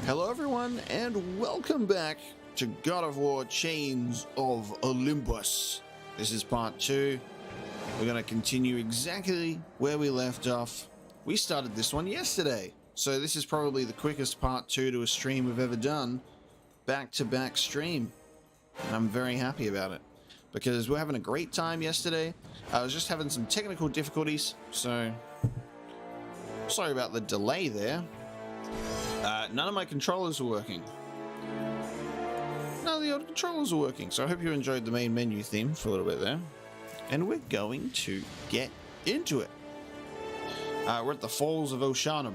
Hello everyone, and welcome back to God of War Chains of Olympus. This is part 2. We're going to continue exactly where we left off. We started this one yesterday, so this is probably the quickest part 2 to a stream we've ever done. Back-to-back stream. And I'm very happy about it, because we're having a great time yesterday. I was just having some technical difficulties, so sorry about the delay there. None of my controllers are working. None of the other controllers are working. So I hope you enjoyed the main menu theme for a little bit there. And we're going to get into it. We're at the Falls of Oceanum.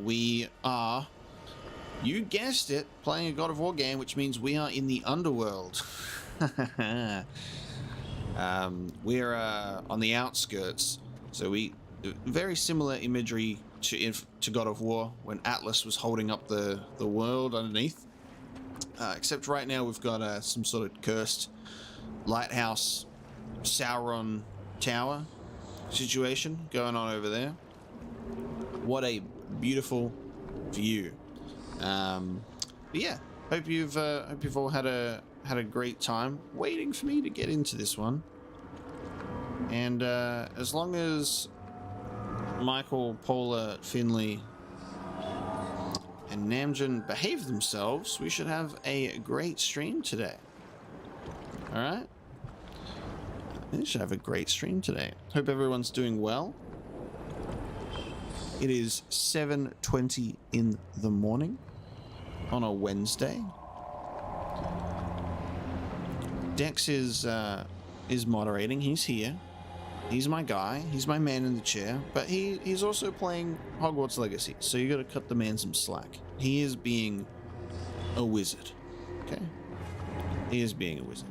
We are, you guessed it, playing a God of War game, which means we are in the Underworld. We're on the outskirts. So very similar imagery to God of War when Atlas was holding up the world underneath, except right now we've got some sort of cursed lighthouse Sauron tower situation going on over there. What a beautiful view. But yeah, hope you've all had a great time waiting for me to get into this one, and as long as Michael, Paula, Finley, and Namjoon behave themselves, we should have a great stream today. Alright? We should have a great stream today. Hope everyone's doing well. It is 7:20 in the morning on a Wednesday. Dex is moderating. He's here. He's my guy. He's my man in the chair. But he's also playing Hogwarts Legacy, so you got to cut the man some slack. He is being a wizard. Okay? He is being a wizard.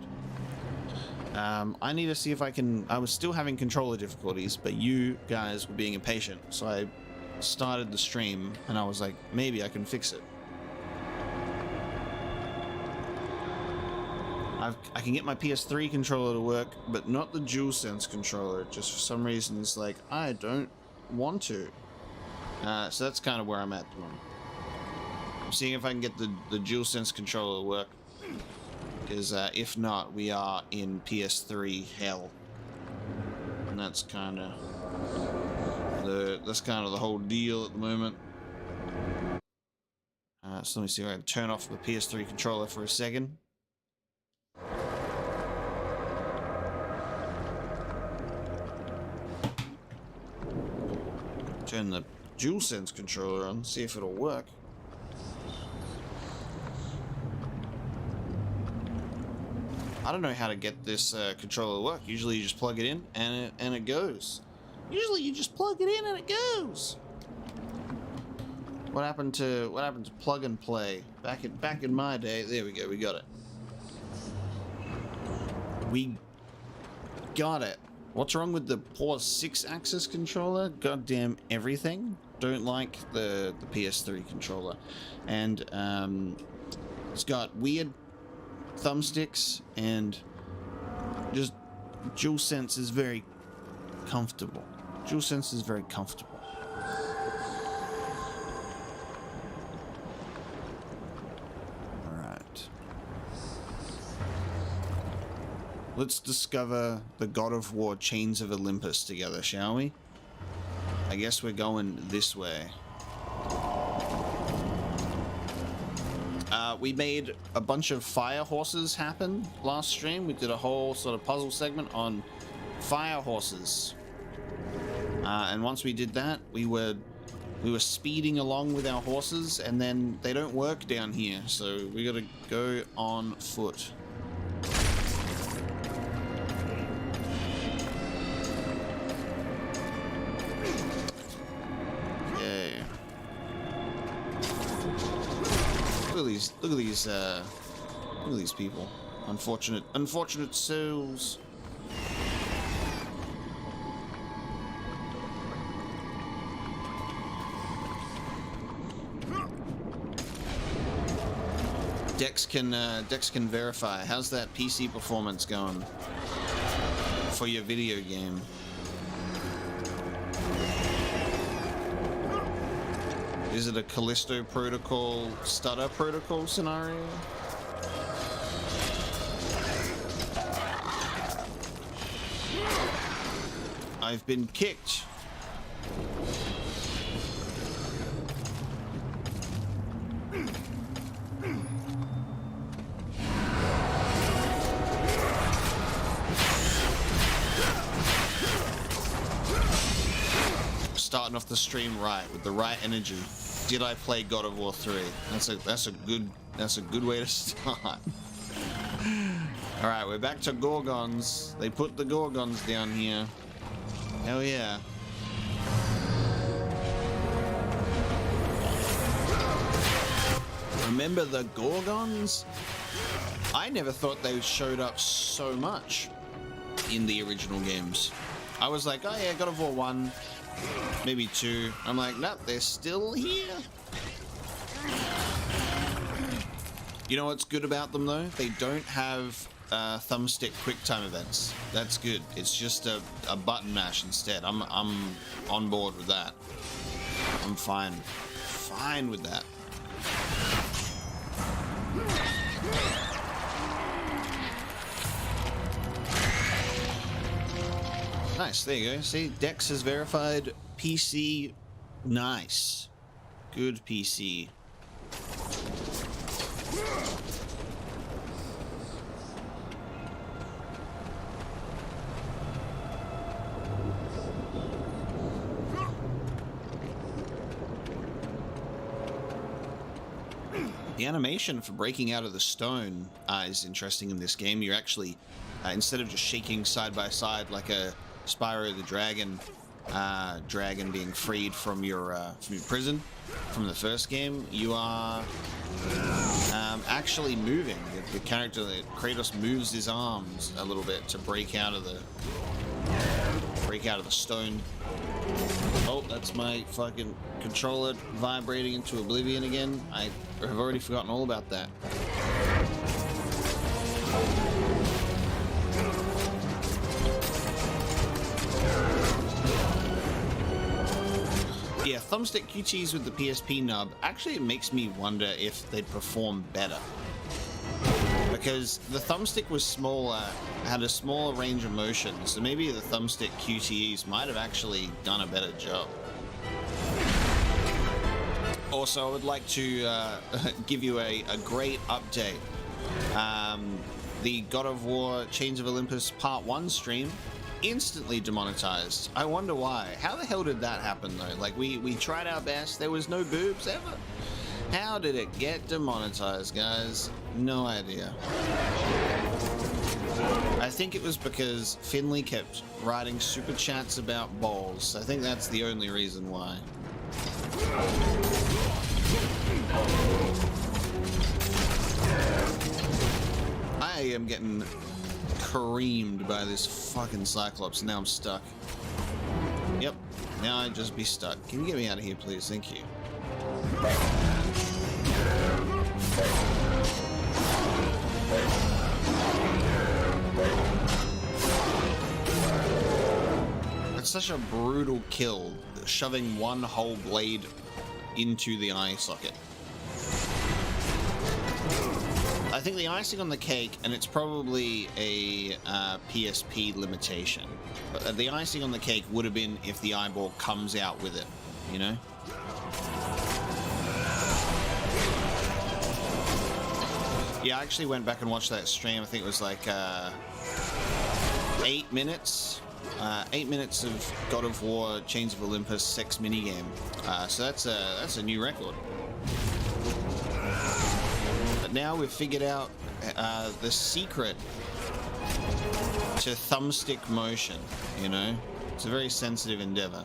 I need to see if I can... I was still having controller difficulties, but you guys were being impatient, so I started the stream, and I was like, maybe I can fix it. I can get my PS3 controller to work, but not the DualSense controller. Just for some reason, it's like, I don't want to. So that's kind of where I'm at the moment. I'm seeing if I can get the DualSense controller to work. Because if not, we are in PS3 hell. And that's kind of the whole deal at the moment. So let me see if I can turn off the PS3 controller for a second. Turn the DualSense controller on, see if it'll work. I don't know how to get this controller to work. Usually you just plug it in and it goes. Usually you just plug it in and it goes. What happened to plug and play? Back in my day. There we go. We got it. We got it. What's wrong with the poor 6-axis controller? Goddamn everything. Don't like the PS3 controller. And it's got weird thumbsticks, and just DualSense is very comfortable. DualSense is very comfortable. Let's discover the God of War Chains of Olympus together, shall we? I guess we're going this way. We made a bunch of fire horses happen last stream. We did a whole sort of puzzle segment on fire horses. And once we did that, we were speeding along with our horses, and then they don't work down here, so we gotta go on foot. Look at these people. Unfortunate souls. Dex can verify. How's that PC performance going for your video game? Is it a Callisto Protocol stutter protocol scenario? I've been kicked. Starting off the stream right with the right energy. Did I play God of War 3? That's a good way to start. All right, we're back to Gorgons. They put the Gorgons down here. Hell yeah. Remember the Gorgons? I never thought they showed up so much in the original games. I was like, oh yeah, God of War 1, maybe 2. I'm like, nope, they're still here. You know what's good about them though? They don't have thumbstick QuickTime events. That's good. It's just a button mash instead. I'm on board with that. I'm fine with that. Nice, there you go. See, Dex is verified. PC, nice. Good PC. The animation for breaking out of the stone is interesting in this game. You're actually, instead of just shaking side by side like a Spyro the Dragon, dragon being freed from your prison from the first game, you are actually moving. The character, Kratos, moves his arms a little bit to break out of the stone. Oh, that's my fucking controller vibrating into oblivion again. I have already forgotten all about that. Yeah, thumbstick QTs with the PSP nub, actually it makes me wonder if they'd perform better. Because the thumbstick was smaller, had a smaller range of motion, so maybe the thumbstick QTEs might have actually done a better job. Also, I would like to give you a great update. The God of War Chains of Olympus Part 1 stream instantly demonetized. I wonder why. How the hell did that happen though? Like we tried our best, there was no boobs ever. How did it get demonetized, guys? No idea. I think it was because Finley kept writing super chats about balls. I think that's the only reason why. I am getting creamed by this fucking Cyclops. Now I'm stuck. Yep. Now I'd just be stuck. Can you get me out of here, please? Thank you. It's such a brutal kill, shoving one whole blade into the eye socket. I think the icing on the cake, and it's probably a PSP limitation, but the icing on the cake would have been if the eyeball comes out with it, you know? Yeah, I actually went back and watched that stream. I think it was like 8 minutes. 8 minutes of God of War Chains of Olympus sex minigame. So that's a new record. But now we've figured out the secret to thumbstick motion, you know? It's a very sensitive endeavor.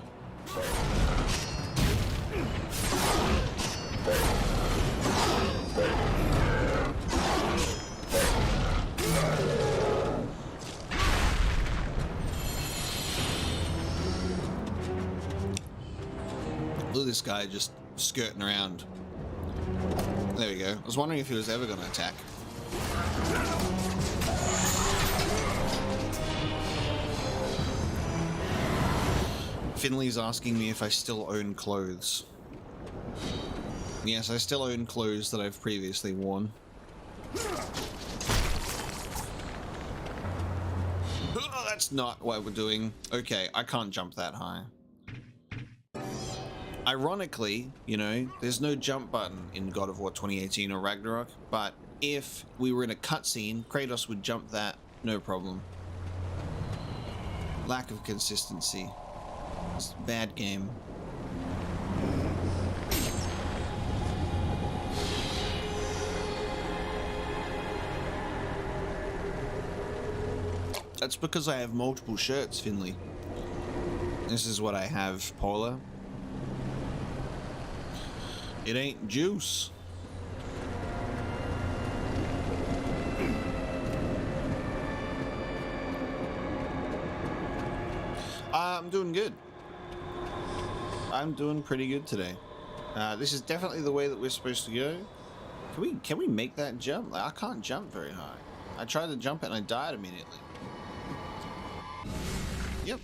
Look at this guy just skirting around. There we go. I was wondering if he was ever going to attack. Finley's asking me if I still own clothes. Yes, I still own clothes that I've previously worn. Oh, that's not what we're doing. Okay, I can't jump that high. Ironically, you know, there's no jump button in God of War 2018 or Ragnarok, but if we were in a cutscene, Kratos would jump that, no problem. Lack of consistency. It's a bad game. That's because I have multiple shirts, Finley. This is what I have, Paula. It ain't juice. I'm doing good. I'm doing pretty good today. This is definitely the way that we're supposed to go. Can we make that jump? Like, I can't jump very high. I tried to jump it and I died immediately. Yep.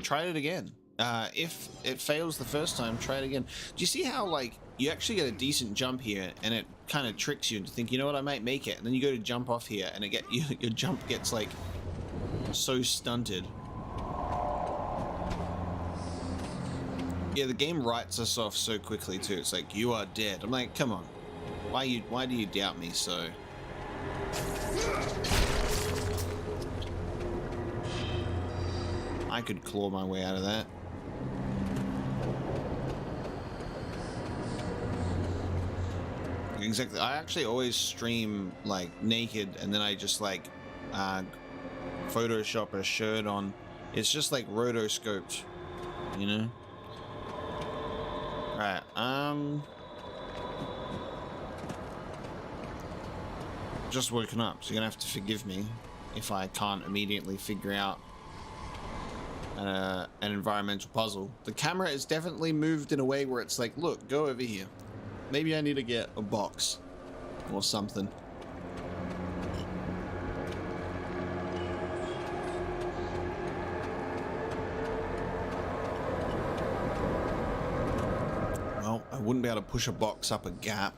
Try it again. If it fails the first time, try it again. Do you see how, like, you actually get a decent jump here and it kind of tricks you into thinking, you know what, I might make it. And then you go to jump off here and your jump gets, like, so stunted. Yeah, the game writes us off so quickly too. It's like, you are dead. I'm like, come on. Why do you doubt me so? I could claw my way out of that. Exactly. I actually always stream like naked and then I just like Photoshop a shirt on. It's just like rotoscoped, you know? Alright, just woken up, so you're gonna have to forgive me if I can't immediately figure out an environmental puzzle. The camera is definitely moved in a way where it's like, look, go over here. Maybe I need to get a box or something. Well, I wouldn't be able to push a box up a gap.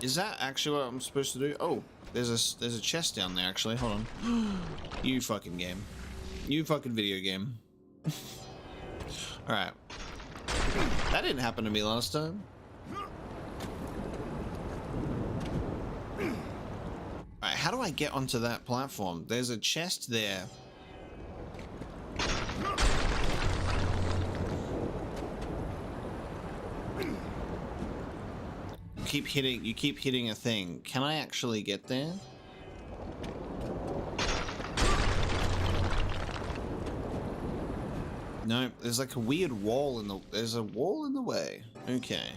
Is that actually what I'm supposed to do? Oh, there's a chest down there actually. Hold on. You fucking game. You fucking video game. Alright. That didn't happen to me last time. Alright, how do I get onto that platform? There's a chest there. You keep hitting a thing. Can I actually get there? No, there's like a weird wall in the... There's a wall in the way. Okay.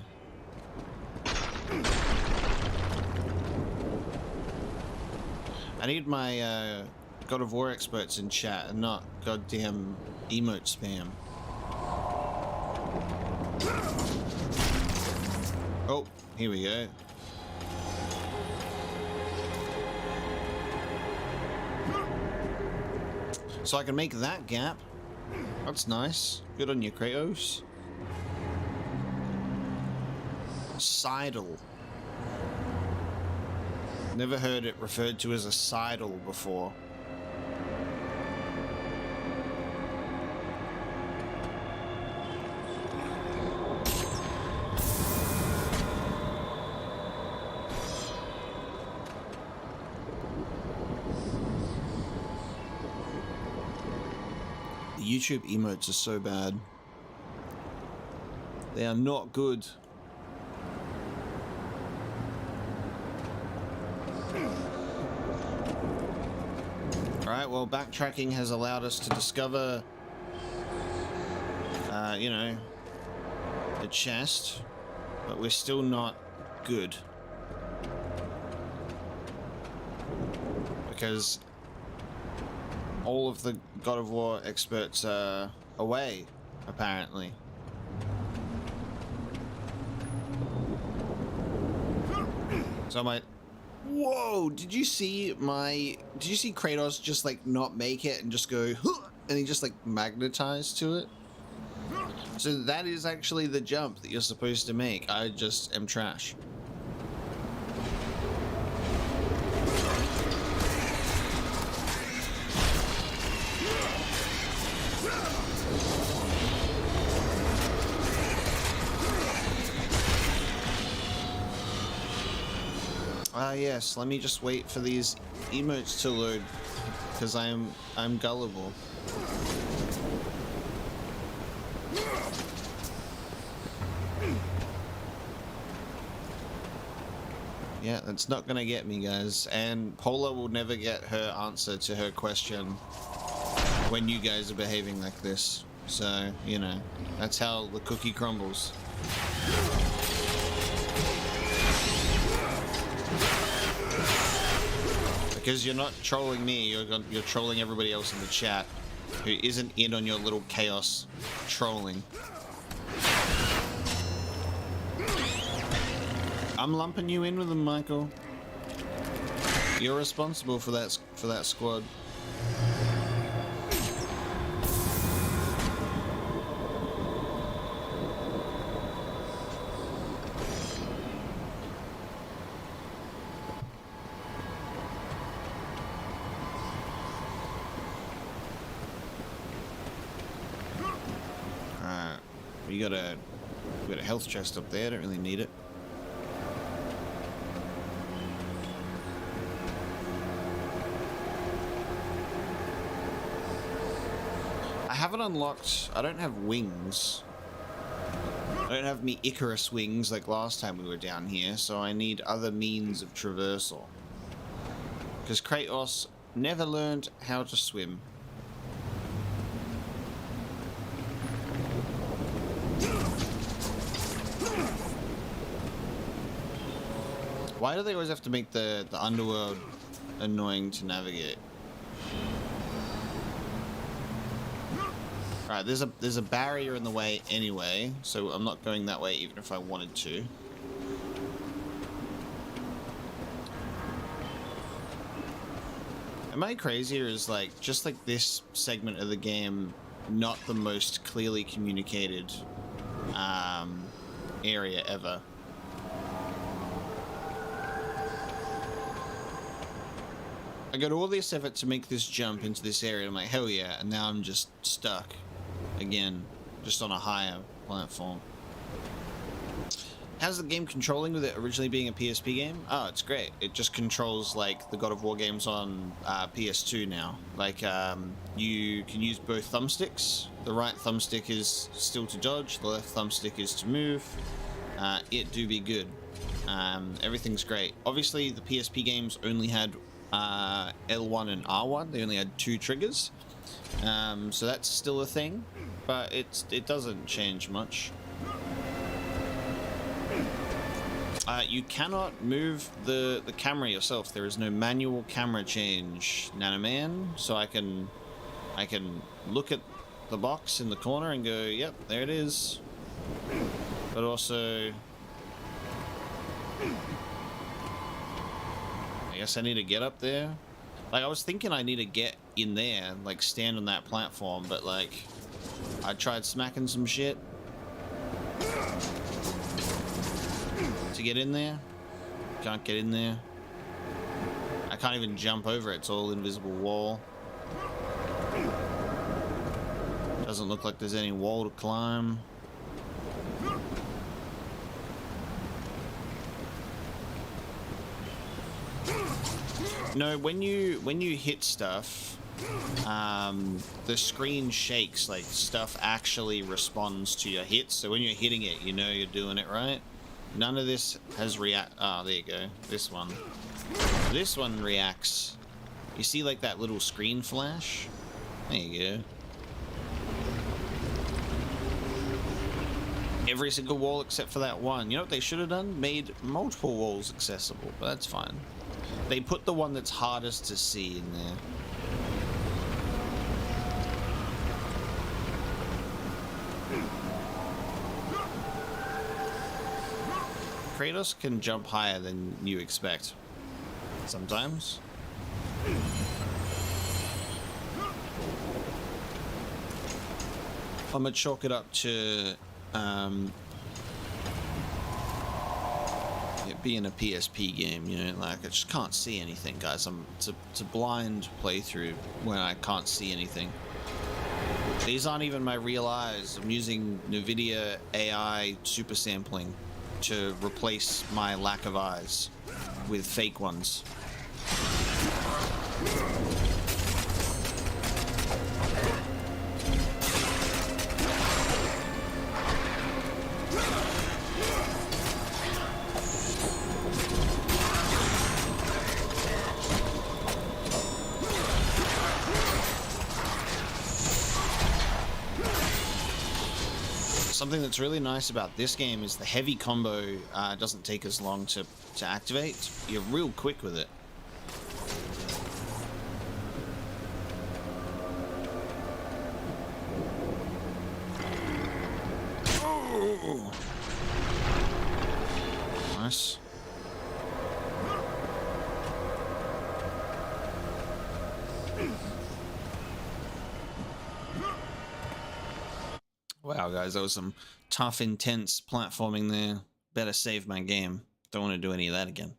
I need my God of War experts in chat and not goddamn emote spam. Oh, here we go. So I can make that gap. That's nice. Good on you, Kratos. Sidle. Never heard it referred to as a sidle before. YouTube emotes are so bad. They are not good. Alright, well, backtracking has allowed us to discover, you know, a chest, but we're still not good. Because all of the God of War experts are away, apparently. So I might... Whoa! Did you see Kratos just like not make it and just go, huh, and he just like magnetized to it? So that is actually the jump that you're supposed to make. I just am trash. Yes, let me just wait for these emotes to load, because I'm gullible. Yeah, that's not gonna get me, guys, and Paula will never get her answer to her question when you guys are behaving like this. So, you know, that's how the cookie crumbles. Because you're not trolling me, you're trolling everybody else in the chat who isn't in on your little chaos trolling. I'm lumping you in with them, Michael. You're responsible for that squad. We got a health chest up there. Don't really need it. I haven't unlocked. I don't have wings. I don't have me Icarus wings like last time we were down here, so I need other means of traversal. Because Kratos never learned how to swim. Why do they always have to make the Underworld annoying to navigate? Alright, there's a barrier in the way anyway, so I'm not going that way even if I wanted to. Am I crazy, or is like just like this segment of the game not the most clearly communicated area ever? I got all this effort to make this jump into this area. I'm like, hell yeah, and now I'm just stuck again, just on a higher platform. How's the game controlling with it originally being a PSP game? Oh, it's great. It just controls like the God of War games on PS2 now. Like, you can use both thumbsticks. The right thumbstick is still to dodge, the left thumbstick is to move. It do be good. Everything's great. Obviously, the PSP games only had L1 and R1. They only had 2 triggers. So that's still a thing, but it doesn't change much. You cannot move the camera yourself. There is no manual camera change, Nanoman. So I can look at the box in the corner and go, yep, there it is. But also, I guess I need to get up there. Like, I was thinking I need to get in there, like stand on that platform, but like I tried smacking some shit to get in there. Can't get in there. I can't even jump over it. It's all invisible wall. Doesn't look like there's any wall to climb. No, when you hit stuff, the screen shakes, like stuff actually responds to your hits. So when you're hitting it, you know you're doing it right. None of this has react. Oh, there you go. This one. This one reacts. You see like that little screen flash? There you go. Every single wall except for that one. You know what they should have done? Made multiple walls accessible, but that's fine. They put the one that's hardest to see in there. Kratos can jump higher than you expect. Sometimes. I'm gonna chalk it up to it being a PSP game, you know, like I just can't see anything, guys. It's a blind playthrough when I can't see anything. These aren't even my real eyes. I'm using NVIDIA AI super sampling to replace my lack of eyes with fake ones. Something that's really nice about this game is the heavy combo doesn't take as long to activate. You're real quick with it. Oh. Nice. Wow, guys, that was some tough, intense platforming there. Better save my game. Don't want to do any of that again.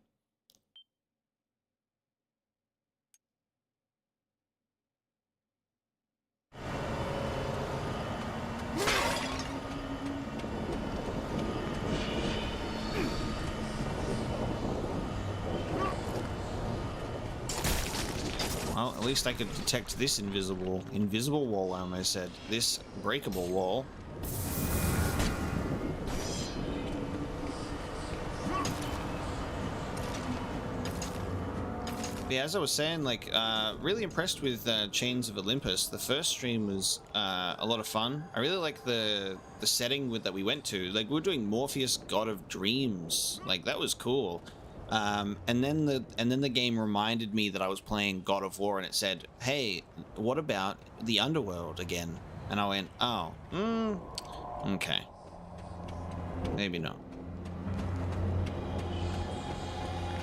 Well, at least I could detect this invisible wall, I almost said. This breakable wall. Yeah, as I was saying, like, really impressed with Chains of Olympus. The first stream was a lot of fun. I really like the setting that we went to. Like, we were doing Morpheus, God of Dreams. Like, that was cool. And then the game reminded me that I was playing God of War, and it said, "Hey, what about the Underworld again?" And I went, "Oh, okay, maybe not."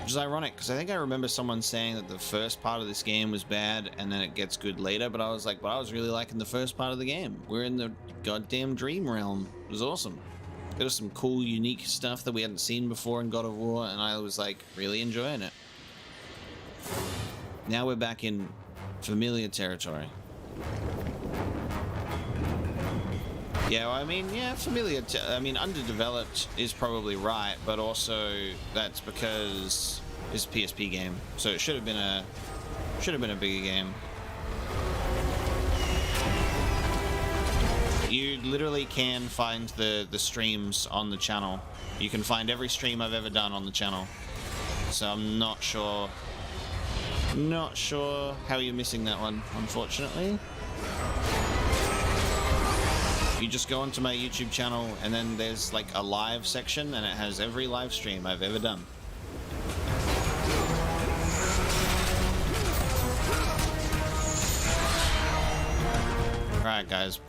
Which is ironic, because I think I remember someone saying that the first part of this game was bad, and then it gets good later. But I was like, "But I was really liking the first part of the game. We're in the goddamn dream realm. It was awesome." There was some cool, unique stuff that we hadn't seen before in God of War, and I was like really enjoying it. Now we're back in familiar territory. Yeah, well, I mean, yeah, familiar. I mean, underdeveloped is probably right, but also that's because it's a PSP game, so it should have been a bigger game. You literally can find the streams on the channel. You can find every stream I've ever done on the channel. So I'm not sure how you're missing that one, unfortunately. You just go onto my YouTube channel, and then there's like a live section, and it has every live stream I've ever done. Alright, guys.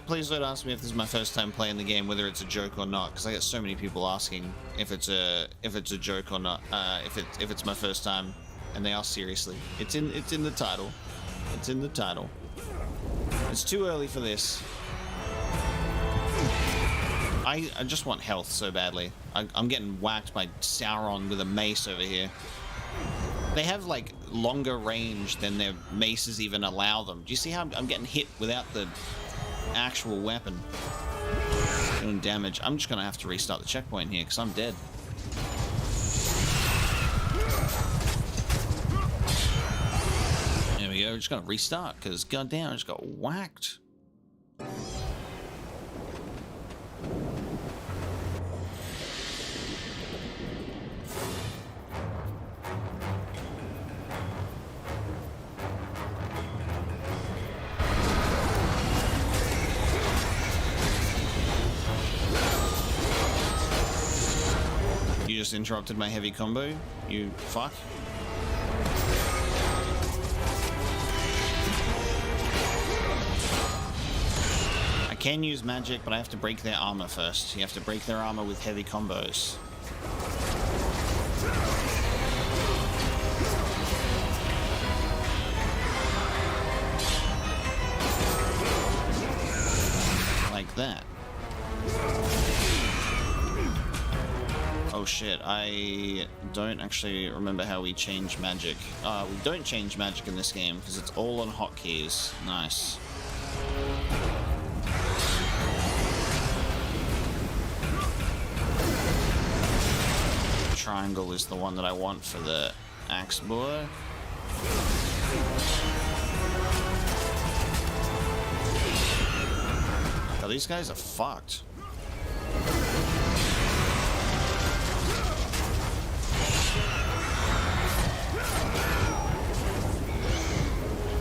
Please don't ask me if this is my first time playing the game, whether it's a joke or not, because I get so many people asking if it's a joke or not, if it's my first time, and they ask seriously. It's in the title. It's in the title. It's too early for this. I just want health so badly. I'm getting whacked by Charon with a mace over here. They have like longer range than their maces even allow them. Do you see how I'm getting hit without the actual weapon doing damage? I'm just gonna have to restart the checkpoint here because I'm dead. There we go. Just gotta restart because goddamn, I just got whacked. You just interrupted my heavy combo, you fuck. I can use magic, but I have to break their armor first. You have to break their armor with heavy combos. that? Oh shit, I don't actually remember how we change magic. We don't change magic in this game because it's all on hotkeys. Nice. Triangle is the one that I want for the axe boy. Oh, these guys are fucked.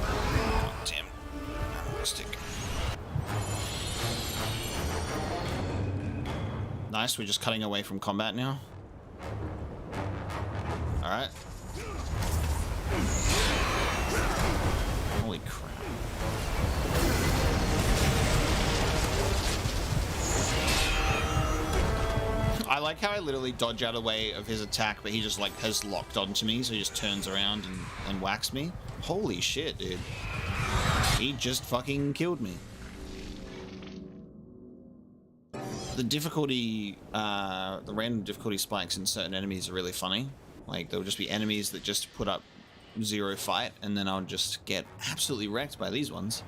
Oh, damn. Stick. Nice, we're just cutting away from combat now. Alright. Holy crap. I like how I literally dodge out of the way of his attack, but he just like has locked onto me, so he just turns around and whacks me. Holy shit, dude. He just fucking killed me. The difficulty, the random difficulty spikes in certain enemies are really funny. Like, there'll just be enemies that just put up 0 fight, and then I'll just get absolutely wrecked by these ones.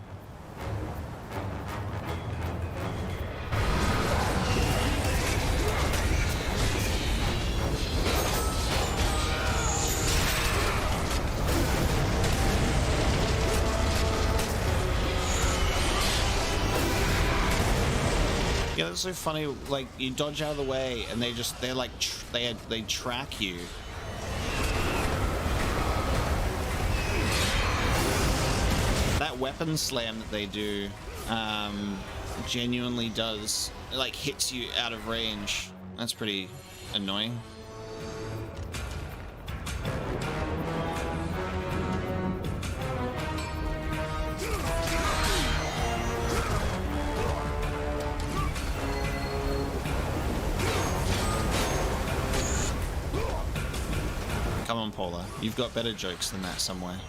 Yeah, that's so funny. Like, you dodge out of the way, and they track you. That weapon slam that they do, genuinely does, like, hits you out of range. That's pretty annoying. Come on, Paula. You've got better jokes than that somewhere.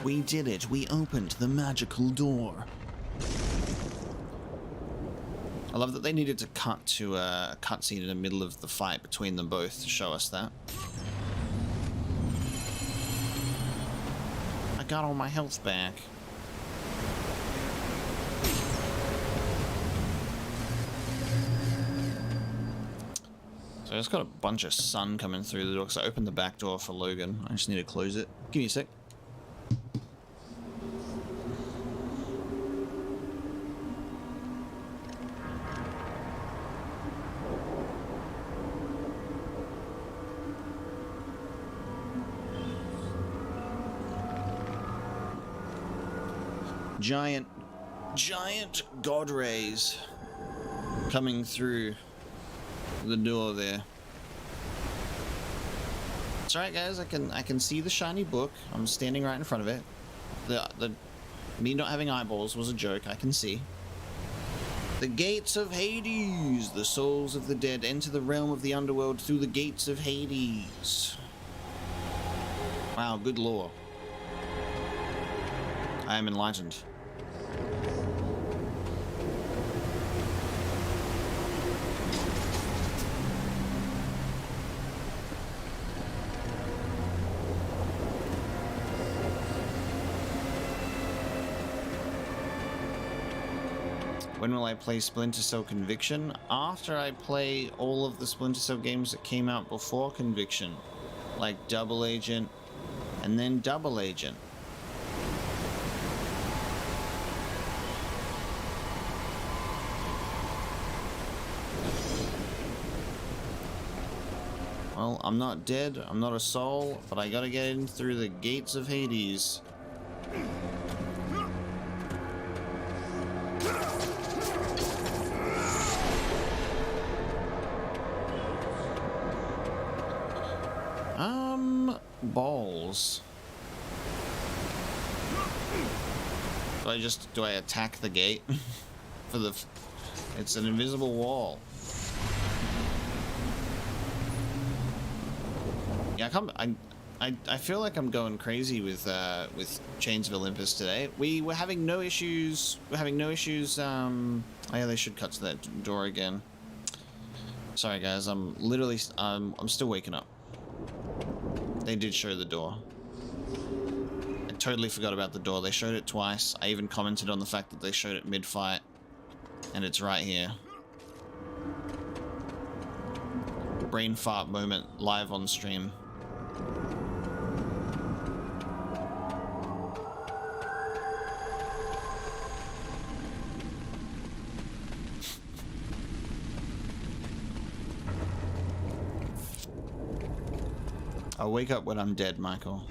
We did it. We opened the magical door. I love that they needed to cut to a cutscene in the middle of the fight between them both to show us that. I got all my health back. So I just got a bunch of sun coming through the door because I opened the back door for Logan. I just need to close it. Give me a sec. Giant god rays coming through the door there. That's right, guys. I can see the shiny book. I'm standing right in front of it. The me not having eyeballs was a joke. I can see. The gates of Hades. The souls of the dead enter the realm of the underworld through the gates of Hades. Wow, good lore. I am enlightened. When will I play Splinter Cell Conviction? After I play all of the Splinter Cell games that came out before Conviction. Like Double Agent, and then Double Agent. Well, I'm not dead, I'm not a soul, but I gotta get in through the gates of Hades. Balls. Do I attack the gate? For the... It's an invisible wall. Yeah, I feel like I'm going crazy with Chains of Olympus today. We're having no issues. Oh yeah, they should cut to that door again. Sorry guys, I'm still waking up. They did show the door. I totally forgot about the door. They showed it twice. I even commented on the fact that they showed it mid-fight. And it's right here. Brain fart moment live on stream. I'll wake up when I'm dead, Michael.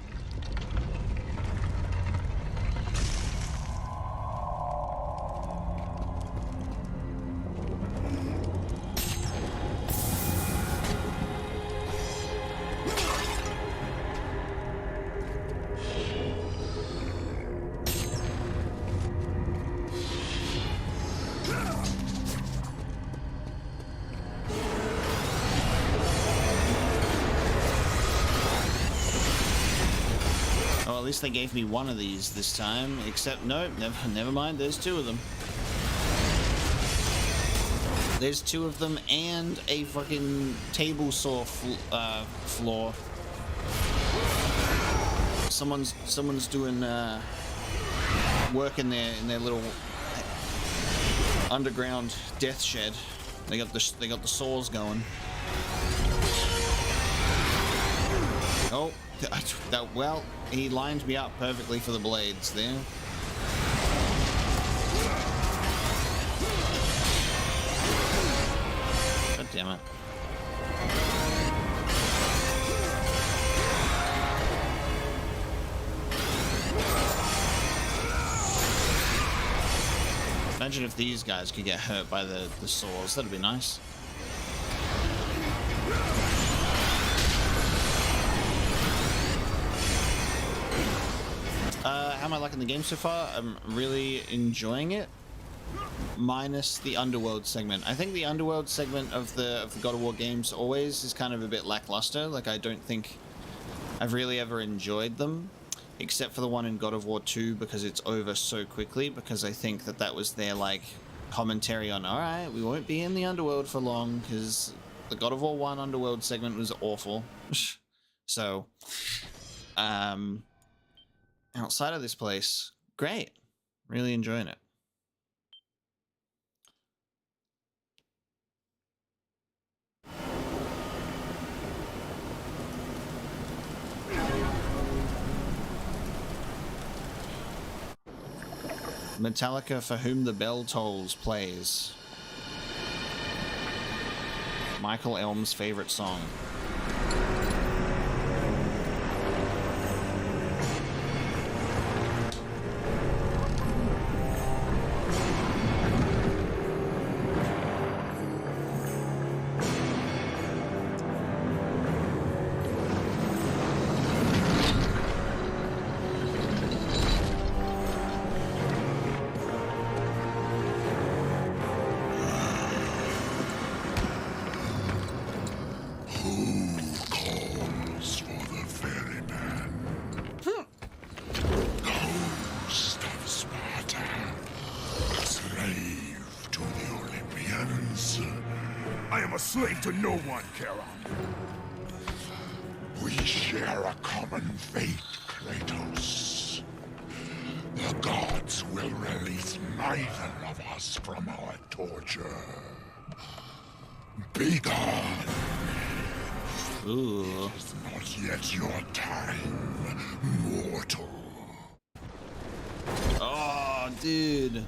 At least they gave me one of these this time, except nope, never mind, there's two of them. There's two of them and a fucking table saw floor. Someone's doing work in their little underground death shed. They got the saws going. Oh, well, he lined me up perfectly for the blades there. God damn it. Imagine if these guys could get hurt by the saws. That'd be nice. How am I liking the game so far? I'm really enjoying it. Minus the Underworld segment. I think the Underworld segment of the God of War games always is kind of a bit lackluster. Like, I don't think I've really ever enjoyed them, except for the one in God of War 2 because it's over so quickly, because I think that was their, like, commentary on, alright, we won't be in the Underworld for long because the God of War 1 Underworld segment was awful. So, outside of this place, great. Really enjoying it. Metallica, For Whom the Bell Tolls plays. Michael Elm's favorite song. Slave to no one, Charon. We share a common fate, Kratos. The gods will release neither of us from our torture. Be gone. Ooh. It is not yet your time, mortal. Oh, dude.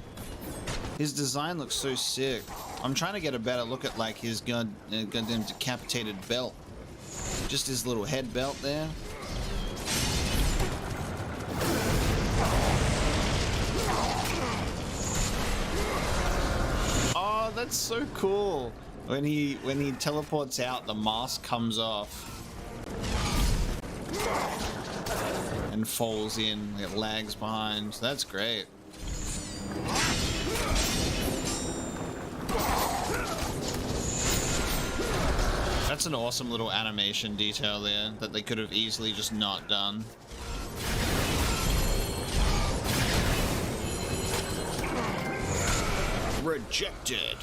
His design looks so sick. I'm trying to get a better look at, like, his goddamn decapitated belt. Just his little head belt there. Oh, that's so cool. When he teleports out, the mask comes off and falls in. It lags behind. That's great. That's an awesome little animation detail there that they could have easily just not done. Rejected.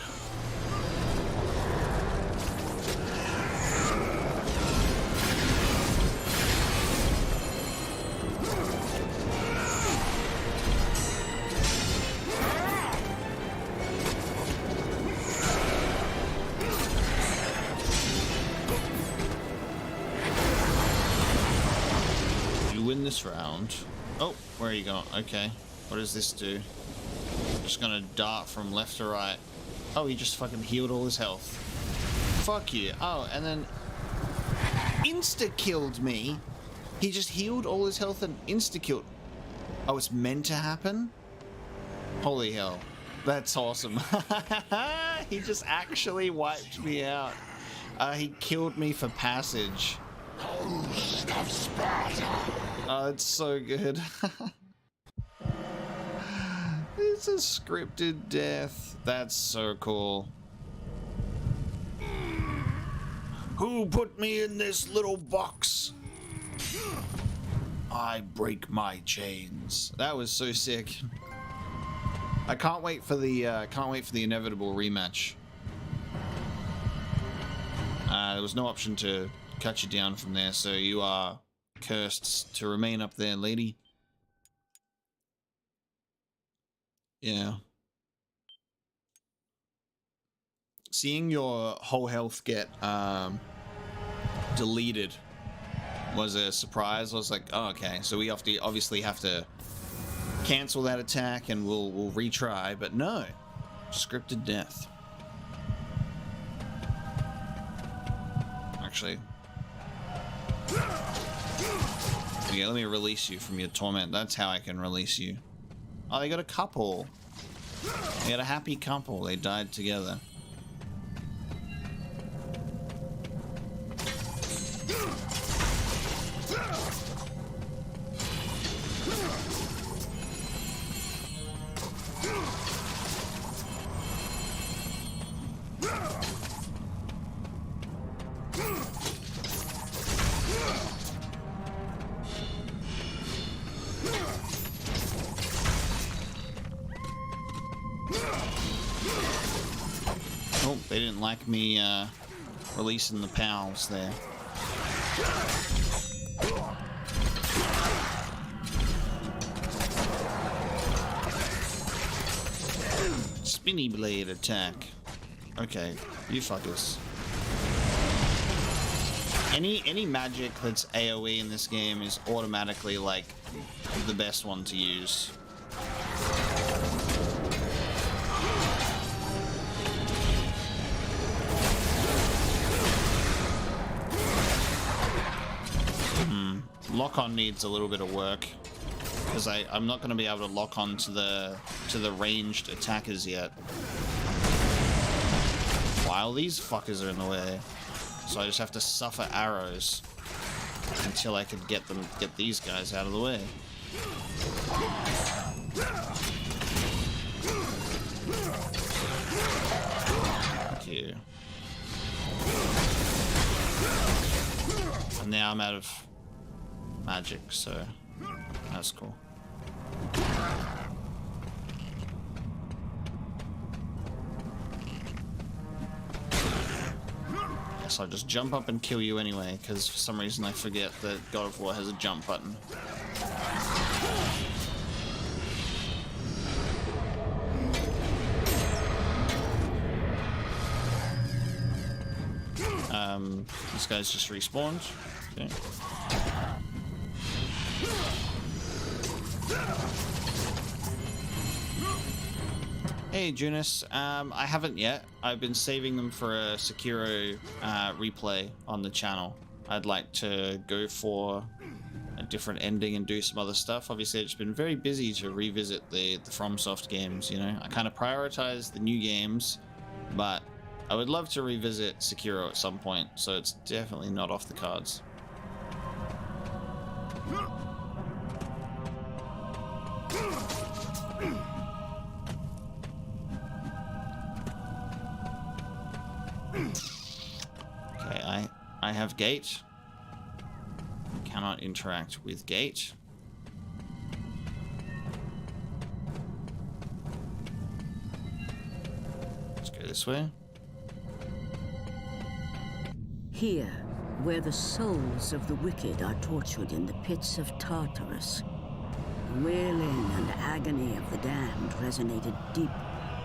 This round. Oh, where are you going? Okay. What does this do? Just gonna dart from left to right. Oh, he just fucking healed all his health. Fuck you. Oh, and then insta-killed me. He just healed all his health and insta-killed. Oh, it's meant to happen? Holy hell. That's awesome. He just actually wiped me out. He killed me for passage. Host of Sparta! Oh, it's so good. It's a scripted death. That's so cool. Who put me in this little box? I break my chains. That was so sick. I can't wait for the inevitable rematch. There was no option to cut you down from there, so you are cursed to remain up there, lady. Yeah. Seeing your whole health get deleted was a surprise. I was like, oh, okay, so we obviously have to cancel that attack and we'll retry, but no. Scripted death. Actually. Yeah, let me release you from your torment. That's how I can release you. Oh, they got a couple. They got a happy couple. They died together. Oh, they didn't like me releasing the pals there. Spinny blade attack. Okay, you fuckers. Any magic that's AoE in this game is automatically like the best one to use. Lock-on needs a little bit of work because I'm not going to be able to lock on to the ranged attackers yet while these fuckers are in the way. So I just have to suffer arrows until I can get these guys out of the way. Thank you. And now I'm out of magic, so that's cool. Guess I'll just jump up and kill you anyway, because for some reason I forget that God of War has a jump button. This guy's just respawned. Okay. Hey Junus, I haven't yet. I've been saving them for a Sekiro replay on the channel. I'd like to go for a different ending and do some other stuff. Obviously, I've just been very busy to revisit the FromSoft games, you know. I kind of prioritize the new games, but I would love to revisit Sekiro at some point, so it's definitely not off the cards. have gate. Cannot interact with gate. Let's go this way. Here, where the souls of the wicked are tortured in the pits of Tartarus, wailing and agony of the damned resonated deep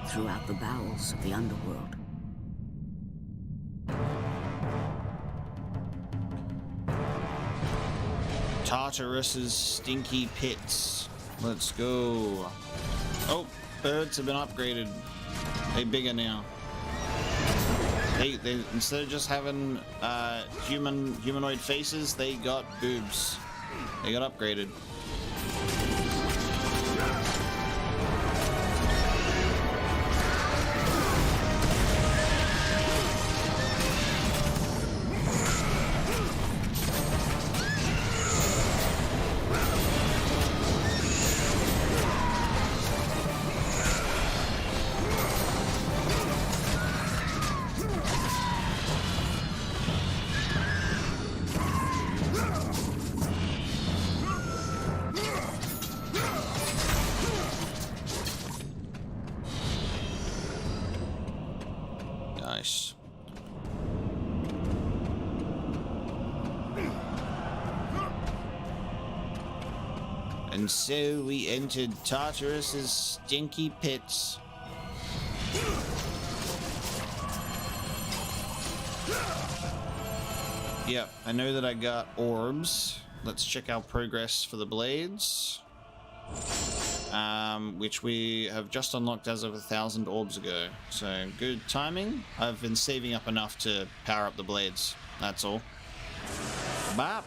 throughout the bowels of the Underworld. Tartarus's stinky pits. Let's go. Oh, birds have been upgraded. They're bigger now. They instead of just having humanoid faces, they got boobs. They got upgraded. Nice. And so we entered Tartarus's stinky pits. Yep, I know that I got orbs. Let's check our progress for the blades. Which we have just unlocked as of 1,000 orbs ago. So, good timing. I've been saving up enough to power up the blades. That's all. Bop!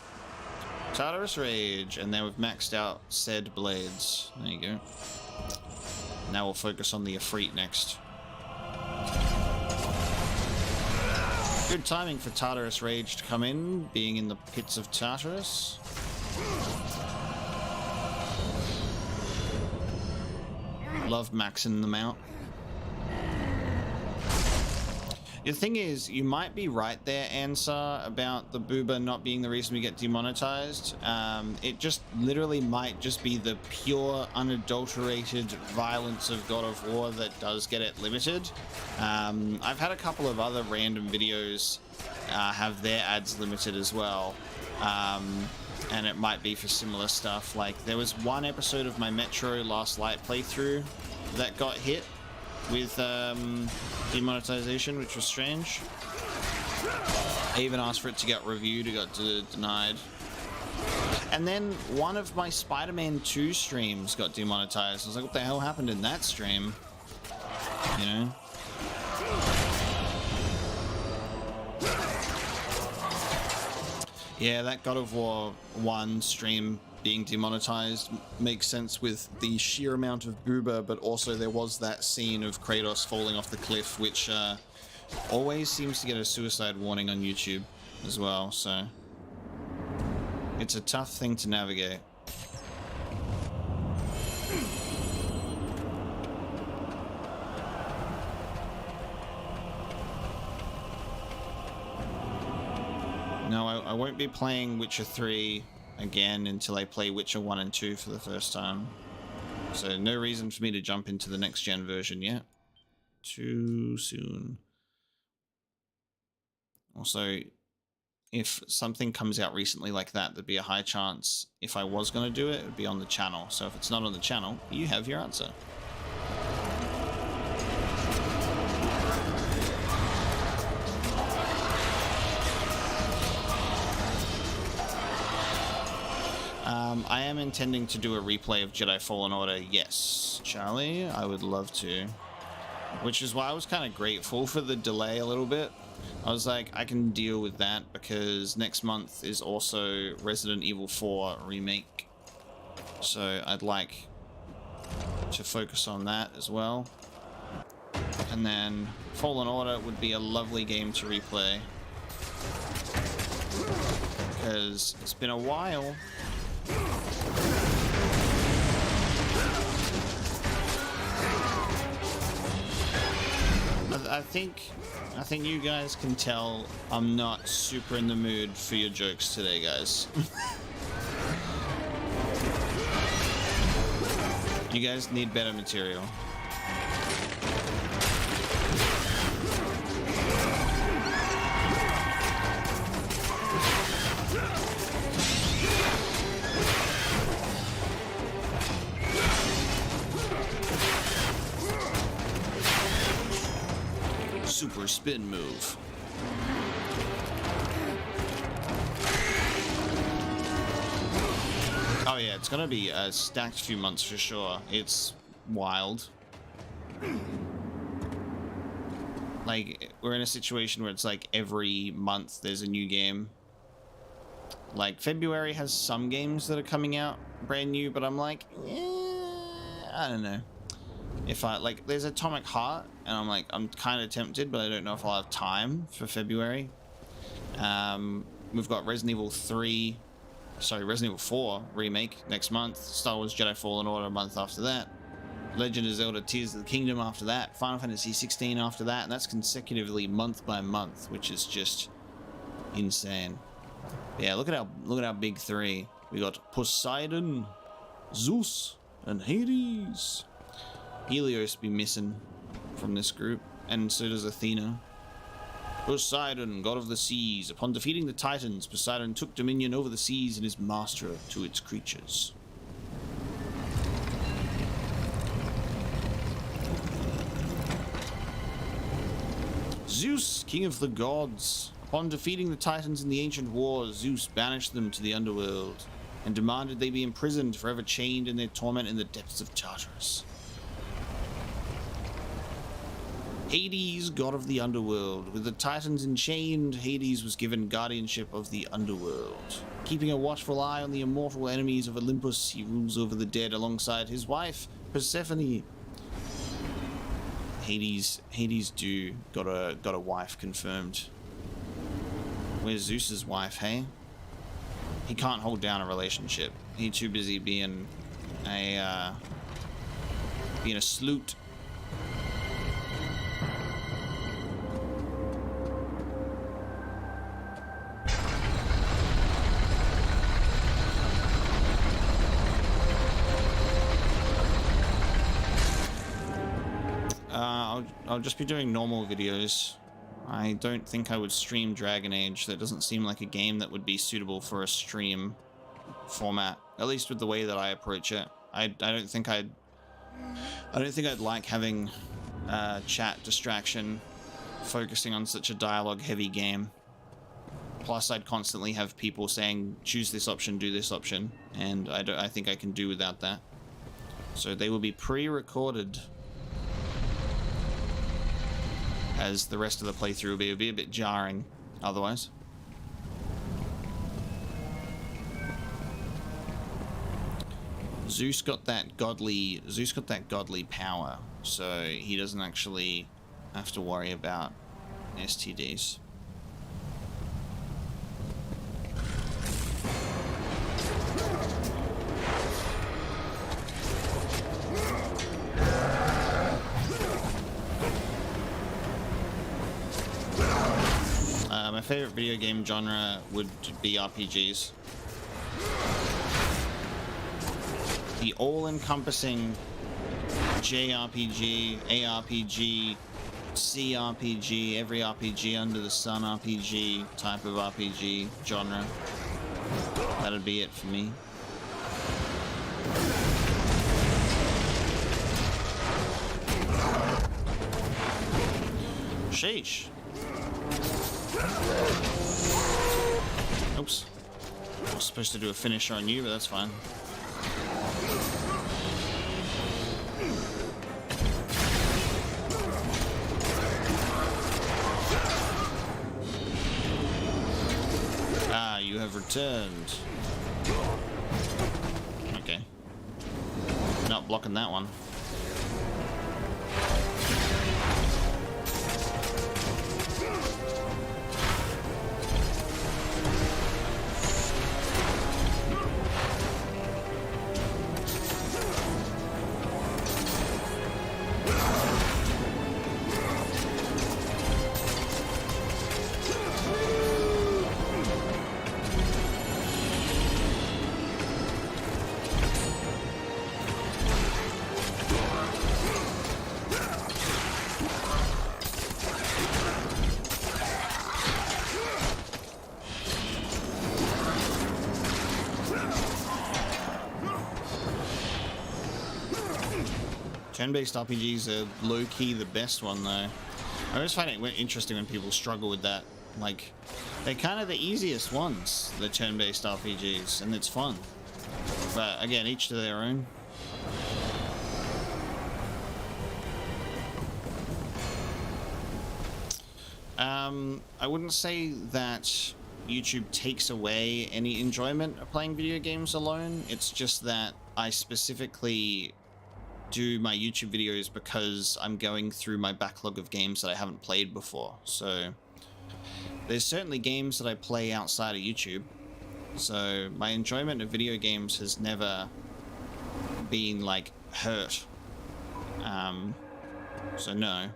Tartarus Rage. And then we've maxed out said blades. There you go. Now we'll focus on the Ifrit next. Good timing for Tartarus Rage to come in, being in the pits of Tartarus. Love maxing them out. The thing is, you might be right there, Ansar, about the booba not being the reason we get demonetized. It just literally might just be the pure, unadulterated violence of God of War that does get it limited. I've had a couple of other random videos have their ads limited as well. And it might be for similar stuff. Like, there was one episode of my Metro Last Light playthrough that got hit with demonetization, which was strange. I even asked for it to get reviewed, it got denied. And then one of my Spider-Man 2 streams got demonetized. I was like, what the hell happened in that stream? You know? Yeah, that God of War 1 stream being demonetized makes sense with the sheer amount of booba, but also there was that scene of Kratos falling off the cliff, which always seems to get a suicide warning on YouTube as well, so it's a tough thing to navigate. No, I won't be playing Witcher 3 again until I play Witcher 1 and 2 for the first time. So no reason for me to jump into the next gen version yet. Too soon. Also, if something comes out recently like that, there'd be a high chance if I was going to do it, it would be on the channel. So if it's not on the channel, you have your answer. I am intending to do a replay of Jedi Fallen Order. Yes, Charlie, I would love to. Which is why I was kind of grateful for the delay a little bit. I was like, I can deal with that because next month is also Resident Evil 4 Remake. So I'd like to focus on that as well. And then Fallen Order would be a lovely game to replay. Because it's been a while. I think you guys can tell I'm not super in the mood for your jokes today, guys. You guys need better material. Super spin move. Oh yeah, it's gonna be a stacked few months for sure. It's wild. Like, we're in a situation where it's like every month there's a new game. Like, February has some games that are coming out brand new, but I'm like, I don't know. If I, like, there's Atomic Heart, and I'm like, I'm kind of tempted, but I don't know if I'll have time for February. We've got Resident Evil 4 remake next month, Star Wars Jedi Fallen Order a month after that, Legend of Zelda Tears of the Kingdom after that, Final Fantasy 16 after that, and that's consecutively month by month, which is just insane. Yeah, look at our big three. We got Poseidon, Zeus, and Hades. Helios be missing from this group, and so does Athena. Poseidon, god of the seas. Upon defeating the Titans, Poseidon took dominion over the seas and is master to its creatures. Zeus, king of the gods. Upon defeating the Titans in the ancient wars, Zeus banished them to the Underworld and demanded they be imprisoned, forever chained in their torment in the depths of Tartarus. Hades, god of the Underworld. With the Titans enchained, Hades was given guardianship of the Underworld. Keeping a watchful eye on the immortal enemies of Olympus, he rules over the dead alongside his wife, Persephone. Hades got a wife confirmed. Where's Zeus's wife, hey? He can't hold down a relationship. He's too busy being a sloot. I'll just be doing normal videos. I don't think I would stream Dragon Age. That doesn't seem like a game that would be suitable for a stream format, at least with the way that I approach it. I don't think I'd like having chat distraction focusing on such a dialogue heavy game. Plus, I'd constantly have people saying, choose this option, do this option, and I think I can do without that. So they will be pre-recorded, as the rest of the playthrough will be a bit jarring otherwise. Zeus got that godly power, so he doesn't actually have to worry about STDs. My favorite video game genre would be RPGs. The all-encompassing JRPG, ARPG, CRPG, every RPG under the sun RPG type of RPG genre. That'd be it for me. Sheesh. Oops. I was supposed to do a finisher on you, but that's fine. Ah, you have returned. Okay. Not blocking that one. Turn-based RPGs are low-key the best one, though. I always find it interesting when people struggle with that. Like, they're kind of the easiest ones, the turn-based RPGs, and it's fun. But again, each to their own. I wouldn't say that YouTube takes away any enjoyment of playing video games alone. It's just that I specifically do my YouTube videos because I'm going through my backlog of games that I haven't played before. So there's certainly games that I play outside of YouTube. So my enjoyment of video games has never been like hurt. So no.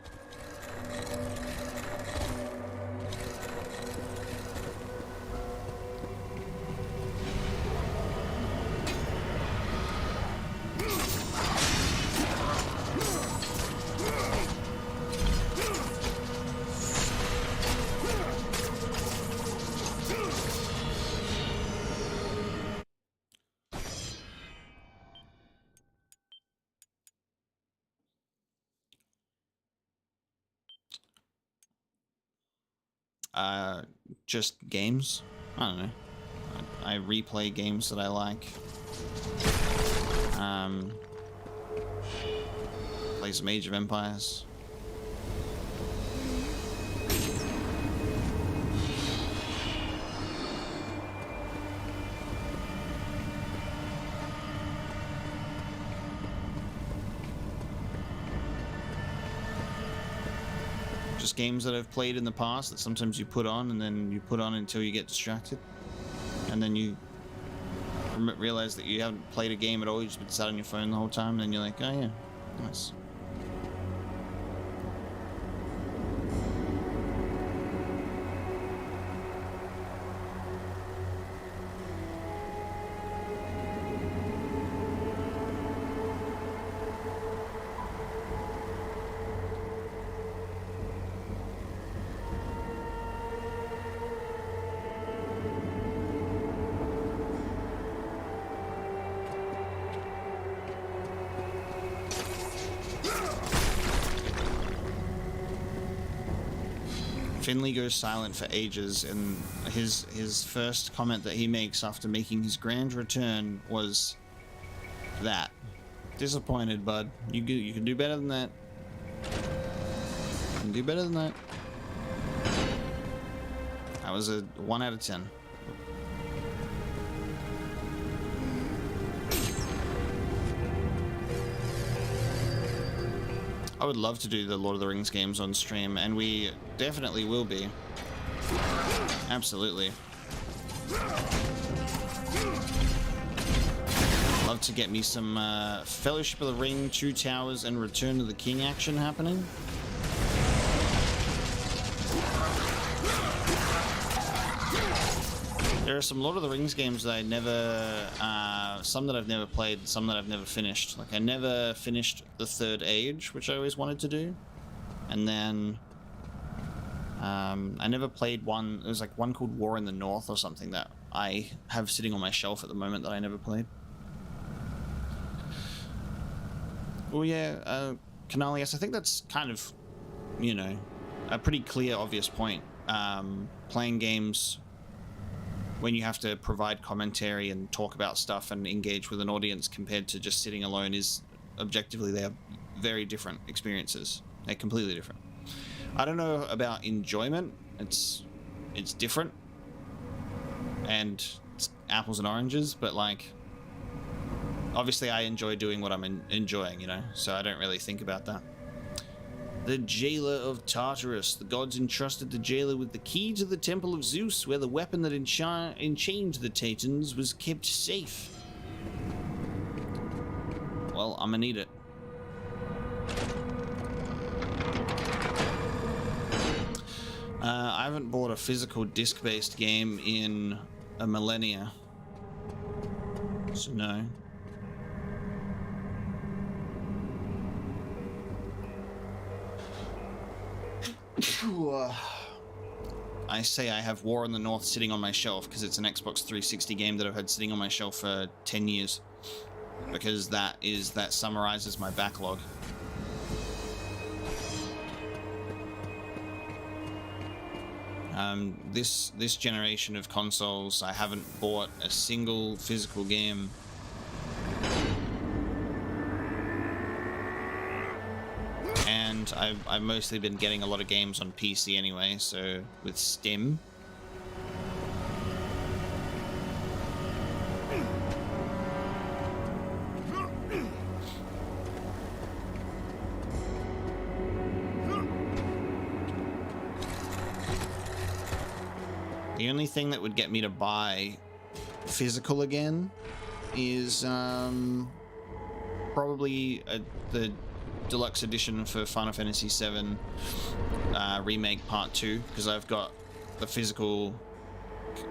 Just games. I don't know. I replay games that I like. Play some Age of Empires. Games that I've played in the past that sometimes you put on, and then you put on until you get distracted, and then you realize that you haven't played a game at all. You've just been sat on your phone the whole time, and then you're like, oh yeah, nice. Finley goes silent for ages, and his first comment that he makes after making his grand return was that. Disappointed, bud. You can do better than that. You can do better than that. That was a 1 out of 10. I would love to do the Lord of the Rings games on stream, and we definitely will be. Absolutely. Love to get me some Fellowship of the Ring, Two Towers, and Return of the King action happening. There are some Lord of the Rings games that I never, some that I've never played, some that I've never finished. Like, I never finished The Third Age, which I always wanted to do. And then, I never played one, there was like one called War in the North or something that I have sitting on my shelf at the moment that I never played. Oh yeah, Canalius, I think that's kind of, you know, a pretty clear, obvious point. Playing games when you have to provide commentary and talk about stuff and engage with an audience compared to just sitting alone is, objectively, they are very different experiences. They're completely different. I don't know about enjoyment. It's different. And it's apples and oranges, but like, obviously I enjoy doing what I'm enjoying, you know, so I don't really think about that. The Jailer of Tartarus. The gods entrusted the Jailer with the key to the Temple of Zeus, where the weapon that enchained the Titans was kept safe. Well, I'm gonna need it. I haven't bought a physical disc-based game in a millennia. So no. I say I have War in the North sitting on my shelf because it's an Xbox 360 game that I've had sitting on my shelf for 10 years. because that summarizes my backlog. This generation of consoles, I haven't bought a single physical game. And I've mostly been getting a lot of games on PC anyway, so with Steam. The only thing that would get me to buy physical again is probably the deluxe edition for Final Fantasy VII Remake Part 2, because I've got the physical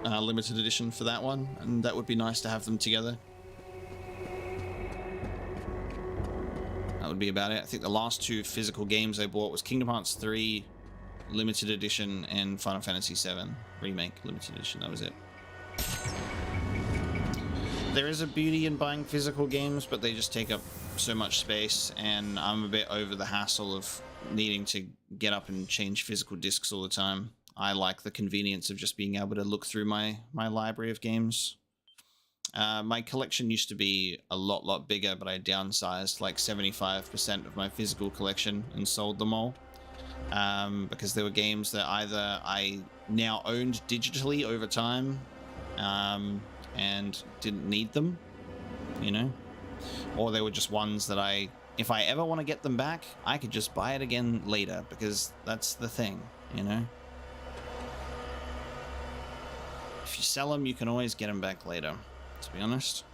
limited edition for that one, and that would be nice to have them together. That would be about it. I think the last two physical games I bought was Kingdom Hearts 3 Limited Edition and Final Fantasy VII Remake Limited Edition. That was it. There is a beauty in buying physical games, but they just take up so much space, and I'm a bit over the hassle of needing to get up and change physical discs all the time. I like the convenience of just being able to look through my library of games. My collection used to be a lot bigger, but I downsized like 75% of my physical collection and sold them all. Because there were games that either I now owned digitally over time and didn't need them, you know, or they were just ones that if I ever want to get them back, I could just buy it again later, because that's the thing, you know. If you sell them, you can always get them back later, to be honest.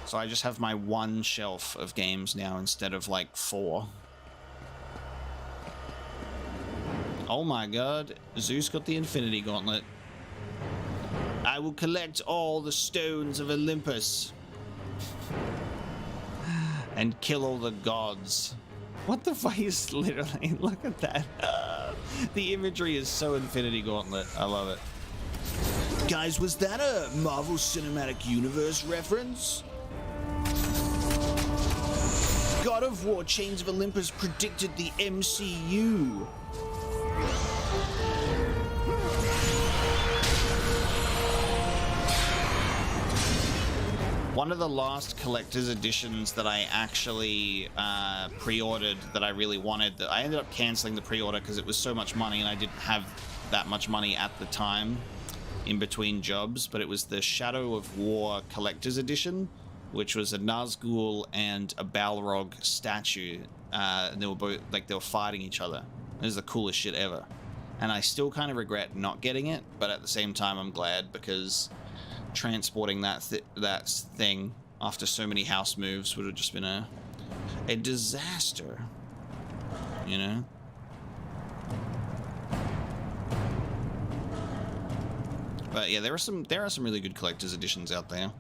So I just have my one shelf of games now instead of like 4. Oh my god, Zeus got the Infinity Gauntlet. I will collect all the stones of Olympus and kill all the gods. What the fuck is literally, look at that. The imagery is so Infinity Gauntlet. I love it. Guys, was that a Marvel Cinematic Universe reference? God of War Chains of Olympus predicted the MCU. One of the last collector's editions that I actually pre-ordered that I really wanted, that I ended up canceling the pre-order because it was so much money and I didn't have that much money at the time in between jobs, but it was the Shadow of War collector's edition, which was a Nazgul and a Balrog statue. And they were both, like, they were fighting each other. It was the coolest shit ever. And I still kind of regret not getting it, but at the same time I'm glad, because transporting that thing after so many house moves would have just been a disaster, you know. But yeah, there are some really good collector's editions out there.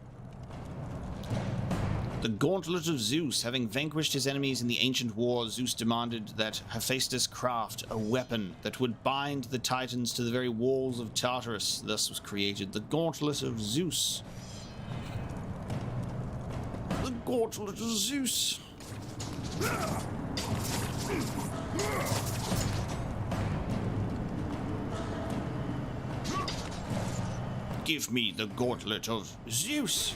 The Gauntlet of Zeus. Having vanquished his enemies in the ancient war, Zeus demanded that Hephaestus craft a weapon that would bind the Titans to the very walls of Tartarus. Thus was created the Gauntlet of Zeus. The Gauntlet of Zeus. Give me the Gauntlet of Zeus.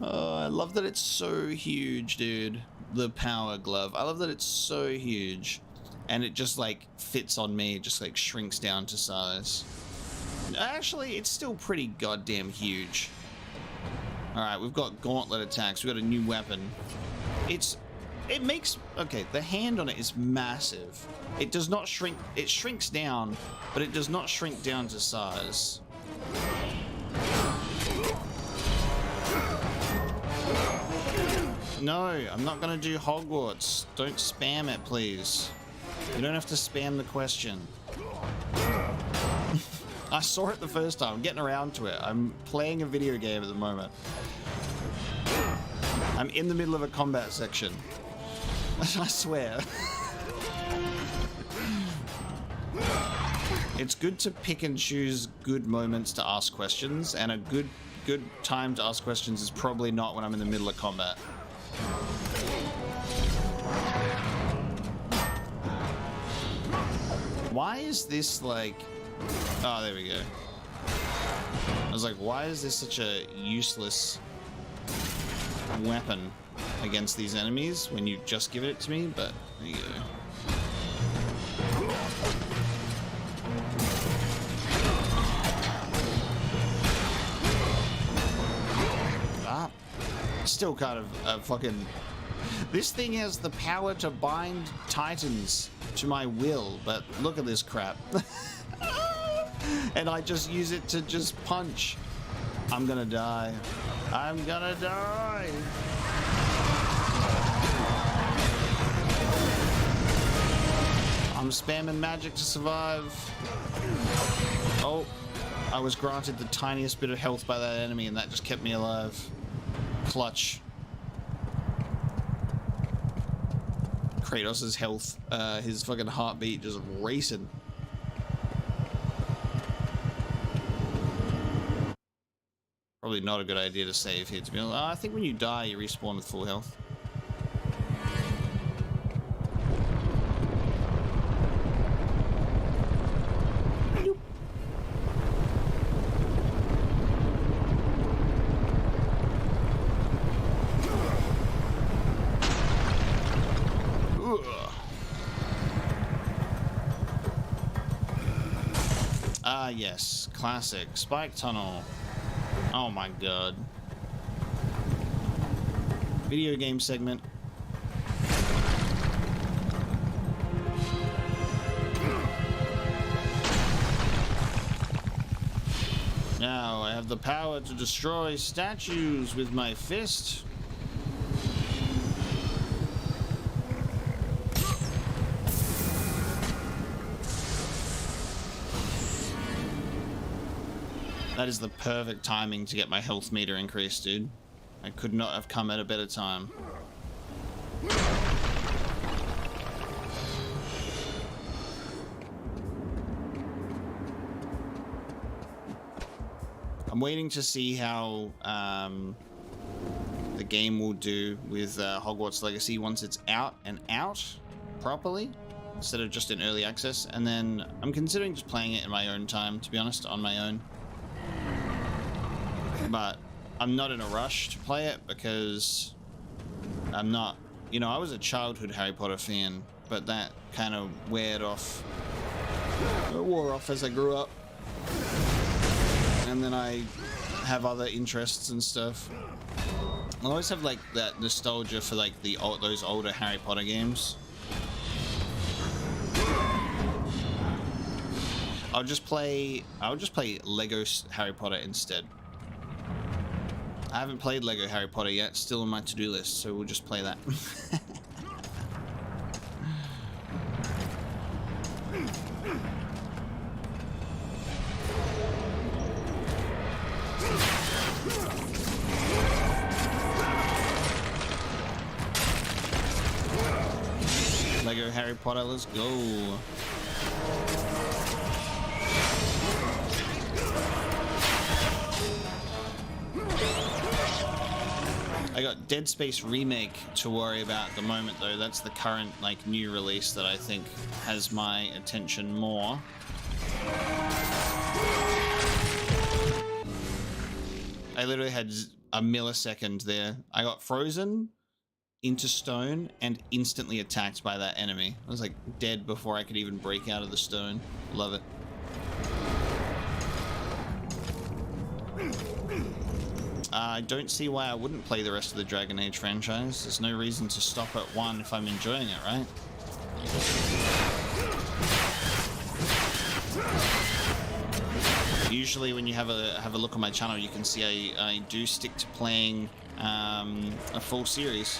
Oh, I love that it's so huge, dude. The power glove. I love that it's so huge. And it just, like, fits on me. It just, like, shrinks down to size. Actually, it's still pretty goddamn huge. Alright, we've got gauntlet attacks. We've got a new weapon. It makes... Okay, the hand on it is massive. It does not shrink... It shrinks down, but it does not shrink down to size. No, I'm not gonna do Hogwarts. Don't spam it, please. You don't have to spam the question. I saw it the first time. I'm getting around to it. I'm playing a video game at the moment. I'm in the middle of a combat section. I swear. It's good to pick and choose good moments to ask questions, and a good time to ask questions is probably not when I'm in the middle of combat. Why is this like... Oh, there we go. I was like, why is this such a useless weapon against these enemies when you just give it to me? But there you go. Still kind of fucking... This thing has the power to bind titans to my will, but look at this crap. And I just use it to just punch. I'm gonna die. I'm gonna die. I'm spamming magic to survive. Oh, I was granted the tiniest bit of health by that enemy, and that just kept me alive. Clutch. Kratos' health, his fucking heartbeat just racing. Probably not a good idea to save here, to be honest. I think when you die, you respawn with full health. Yes, classic spike tunnel. Oh my god. Video game segment. Now I have the power to destroy statues with my fist. That is the perfect timing to get my health meter increased, dude. I could not have come at a better time. I'm waiting to see how the game will do with Hogwarts Legacy once it's out properly, instead of just in early access. And then I'm considering just playing it in my own time, to be honest, on my own. But I'm not in a rush to play it because I'm not, you know, I was a childhood Harry Potter fan, but that kind of wore off as I grew up. And then I have other interests and stuff. I always have like that nostalgia for like those older Harry Potter games. I'll just play Lego Harry Potter instead. I haven't played Lego Harry Potter yet, still on my to-do list, so we'll just play that. Lego Harry Potter, let's go. I got Dead Space Remake to worry about at the moment, though. That's the current, like, new release that I think has my attention more. I literally had a millisecond there. I got frozen into stone and instantly attacked by that enemy. I was, like, dead before I could even break out of the stone. Love it. I don't see why I wouldn't play the rest of the Dragon Age franchise. There's no reason to stop at one if I'm enjoying it, right? Usually when you have a look on my channel, you can see I do stick to playing a full series.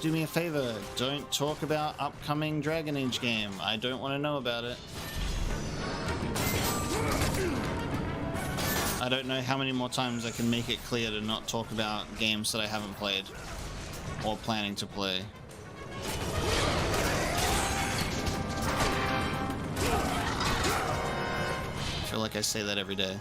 do me a favor. Don't talk about upcoming Dragon Age game. I don't want to know about it. I don't know how many more times I can make it clear to not talk about games that I haven't played or planning to play. I feel like I say that every day.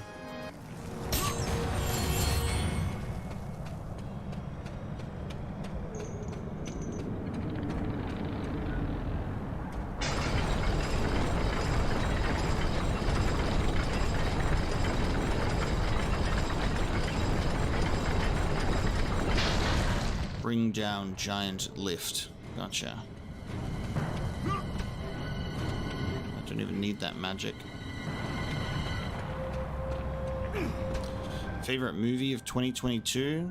Bring down giant lift. Gotcha. I don't even need that magic. Favorite movie of 2022?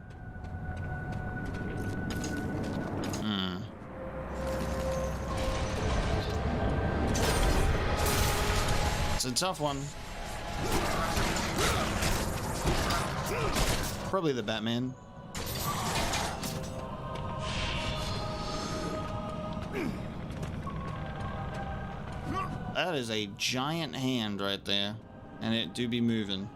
It's a tough one. Probably the Batman. That is a giant hand right there, and it do be moving.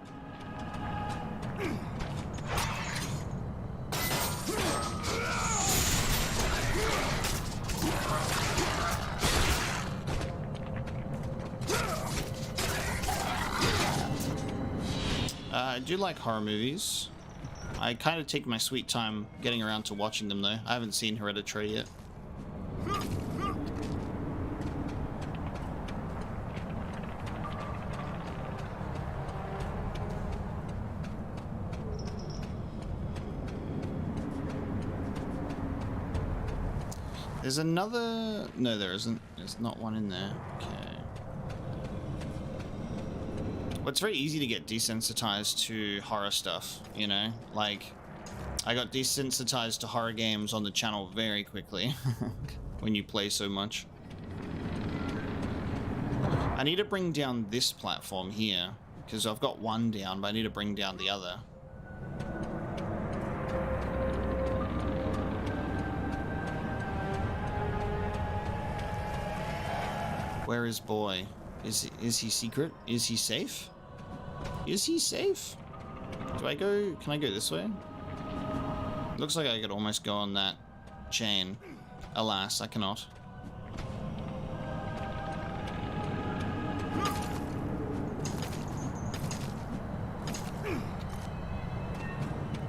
I do like horror movies. I kind of take my sweet time getting around to watching them though. I haven't seen Hereditary yet. There's another... No, there isn't. There's not one in there. Okay. Well, it's very easy to get desensitized to horror stuff, you know? Like, I got desensitized to horror games on the channel very quickly when you play so much. I need to bring down this platform here, because I've got one down, but I need to bring down the other. Where is boy? Is he secret? Is he safe? Is he safe? Do I go... Can I go this way? Looks like I could almost go on that chain. Alas, I cannot.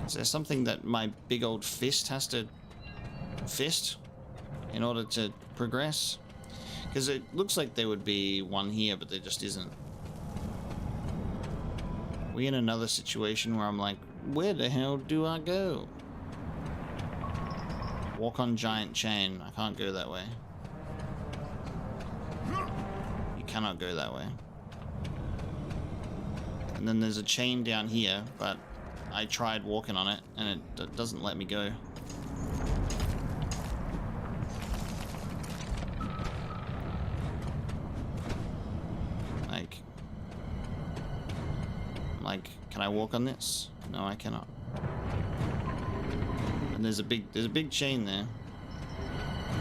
Is there something that my big old fist has to fist in order to progress? Because it looks like there would be one here, but there just isn't. We in another situation where I'm like, where the hell do I go? Walk on giant chain. I can't go that way. You cannot go that way. And then there's a chain down here, but I tried walking on it, and it doesn't let me go. Like, can I walk on this? No, I cannot. And there's a big chain there.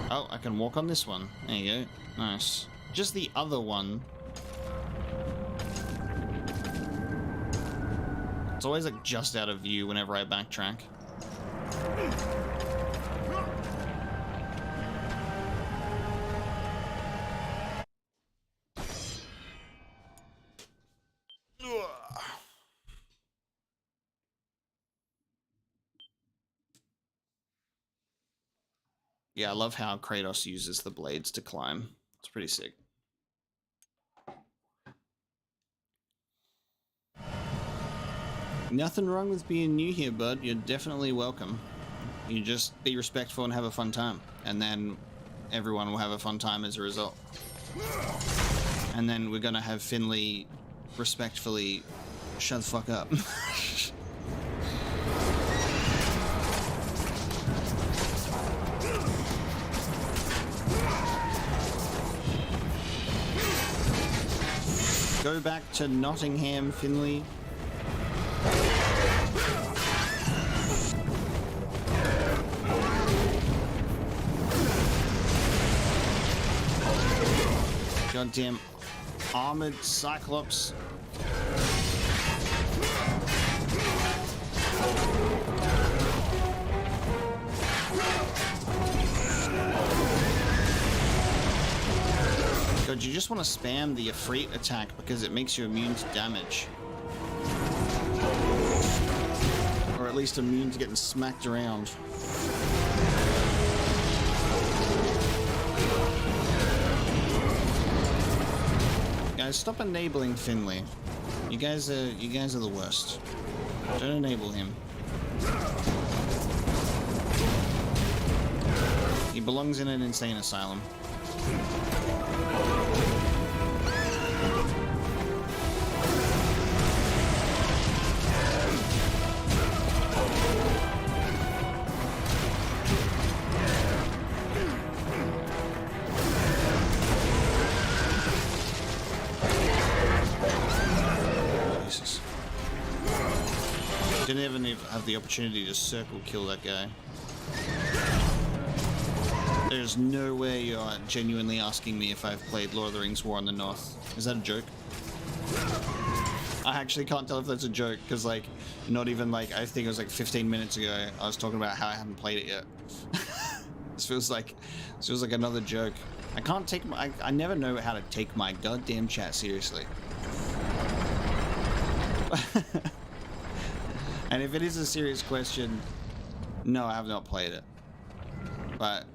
Oh, I can walk on this one. There you go. Nice. Just the other one. It's always like just out of view whenever I backtrack. Yeah, I love how Kratos uses the blades to climb. It's pretty sick. Nothing wrong with being new here, bud. You're definitely welcome. You just be respectful and have a fun time. And then everyone will have a fun time as a result. And then we're gonna have Finley respectfully shut the fuck up. Go back to Nottingham, Finley. Goddamn armored Cyclops. God, you just want to spam the Ifrit attack because it makes you immune to damage. Or at least immune to getting smacked around. Guys, stop enabling Finley. You guys are the worst. Don't enable him. He belongs in an insane asylum. Jesus. Didn't even have the opportunity to circle kill that guy. There's no way you're genuinely asking me if I've played Lord of the Rings War in the North. Is that a joke? I actually can't tell if that's a joke, because, like, not even, like, I think it was, like, 15 minutes ago, I was talking about how I haven't played it yet. This feels like another joke. I can't take my... I never know how to take my goddamn chat seriously. And if it is a serious question, no, I have not played it. But...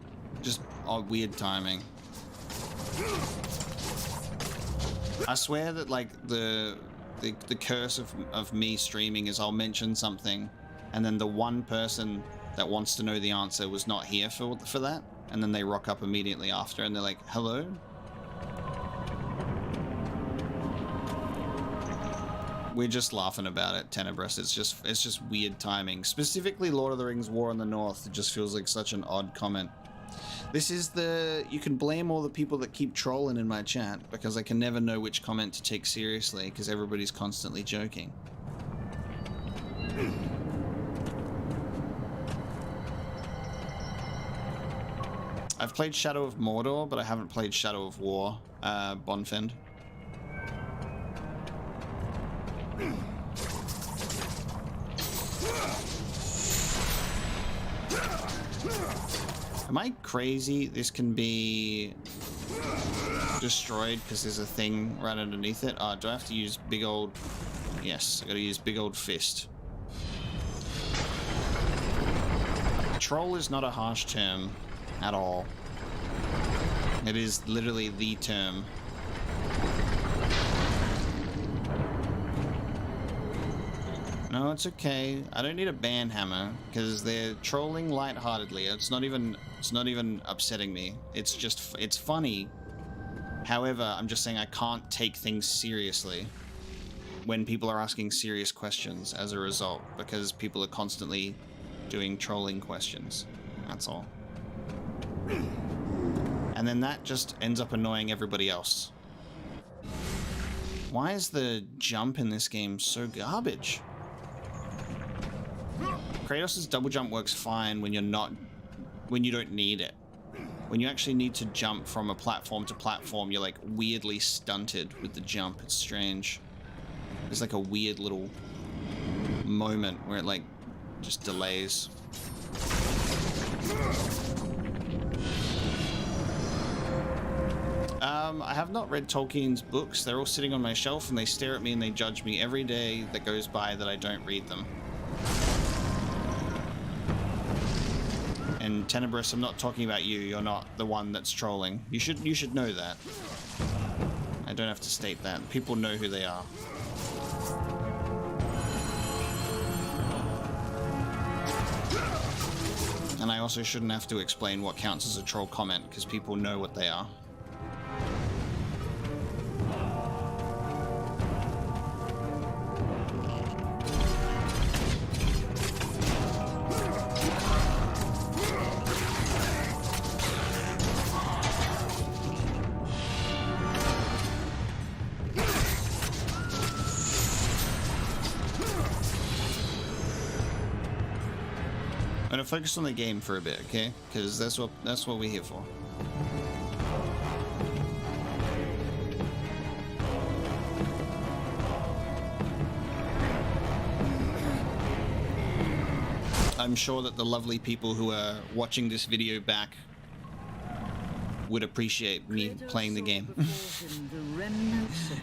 just odd, weird timing. I swear that, like, the curse of me streaming is I'll mention something, and then the one person that wants to know the answer was not here for that, and then they rock up immediately after, and they're like, "Hello." We're just laughing about it, Tenebrous. It's just weird timing. Specifically, Lord of the Rings War in the North. It just feels like such an odd comment. This is you can blame all the people that keep trolling in my chat, because I can never know which comment to take seriously, because everybody's constantly joking. I've played Shadow of Mordor, but I haven't played Shadow of War, Bonfend. Am I crazy? This can be destroyed because there's a thing right underneath it. Do I have to use big old... Yes, I gotta use big old fist. Troll is not a harsh term at all. It is literally the term. No, it's okay. I don't need a banhammer because they're trolling lightheartedly. It's not even upsetting me. It's just it's funny. However, I'm just saying I can't take things seriously when people are asking serious questions as a result, because people are constantly doing trolling questions. That's all. And then that just ends up annoying everybody else. Why is the jump in this game so garbage? Kratos' double jump works fine when you don't need it. When you actually need to jump from a platform to platform, you're like weirdly stunted with the jump. It's strange. There's like a weird little moment where it like just delays. I have not read Tolkien's books. They're all sitting on my shelf and they stare at me and they judge me every day that goes by that I don't read them. And Tenebrous, I'm not talking about you. You're not the one that's trolling. You should know that. I don't have to state that. People know who they are. And I also shouldn't have to explain what counts as a troll comment, because people know what they are. I'm gonna focus on the game for a bit, okay? Because that's what we're here for. I'm sure that the lovely people who are watching this video back would appreciate me playing the game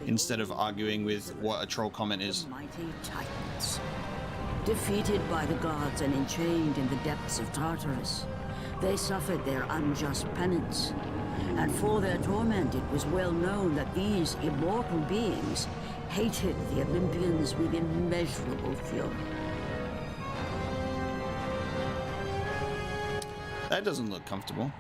instead of arguing with what a troll comment is. Mighty titans, defeated by the gods and enchained in the depths of Tartarus, they suffered their unjust penance. And for their torment, it was well known that these immortal beings hated the Olympians with immeasurable fury. That doesn't look comfortable.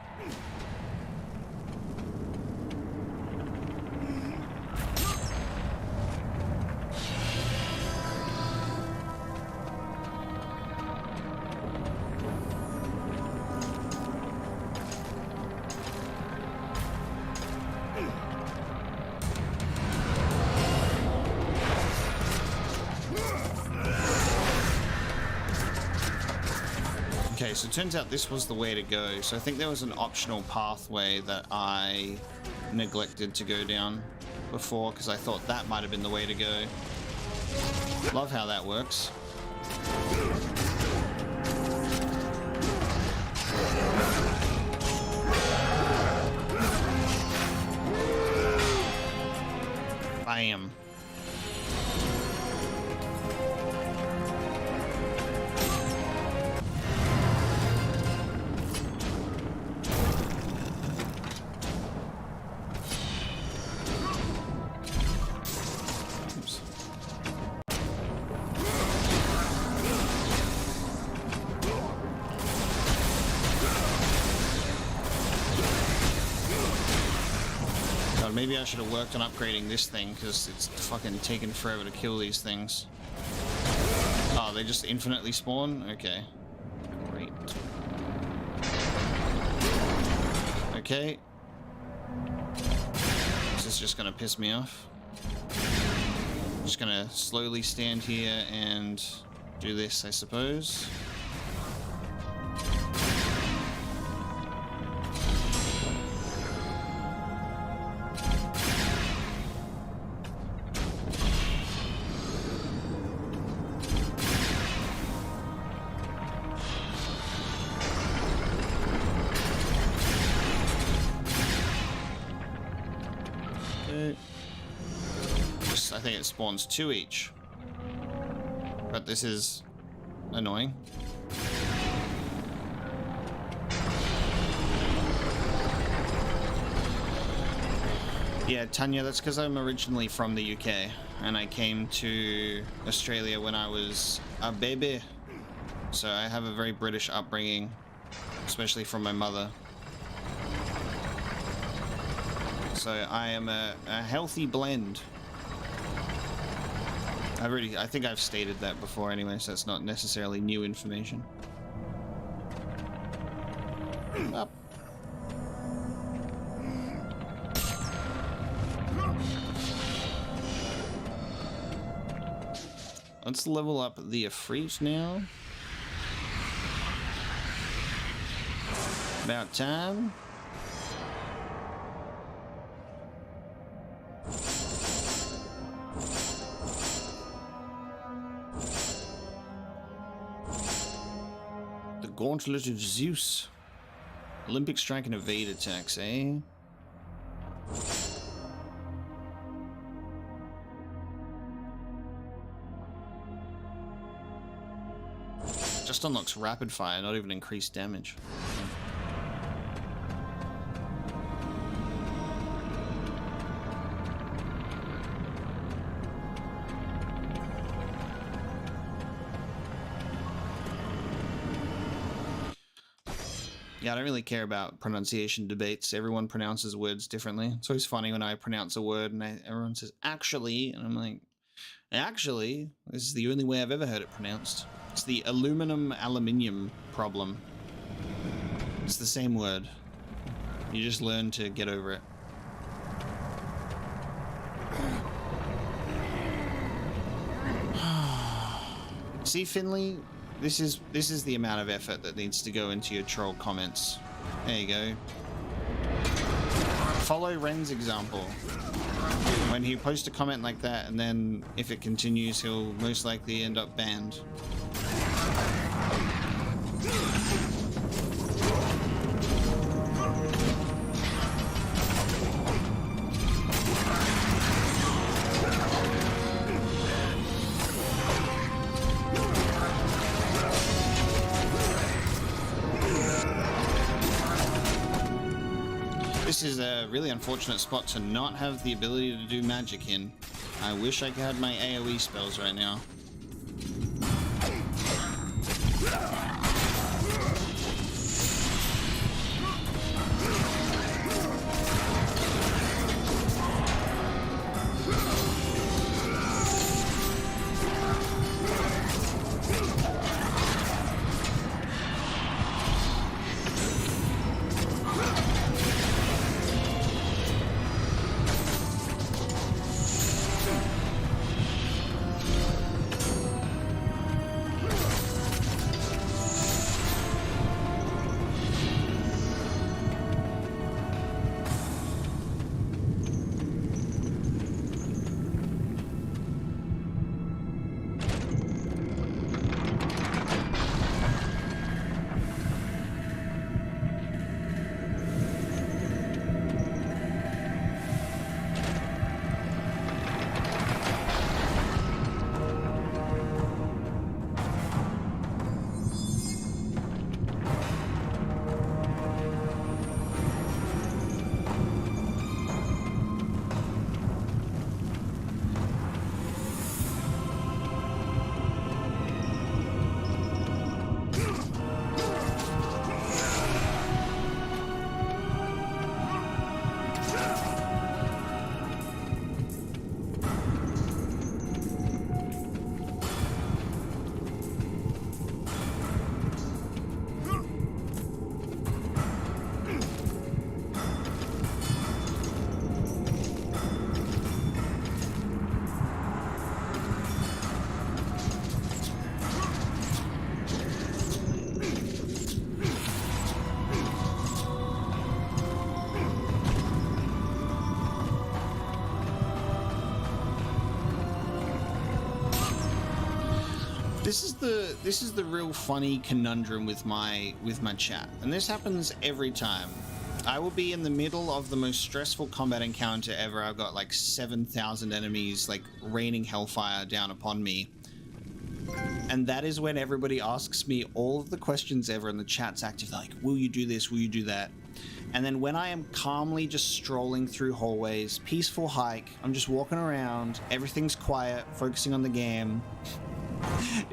Okay, so it turns out this was the way to go. So I think there was an optional pathway that I neglected to go down before because I thought that might have been the way to go. Love how that works. Bam. Maybe I should have worked on upgrading this thing because it's fucking taken forever to kill these things. Oh, they just infinitely spawn? Okay. Great. Okay. This is just gonna piss me off. Just gonna slowly stand here and do this, I suppose. I think it spawns 2 each. But this is annoying. Yeah, Tanya, that's because I'm originally from the UK and I came to Australia when I was a baby. So I have a very British upbringing, especially from my mother. So I am a healthy blend. I think I've stated that before anyway, so it's not necessarily new information. Up. Let's level up the Ifrit now. About time. Gauntlet of Zeus. Olympic strike and evade attacks, eh? Just unlocks rapid fire, not even increased damage. Yeah, I don't really care about pronunciation debates. Everyone pronounces words differently. It's always funny when I pronounce a word and everyone says, actually, and I'm like, actually, this is the only way I've ever heard it pronounced. It's the aluminium problem. It's the same word. You just learn to get over it. See, Finley? This is the amount of effort that needs to go into your troll comments. There you go. Follow Ren's example. When he posts a comment like that, and then if it continues, he'll most likely end up banned. This is a really unfortunate spot to not have the ability to do magic in. I wish I had my AoE spells right now. This is the real funny conundrum with my chat, and this happens every time. I will be in the middle of the most stressful combat encounter ever. I've got like 7,000 enemies like raining hellfire down upon me, and that is when everybody asks me all of the questions ever, and the chat's active like, will you do this, will you do that? And then when I am calmly just strolling through hallways, peaceful hike, I'm just walking around, everything's quiet, focusing on the game.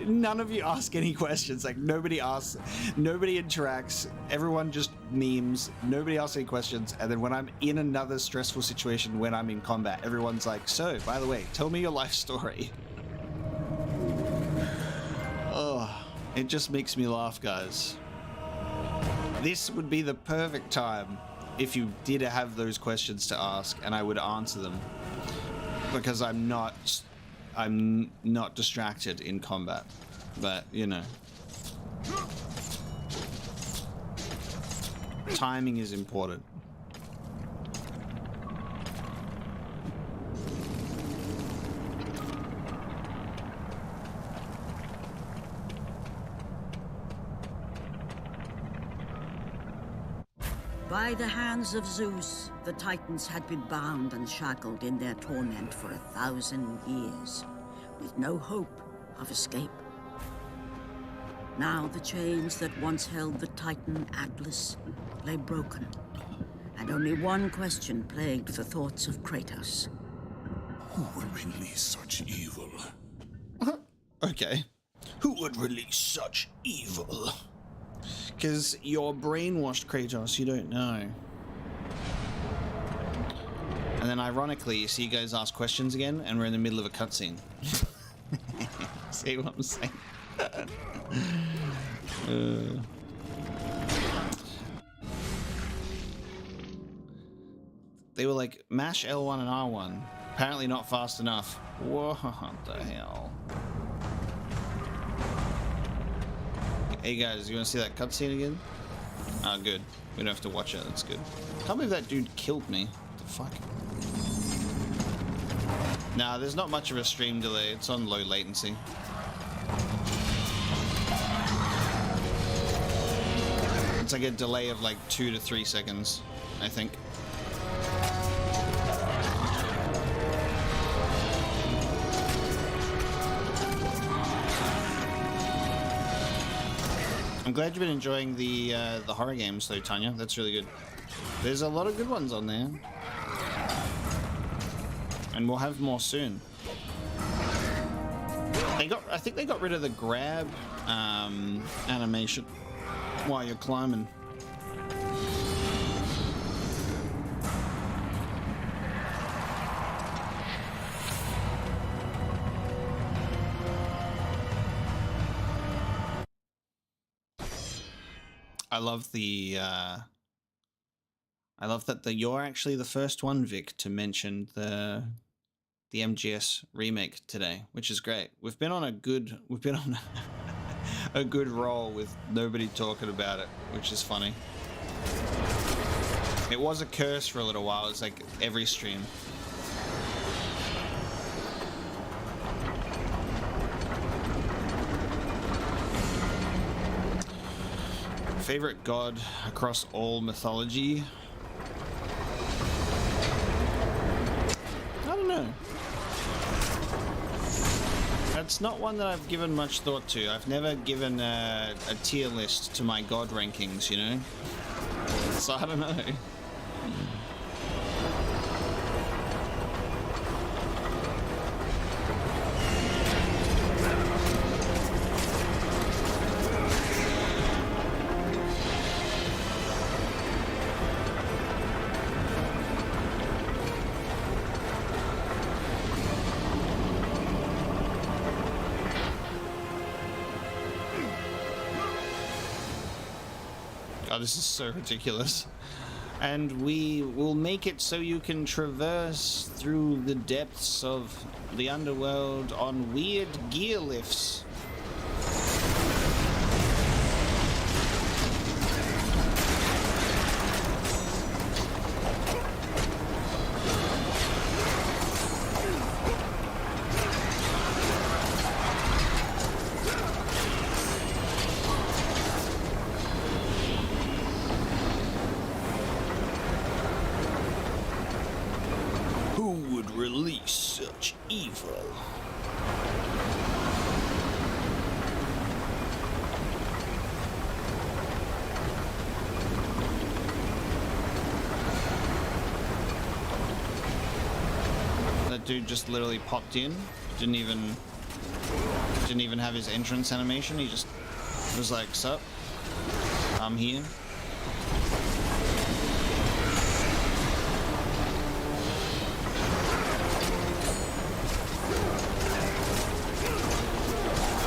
None of you ask any questions. Like, nobody asks, nobody interacts, everyone just memes, nobody asks any questions. And then when I'm in another stressful situation, when I'm in combat, everyone's like, so, by the way, tell me your life story. Oh, it just makes me laugh, guys. This would be the perfect time if you did have those questions to ask, and I would answer them. Because I'm not distracted in combat, but you know, timing is important. By the hands of Zeus, the Titans had been bound and shackled in their torment for 1,000 years, with no hope of escape. Now the chains that once held the Titan Atlas lay broken, and only one question plagued the thoughts of Kratos. Who would release such evil? Okay. Who would release such evil? Because you're brainwashed, Kratos, you don't know. And then ironically, you see you guys ask questions again, and we're in the middle of a cutscene. See what I'm saying? They were like, mash L1 and R1. Apparently not fast enough. What the hell? Hey guys, you want to see that cutscene again? Ah, good. We don't have to watch it. That's good. Can't believe that dude killed me. What the fuck? Nah, there's not much of a stream delay. It's on low latency. It's like a delay of like 2 to 3 seconds, I think. I'm glad you've been enjoying the horror games though, Tanya. That's really good. There's a lot of good ones on there. And we'll have more soon. I think they got rid of the grab animation while you're climbing. I love that you're actually the first one, Vic, to mention the MGS remake today, which is great. We've been on a good a good roll with nobody talking about it, which is funny. It was a curse for a little while. It's like every stream. Favorite god across all mythology? I don't know. That's not one that I've given much thought to. I've never given a tier list to my god rankings, you know? So I don't know. Oh, this is so ridiculous. And we will make it so you can traverse through the depths of the underworld on weird gear lifts. Dude just literally popped in, didn't even have his entrance animation. He just was like, "Sup, I'm here."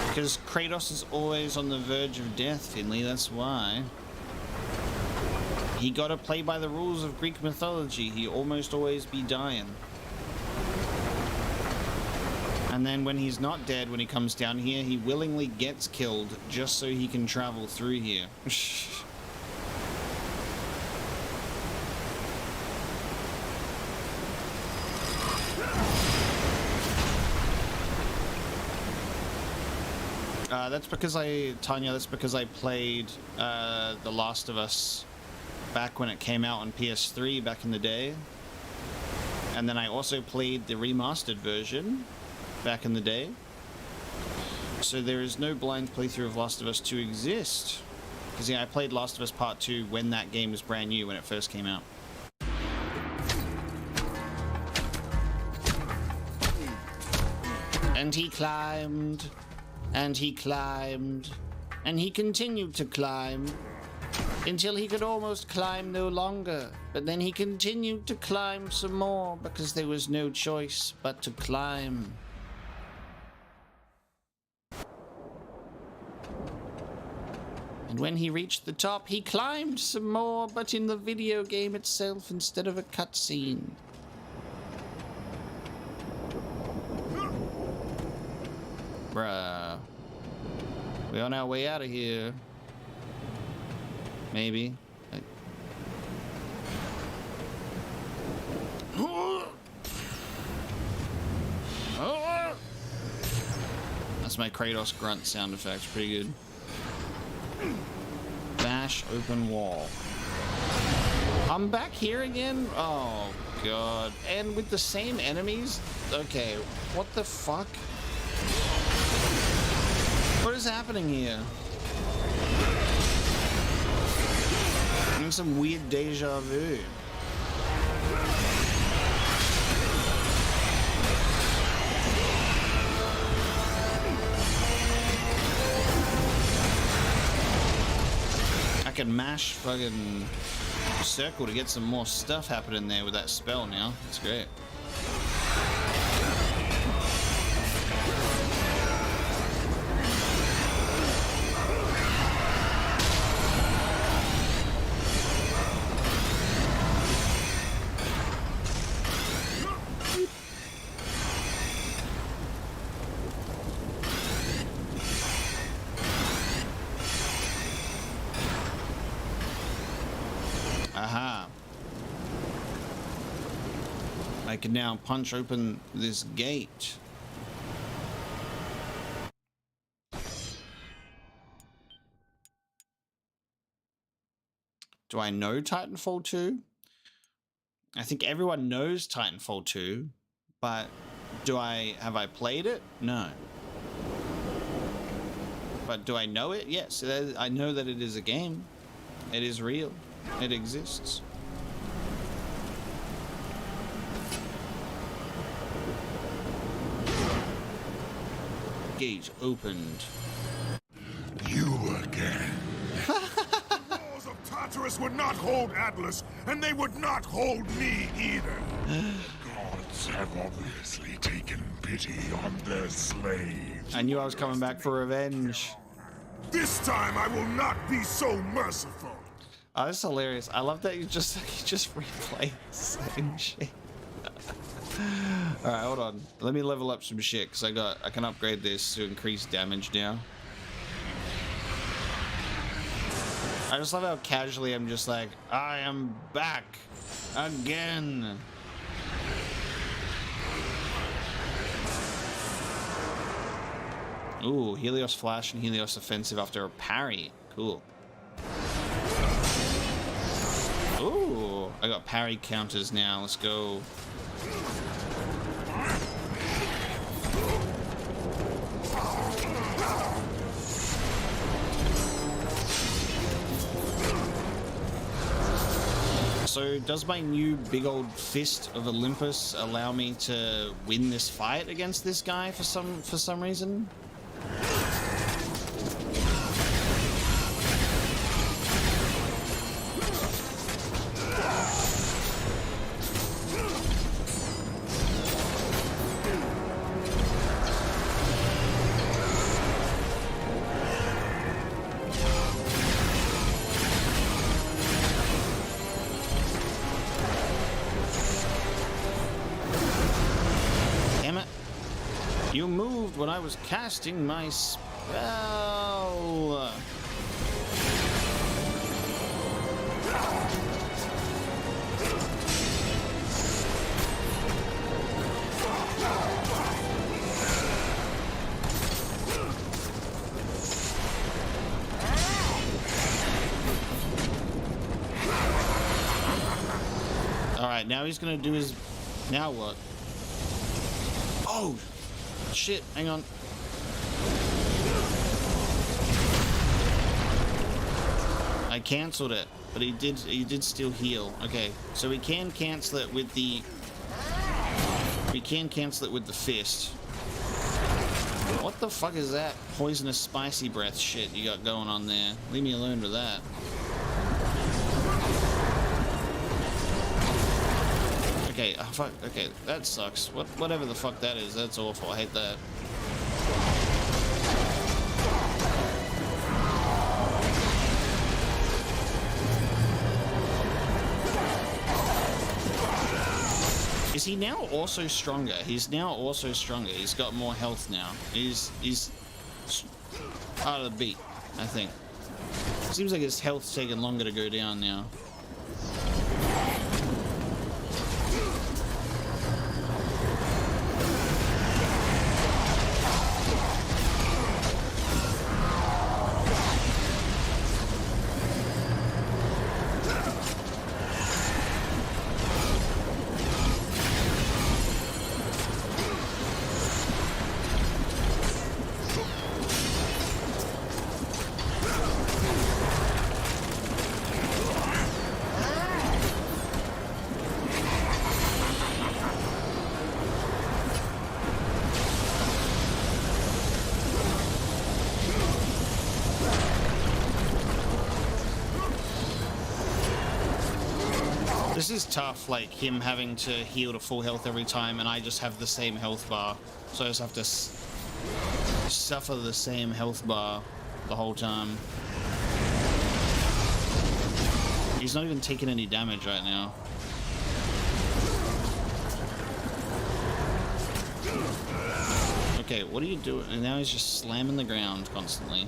Because Kratos is always on the verge of death, Finley, that's why. He gotta play by the rules of Greek mythology. He almost always be dying. And then when he's not dead, when he comes down here, he willingly gets killed just so he can travel through here. That's because I played The Last of Us back when it came out on PS3 back in the day. And then I also played the remastered version back in the day. So there is no blind playthrough of Last of Us 2 exist. Because yeah, I played Last of Us Part 2 when that game was brand new, when it first came out. And he climbed, and he climbed, and he continued to climb until he could almost climb no longer. But then he continued to climb some more because there was no choice but to climb. And when he reached the top, he climbed some more, but in the video game itself instead of a cutscene. Bruh. We're on our way out of here. Maybe. That's my Kratos grunt sound effect. Pretty good. Bash open wall. I'm back here again? Oh god. And with the same enemies? Okay, what the fuck? What is happening here? And some weird deja vu. I can mash fucking circle to get some more stuff happening there with that spell now. That's great. Aha. I can now punch open this gate. Do I know Titanfall 2? I think everyone knows Titanfall 2, but have I played it? No. But do I know it? Yes. I know that it is a game. It is real. It exists. Gate opened. You again. The walls of Tartarus would not hold Atlas, and they would not hold me either. The gods have obviously taken pity on their slaves. I knew I was coming back for revenge. This time I will not be so merciful. Oh, that's hilarious. I love that you just replay the same shit. Alright, hold on. Let me level up some shit, because I can upgrade this to increase damage now. I just love how casually I'm just like, I am back again. Ooh, Helios Flash and Helios Offensive after a parry. Cool. Ooh, I got parry counters now. Let's go. So does my new big old fist of Olympus allow me to win this fight against this guy for some reason? You moved when I was casting my spell. All right, now he's gonna do his. Now what? Oh. Shit, hang on. I cancelled it, but he did still heal. Okay, so we can cancel it with the fist. What the fuck is that poisonous spicy breath shit you got going on there? Leave me alone with that. Okay, oh fuck, okay, that sucks. Whatever the fuck that is, that's awful. I hate that. Is he now also stronger? He's now also stronger. He's got more health now. He's out of the beat, I think. Seems like his health's taking longer to go down now. This is tough, like him having to heal to full health every time, and I just have the same health bar. So I just have to suffer the same health bar the whole time. He's not even taking any damage right now. Okay, what are you doing? And now he's just slamming the ground constantly.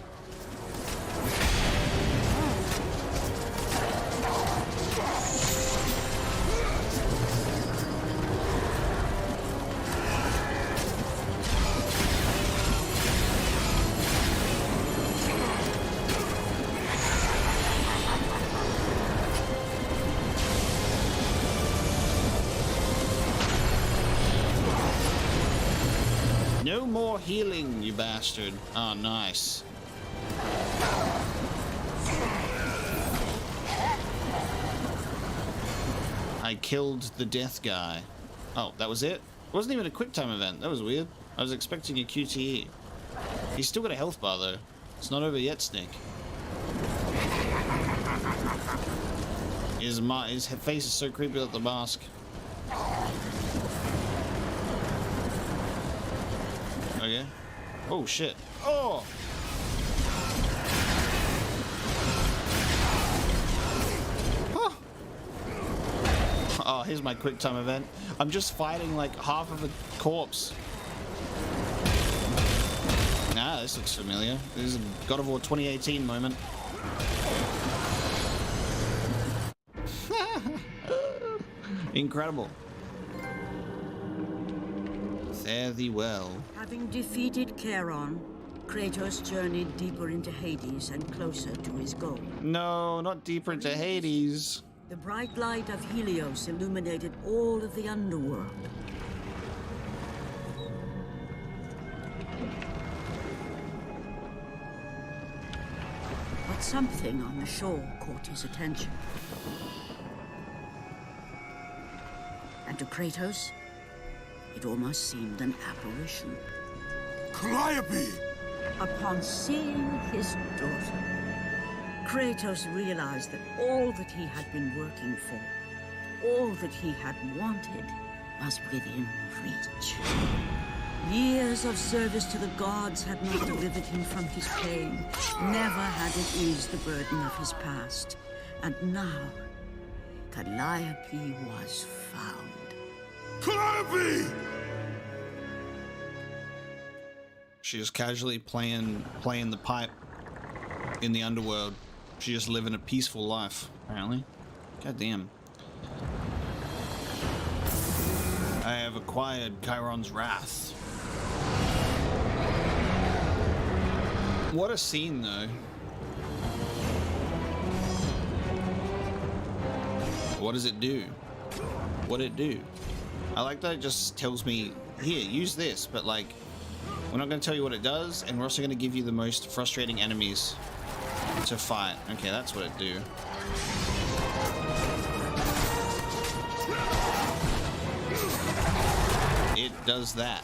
No more healing, you bastard. Oh, nice. I killed the death guy. Oh, that was it? It wasn't even a quick time event. That was weird. I was expecting a QTE. He's still got a health bar, though. It's not over yet, Snake. His face is so creepy with the mask. Okay. Oh, shit. Oh! Huh. Oh, here's my quick time event. I'm just fighting like half of a corpse. Ah, this looks familiar. This is a God of War 2018 moment. Incredible. Fare thee well. Having defeated Charon, Kratos journeyed deeper into Hades and closer to his goal. No, not deeper into Hades. The bright light of Helios illuminated all of the Underworld. But something on the shore caught his attention. And to Kratos, it almost seemed an apparition. Calliope! Upon seeing his daughter, Kratos realized that all that he had been working for, all that he had wanted, was within reach. Years of service to the gods had not delivered him from his pain. Never had it eased the burden of his past. And now, Calliope was found. Calliope! She just casually playing the pipe in the underworld. She just living a peaceful life, apparently. God damn. I have acquired Chiron's wrath. What a scene, though. What does it do? What'd it do? I like that it just tells me, here, use this, but like, we're not going to tell you what it does, and we're also going to give you the most frustrating enemies to fight. Okay, that's what it do. It does that.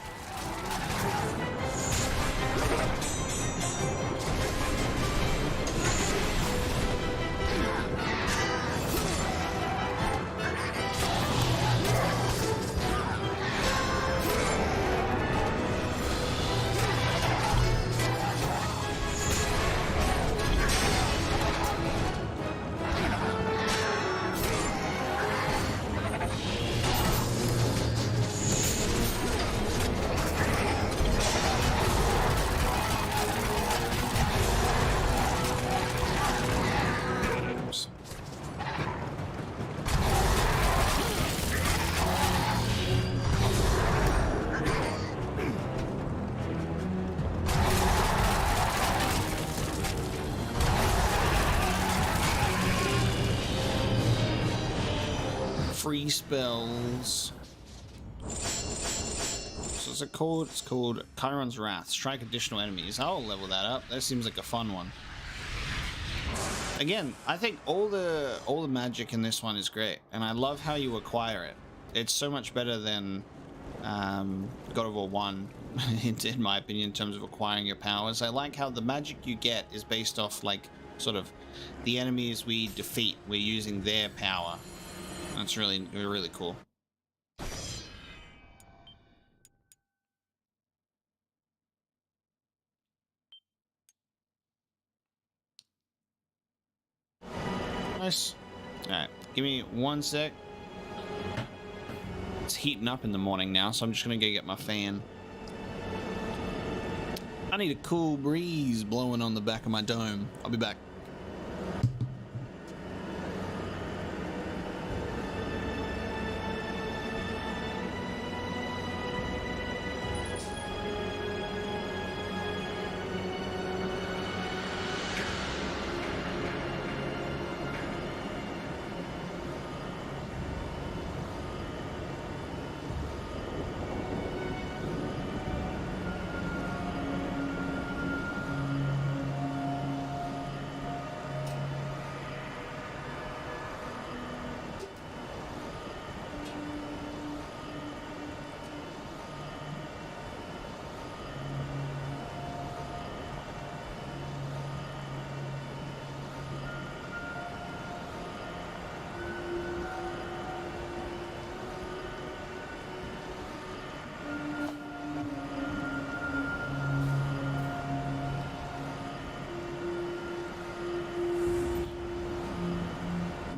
Free spells. So what's it called? It's called Chiron's Wrath. Strike additional enemies. I'll level that up. That seems like a fun one. Again, I think all the magic in this one is great, and I love how you acquire it. It's so much better than God of War 1, in my opinion, in terms of acquiring your powers. I like how the magic you get is based off, like, sort of the enemies we defeat. We're using their power. That's really, really cool. Nice. Alright, give me 1 sec. It's heating up in the morning now, so I'm just gonna go get my fan. I need a cool breeze blowing on the back of my dome. I'll be back.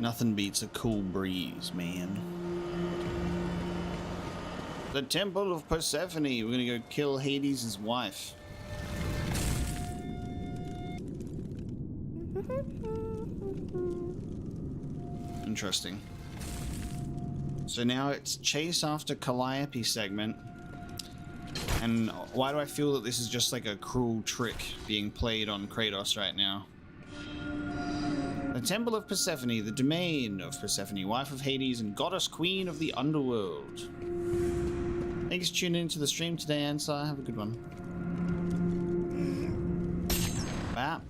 Nothing beats a cool breeze, man. The Temple of Persephone. We're gonna go kill Hades' wife. Interesting. So now it's chase after Calliope segment. And why do I feel that this is just like a cruel trick being played on Kratos right now? The Temple of Persephone, the domain of Persephone, wife of Hades and goddess queen of the Underworld. Thanks for tuning into the stream today, Ansar. Have a good one. Wow.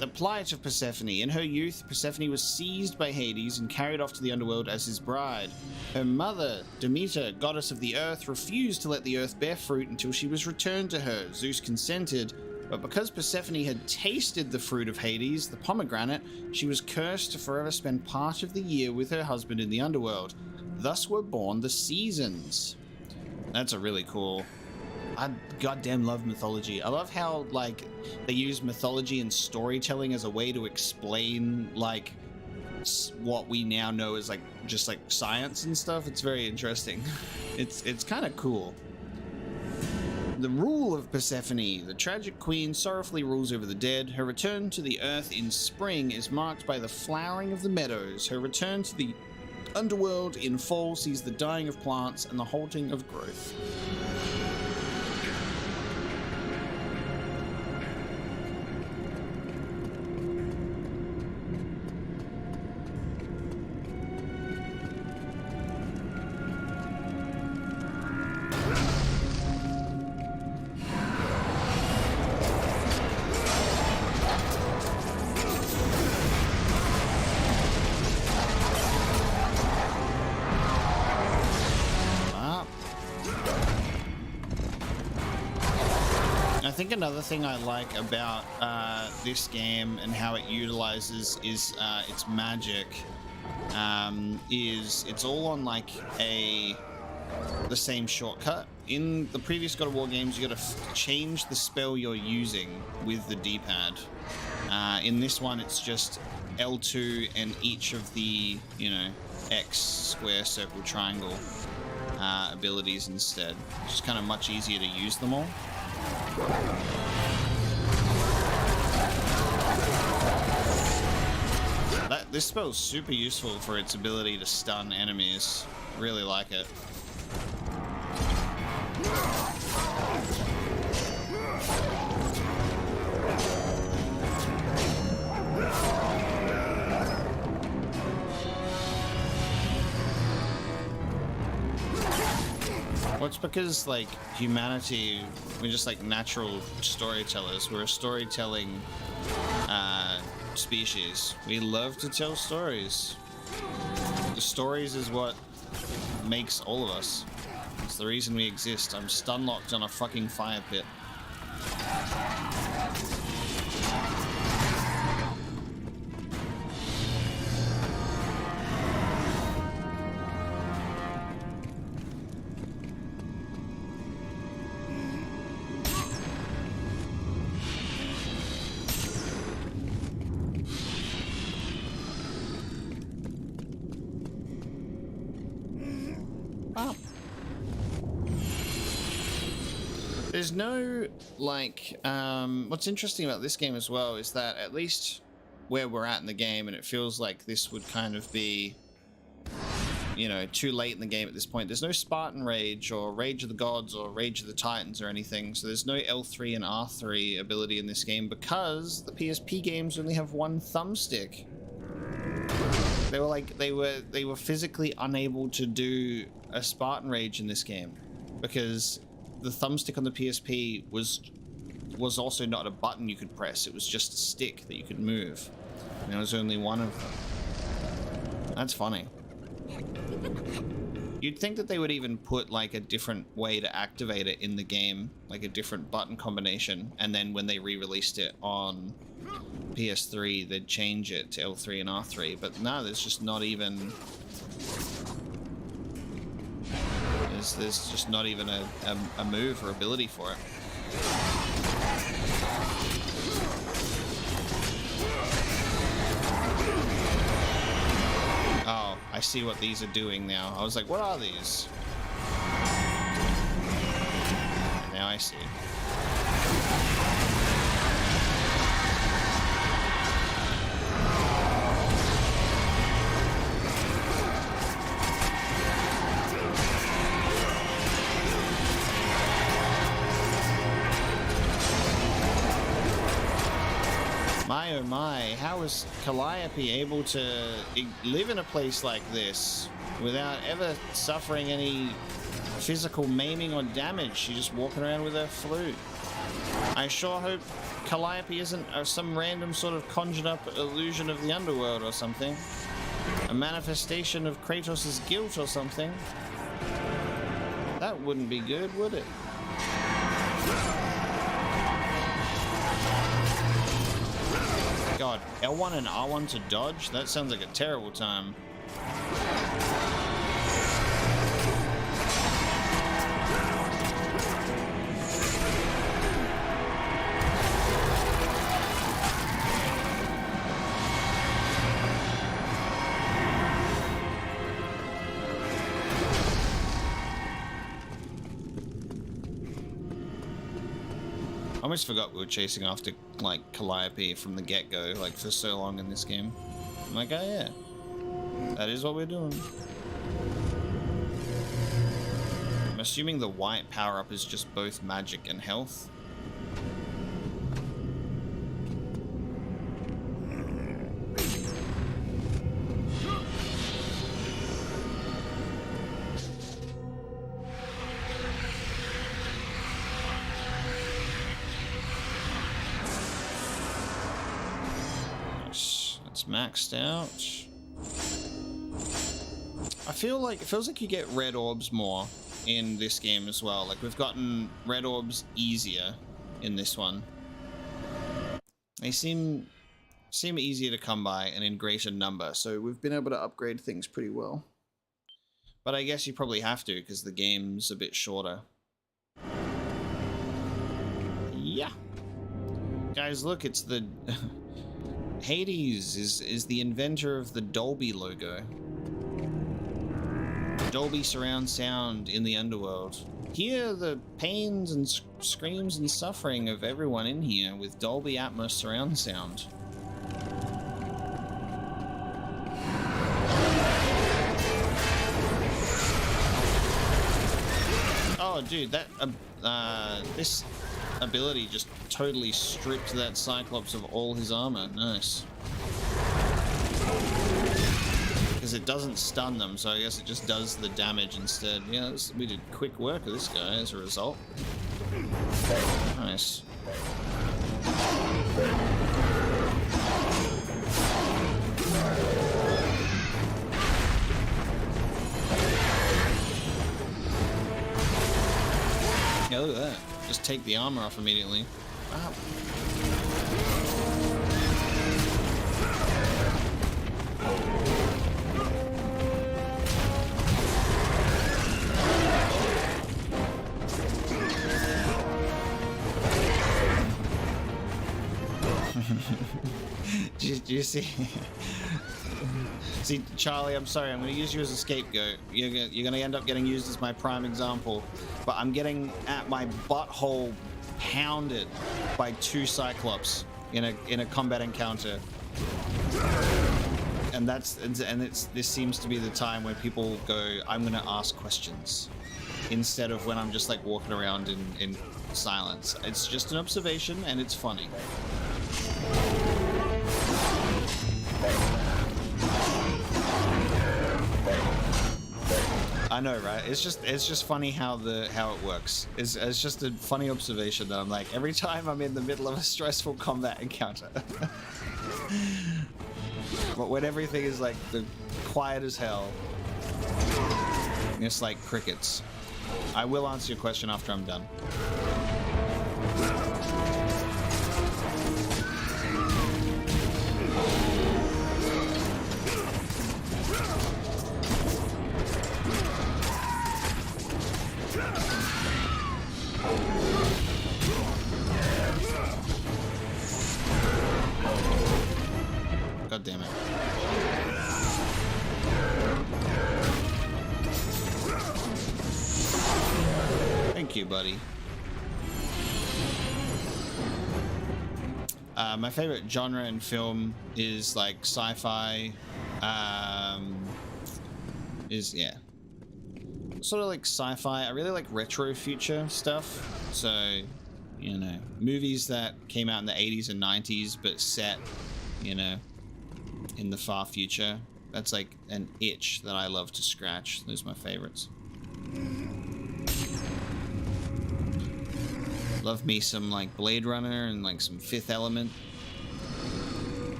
The plight of Persephone. In her youth, Persephone was seized by Hades and carried off to the Underworld as his bride. Her mother, Demeter, goddess of the earth, refused to let the earth bear fruit until she was returned to her. Zeus consented, but because Persephone had tasted the fruit of Hades, the pomegranate, she was cursed to forever spend part of the year with her husband in the Underworld. Thus were born the seasons. That's a really cool... I goddamn love mythology. I love how, like, they use mythology and storytelling as a way to explain, like, what we now know as, like, just, like, science and stuff. It's very interesting. It's kind of cool. The rule of Persephone, the tragic queen, sorrowfully rules over the dead. Her return to the earth in spring is marked by the flowering of the meadows. Her return to the underworld in fall sees the dying of plants and the halting of growth. I think another thing I like about this game and how it utilizes is its magic is it's all on like the same shortcut. In the previous God of War games, you got to change the spell you're using with the D-pad. In this one, it's just L2 and each of the, you know, X, square, circle, triangle abilities instead. It's just kind of much easier to use them all. This spell's super useful for its ability to stun enemies. Really like it. Well, it's because, like, humanity, we're just, like, natural storytellers. We're a storytelling species. We love to tell stories. The stories is what makes all of us. It's the reason we exist. I'm stun-locked on a fucking fire pit. Wow. There's no, like, what's interesting about this game as well is that at least where we're at in the game, and it feels like this would kind of be, you know, too late in the game at this point. There's no Spartan Rage or Rage of the Gods or Rage of the Titans or anything, so there's no L3 and R3 ability in this game because the PSP games only have one thumbstick. They were like, they were physically unable to do a Spartan Rage in this game because the thumbstick on the PSP was also not a button you could press. It was just a stick that you could move. And there was only one of them. That's funny. You'd think that they would even put like a different way to activate it in the game, like a different button combination, and then when they re-released it on PS3, they'd change it to L3 and R3, but no, there's just not even... There's just not even a move or ability for it. Oh, I see what these are doing now. I was like, what are these? Now I see. My oh my, how was Calliope able to live in a place like this without ever suffering any physical maiming or damage? She's just walking around with her flute. I sure hope Calliope isn't some random sort of conjured up illusion of the Underworld or something. A manifestation of Kratos' guilt or something. That wouldn't be good, would it? God, L1 and R1 to dodge? That sounds like a terrible time. I almost forgot we were chasing after, like, Calliope from the get-go, like, for so long in this game. I'm like, oh yeah, that is what we're doing. I'm assuming the white power-up is just both magic and health. Maxed out. I feel like it feels like you get red orbs more in this game as well. Like we've gotten red orbs easier in this one. They seem easier to come by and in greater number, so we've been able to upgrade things pretty well. But I guess you probably have to because the game's a bit shorter. Yeah. Guys, look, it's the Hades is the inventor of the Dolby logo. Dolby surround sound in the Underworld. Hear the pains and screams and suffering of everyone in here with Dolby Atmos surround sound. Oh, dude, that this ability just totally stripped that Cyclops of all his armor. Nice. Because it doesn't stun them, so I guess it just does the damage instead. Yeah, we did quick work with this guy as a result. Nice. Yeah, look at that. Just take the armor off immediately. Wow. Do you see? See, Charlie, I'm sorry. I'm going to use you as a scapegoat. You're going to end up getting used as my prime example. But I'm getting at my butthole pounded by 2 Cyclops in a combat encounter. And this seems to be the time when people go, I'm going to ask questions, instead of when I'm just like walking around in silence. It's just an observation, and it's funny. I know, right? It's just funny how it works. It's just a funny observation that I'm like, every time I'm in the middle of a stressful combat encounter. But when everything is like quiet as hell, it's like crickets. I will answer your question after I'm done. God damn it. Thank you, buddy. My favorite genre in film is like sci-fi. Sort of like sci-fi. I really like retro future stuff. So, you know, movies that came out in the 80s and 90s but set, you know, in the far future. That's like an itch that I love to scratch. Those are my favorites. Love me some like Blade Runner and like some Fifth Element.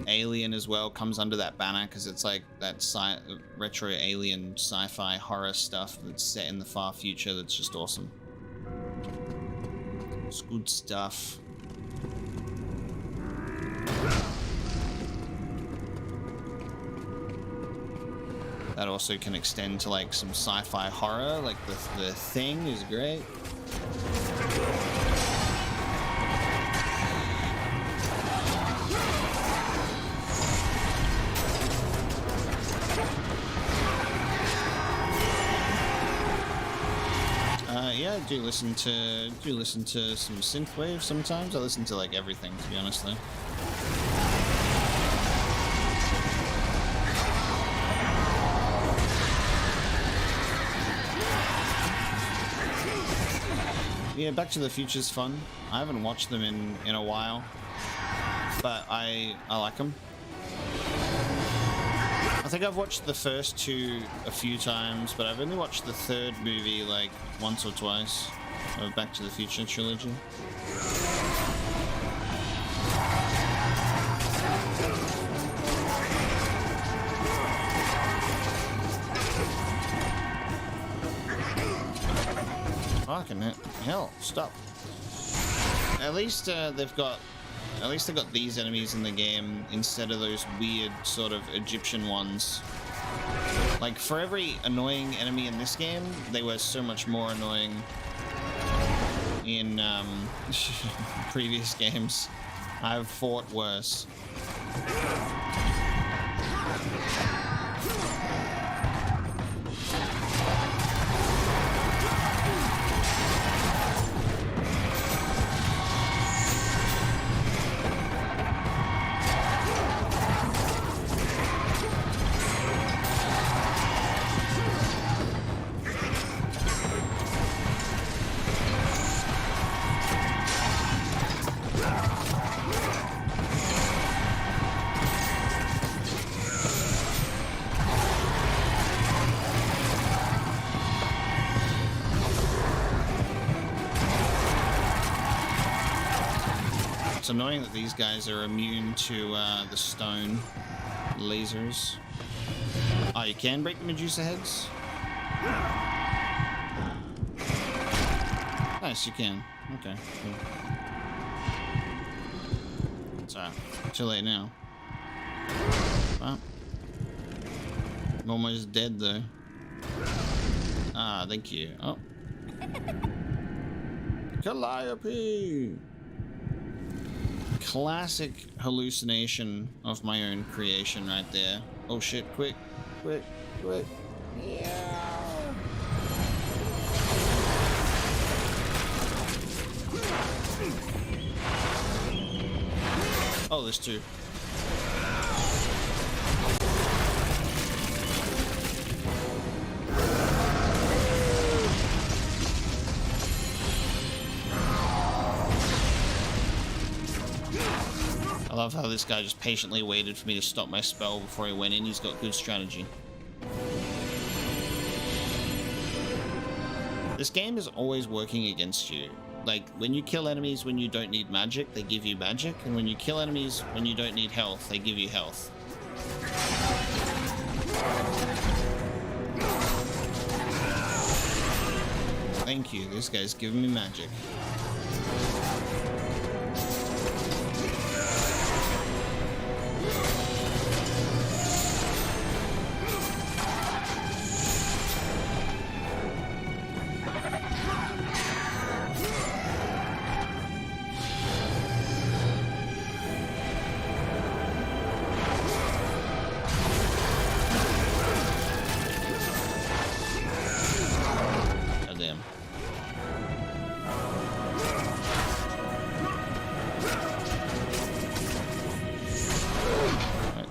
Alien as well comes under that banner because it's like that retro alien sci-fi horror stuff that's set in the far future. That's just awesome. It's good stuff. That also can extend to like some sci-fi horror, like the Thing is great. Yeah, I do listen to some synthwave sometimes. I listen to like everything, to be honest though. Yeah, Back to the Future's fun. I haven't watched them in a while, but I like them. I think I've watched the first 2 a few times, but I've only watched the 3rd movie like once or twice of Back to the Future trilogy. Fucking hell, stop. At least they've got these enemies in the game instead of those weird sort of Egyptian ones. Like, for every annoying enemy in this game, they were so much more annoying in previous games. I've fought worse. It's annoying that these guys are immune to the stone lasers. Oh, you can break the Medusa heads? Nice, you can. Okay, cool. It's too late now. Well, I'm almost dead though. Ah, thank you. Oh. Calliope! Classic hallucination of my own creation right there. Oh shit, quick, quick, quick. Yeah. Oh, there's two. I love how this guy just patiently waited for me to stop my spell before he went in. He's got good strategy. This game is always working against you. Like, when you kill enemies when you don't need magic, they give you magic. And when you kill enemies when you don't need health, they give you health. Thank you. This guy's giving me magic.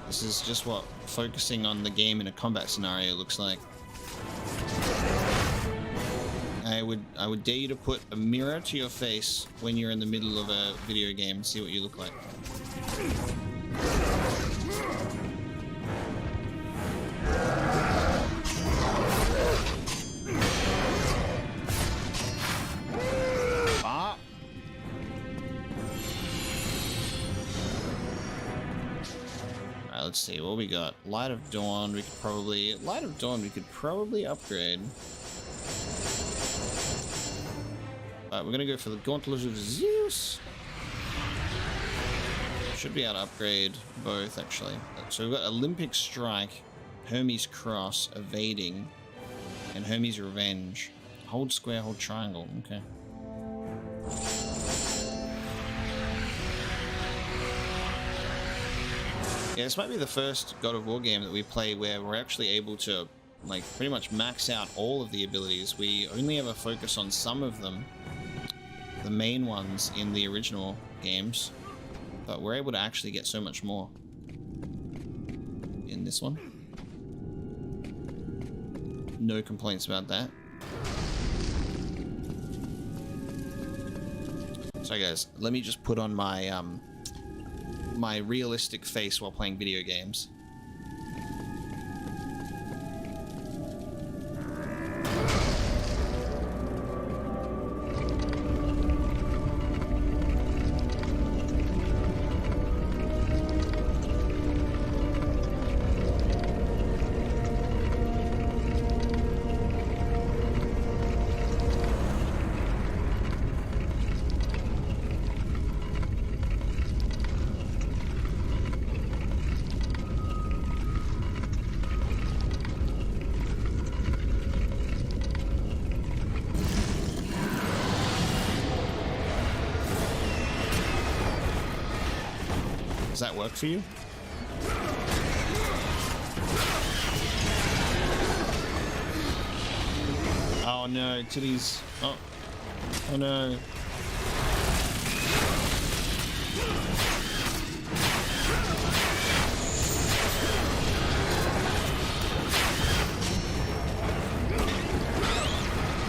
This is just what focusing on the game in a combat scenario looks like. I would dare you to put a mirror to your face when you're in the middle of a video game and see what you look like. Let's see what we got. Light of Dawn. We could probably upgrade. Alright, we're gonna go for the Gauntlet of Zeus. Should be able to upgrade both actually. So we've got Olympic Strike, Hermes Cross, Evading, and Hermes Revenge. Hold square, hold triangle. Okay. Yeah, this might be the first God of War game that we play where we're actually able to, like, pretty much max out all of the abilities. We only ever focus on some of them, the main ones in the original games, but we're able to actually get so much more in this one. No complaints about that. So guys, let me just put on my my realistic face while playing video games. Does that work for you? Oh no, titties. Oh, oh no.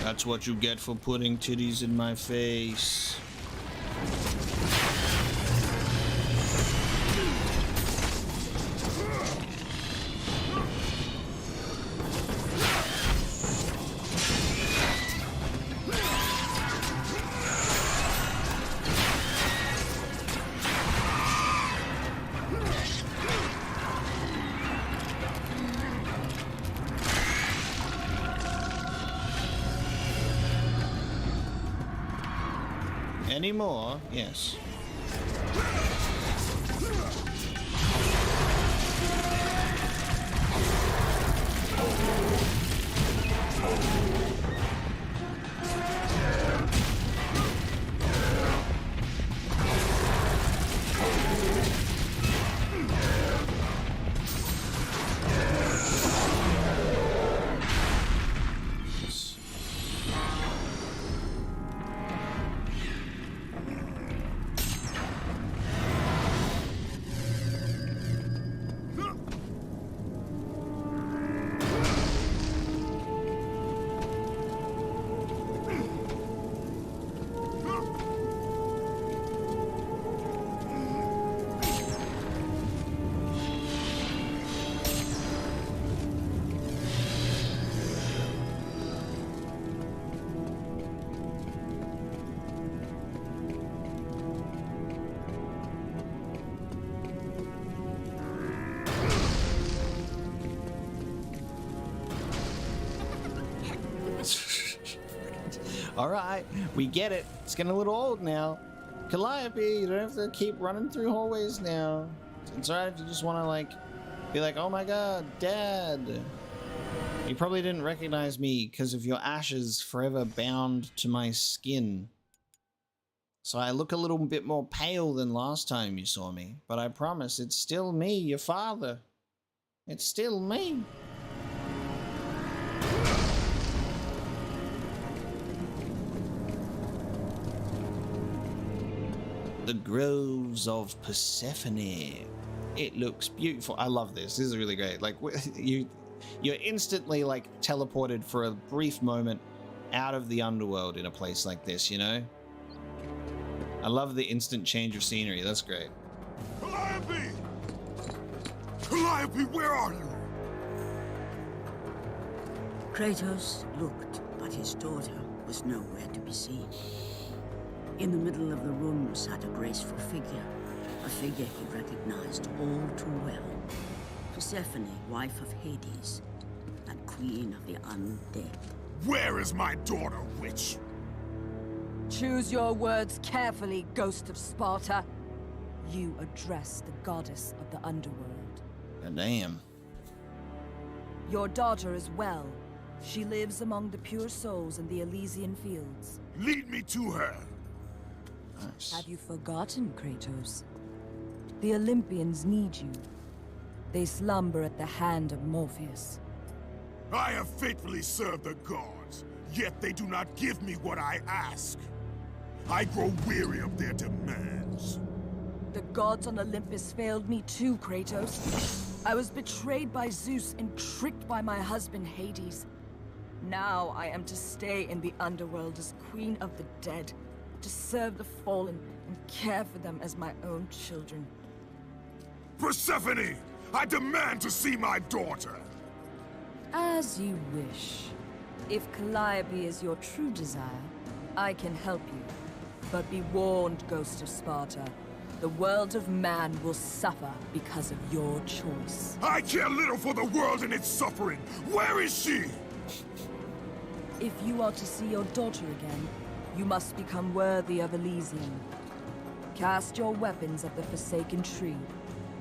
That's what you get for putting titties in my face. Any more? Yes. All right, we get it. It's getting a little old now. Calliope, you don't have to keep running through hallways now. It's alright if you just want to, like, be like, oh my god, Dad. You probably didn't recognize me because of your ashes forever bound to my skin. So I look a little bit more pale than last time you saw me. But I promise, it's still me, your father. It's still me. The Groves of Persephone. It looks beautiful. I love this. This is really great. Like, you're instantly, like, teleported for a brief moment out of the underworld in a place like this, you know? I love the instant change of scenery. That's great. Calliope! Calliope, where are you? Kratos looked, but his daughter was nowhere to be seen. In the middle of the room sat a graceful figure, a figure he recognized all too well. Persephone, wife of Hades, and queen of the undead. Where is my daughter, witch? Choose your words carefully, Ghost of Sparta. You address the goddess of the underworld. Damn. Your daughter is well. She lives among the pure souls in the Elysian fields. Lead me to her. Nice. Have you forgotten, Kratos? The Olympians need you. They slumber at the hand of Morpheus. I have faithfully served the gods, yet they do not give me what I ask. I grow weary of their demands. The gods on Olympus failed me too, Kratos. I was betrayed by Zeus and tricked by my husband Hades. Now I am to stay in the underworld as queen of the dead, to serve the fallen and care for them as my own children. Persephone! I demand to see my daughter! As you wish. If Calliope is your true desire, I can help you. But be warned, Ghost of Sparta. The world of man will suffer because of your choice. I care little for the world and its suffering! Where is she? If you are to see your daughter again, you must become worthy of Elysium. Cast your weapons at the Forsaken Tree,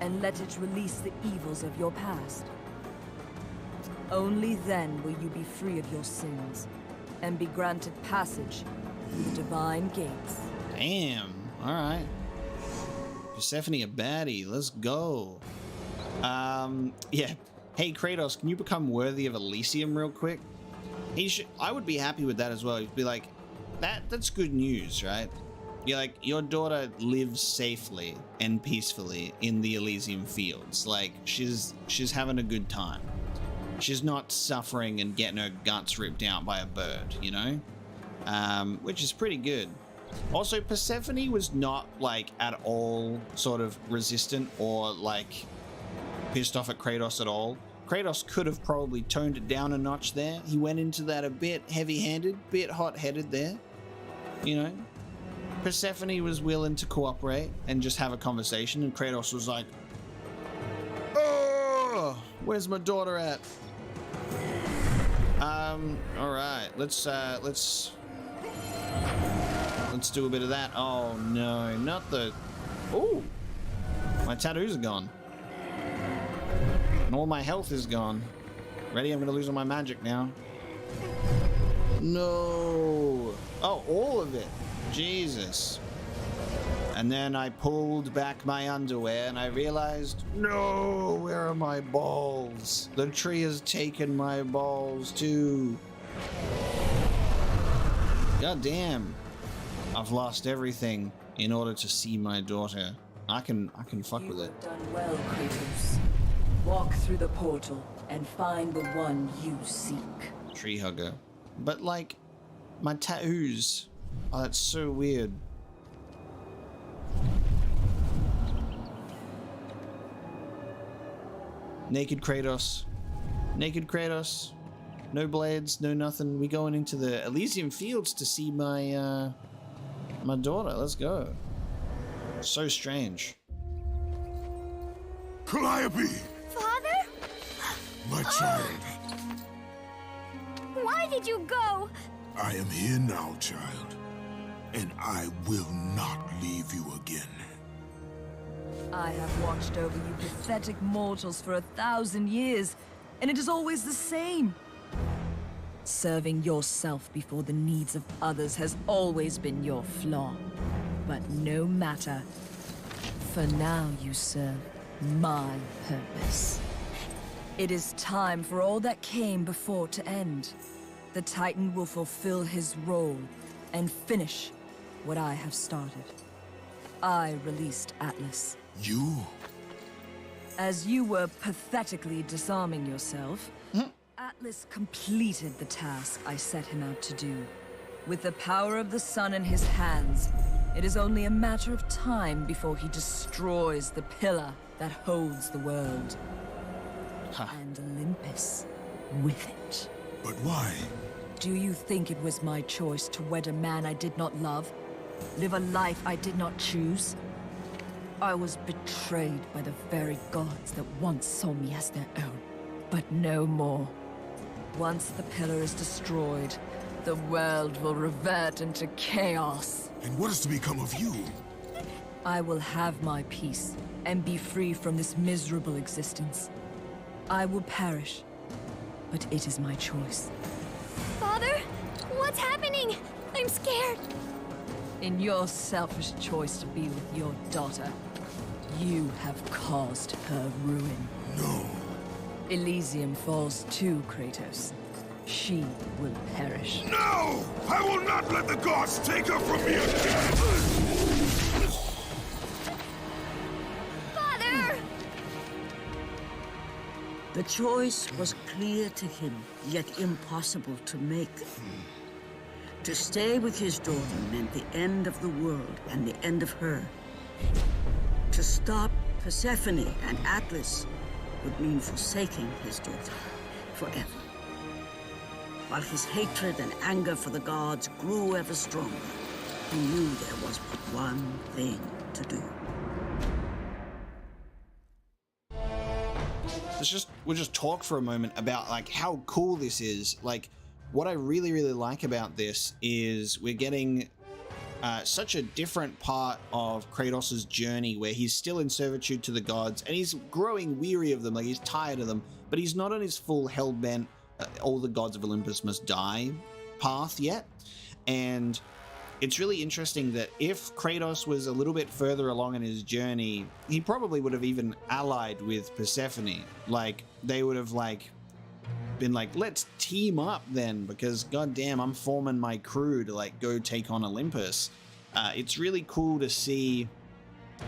and let it release the evils of your past. Only then will you be free of your sins, and be granted passage through the divine gates. Damn. Alright. Persephone a baddie. Let's go. Yeah. Hey, Kratos, can you become worthy of Elysium real quick? I would be happy with that as well. He'd be like, that's good news, right? You're like, your daughter lives safely and peacefully in the Elysium fields. Like, she's having a good time. She's not suffering and getting her guts ripped out by a bird, you know? Which is pretty good. Also, Persephone was not, like, at all sort of resistant or, like, pissed off at Kratos at all. Kratos could have probably toned it down a notch there. He went into that a bit heavy-handed, bit hot-headed there, you know? Persephone was willing to cooperate and just have a conversation, and Kratos was like, "Oh, where's my daughter at?" All right, let's do a bit of that. Oh no, not the. Ooh, my tattoos are gone, and all my health is gone. Ready? I'm gonna lose all my magic now. No. Oh, all of it. Jesus. And then I pulled back my underwear and I realized, no, where are my balls? The tree has taken my balls too. God damn. I've lost everything in order to see my daughter. I can fuck with it. You have done well, Kratos. Walk through the portal and find the one you seek. Tree hugger. But like, my tattoos. Oh, that's so weird. Naked Kratos. Naked Kratos. No blades, no nothing. We going into the Elysium Fields to see my my daughter. Let's go. So strange. Calliope! Father? My child. Why did you go? I am here now, child, and I will not leave you again. I have watched over you pathetic mortals for 1,000 years, and it is always the same. Serving yourself before the needs of others has always been your flaw. But no matter. For now you serve my purpose. It is time for all that came before to end. The Titan will fulfill his role and finish what I have started. I released Atlas. You? As you were pathetically disarming yourself, Atlas completed the task I set him out to do. With the power of the sun in his hands, it is only a matter of time before he destroys the pillar that holds the world. And Olympus with it. But why? Do you think it was my choice to wed a man I did not love? Live a life I did not choose? I was betrayed by the very gods that once saw me as their own, but no more. Once the pillar is destroyed, the world will revert into chaos. And what is to become of you? I will have my peace and be free from this miserable existence. I will perish, but it is my choice. Father, what's happening? I'm scared. In your selfish choice to be with your daughter, you have caused her ruin. No. Elysium falls too, Kratos. She will perish. No! I will not let the gods take her from me again! Father! The choice was clear to him, yet impossible to make. To stay with his daughter meant the end of the world and the end of her. To stop Persephone and Atlas would mean forsaking his daughter forever. While his hatred and anger for the gods grew ever stronger, he knew there was but one thing to do. We'll just talk for a moment about like how cool this is. Like, what I really like about this is we're getting such a different part of Kratos' journey where he's still in servitude to the gods and he's growing weary of them, like he's tired of them, but he's not on his full hell-bent all the gods of Olympus must die path yet. And it's really interesting that if Kratos was a little bit further along in his journey, he probably would have even allied with Persephone. Like, they would have like been like, let's team up then, because goddamn, I'm forming my crew to like go take on Olympus. It's really cool to see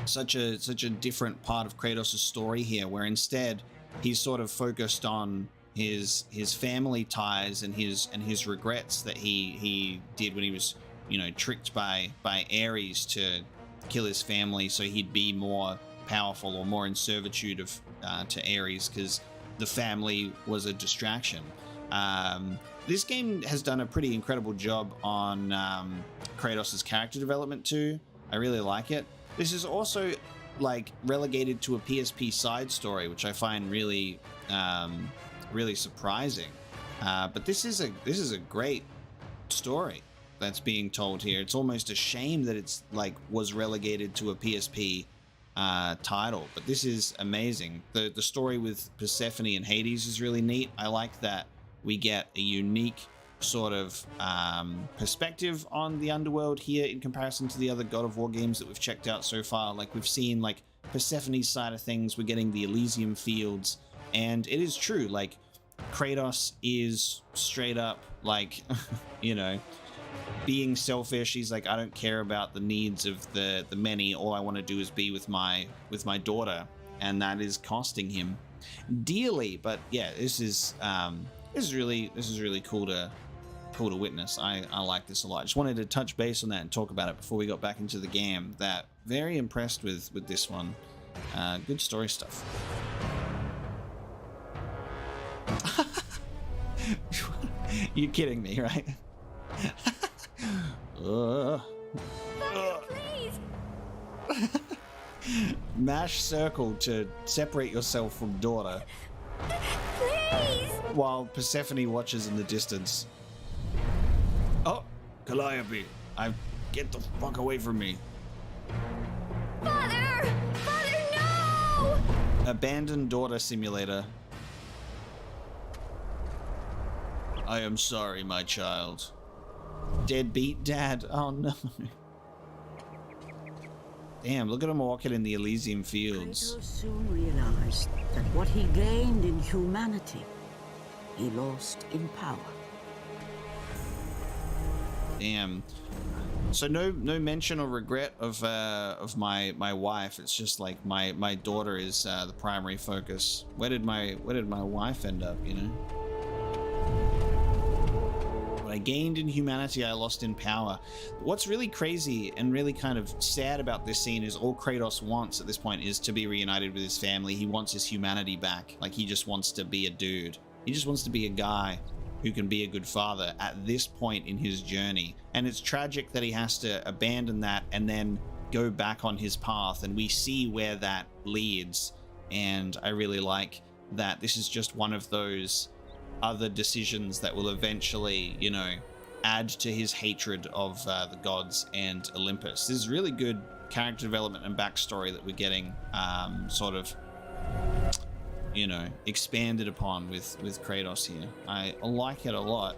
such a different part of Kratos' story here, where instead he's sort of focused on his family ties and his regrets that he did when he was, you know, tricked by Ares to kill his family so he'd be more powerful or more in servitude of to Ares, because the family was a distraction. This game has done a pretty incredible job on Kratos' character development too. I really like it. This is also like relegated to a PSP side story, which I find really surprising. But this is a great story that's being told here. It's almost a shame that it's like was relegated to a PSP title, but this is amazing. The story with Persephone and Hades is really neat. I like that we get a unique sort of perspective on the Underworld here in comparison to the other God of War games that we've checked out so far. Like, we've seen like Persephone's side of things, we're getting the Elysium fields, and it is true, like Kratos is straight up like you know, being selfish. He's like, I don't care about the needs of the many. All I want to do is be with my daughter, and that is costing him dearly. But yeah, this is really cool to witness. I like this a lot. I just wanted to touch base on that and talk about it before we got back into the game. That very impressed with this one. Good story stuff. You're kidding me, right? Please! Mash circle to separate yourself from daughter. Please! While Persephone watches in the distance. Oh, Calliope. Get the fuck away from me. Father! Father, no! Abandoned daughter simulator. I am sorry, my child. Deadbeat dad. Oh no. Damn, look at him walking in the Elysium fields. Kratos soon realized that what he gained in humanity, he lost in power. Damn. So no mention or regret of my wife. It's just like my daughter is the primary focus. Where did my wife end up, you know? What I gained in humanity, I lost in power. What's really crazy and really kind of sad about this scene is all Kratos wants at this point is to be reunited with his family. He wants his humanity back. Like, he just wants to be a dude. He just wants to be a guy who can be a good father at this point in his journey. And it's tragic that he has to abandon that and then go back on his path, and we see where that leads. And I really like that this is just one of those other decisions that will eventually, you know, add to his hatred of the gods and Olympus. This is really good character development and backstory that we're getting sort of, you know, expanded upon with Kratos here. I like it a lot.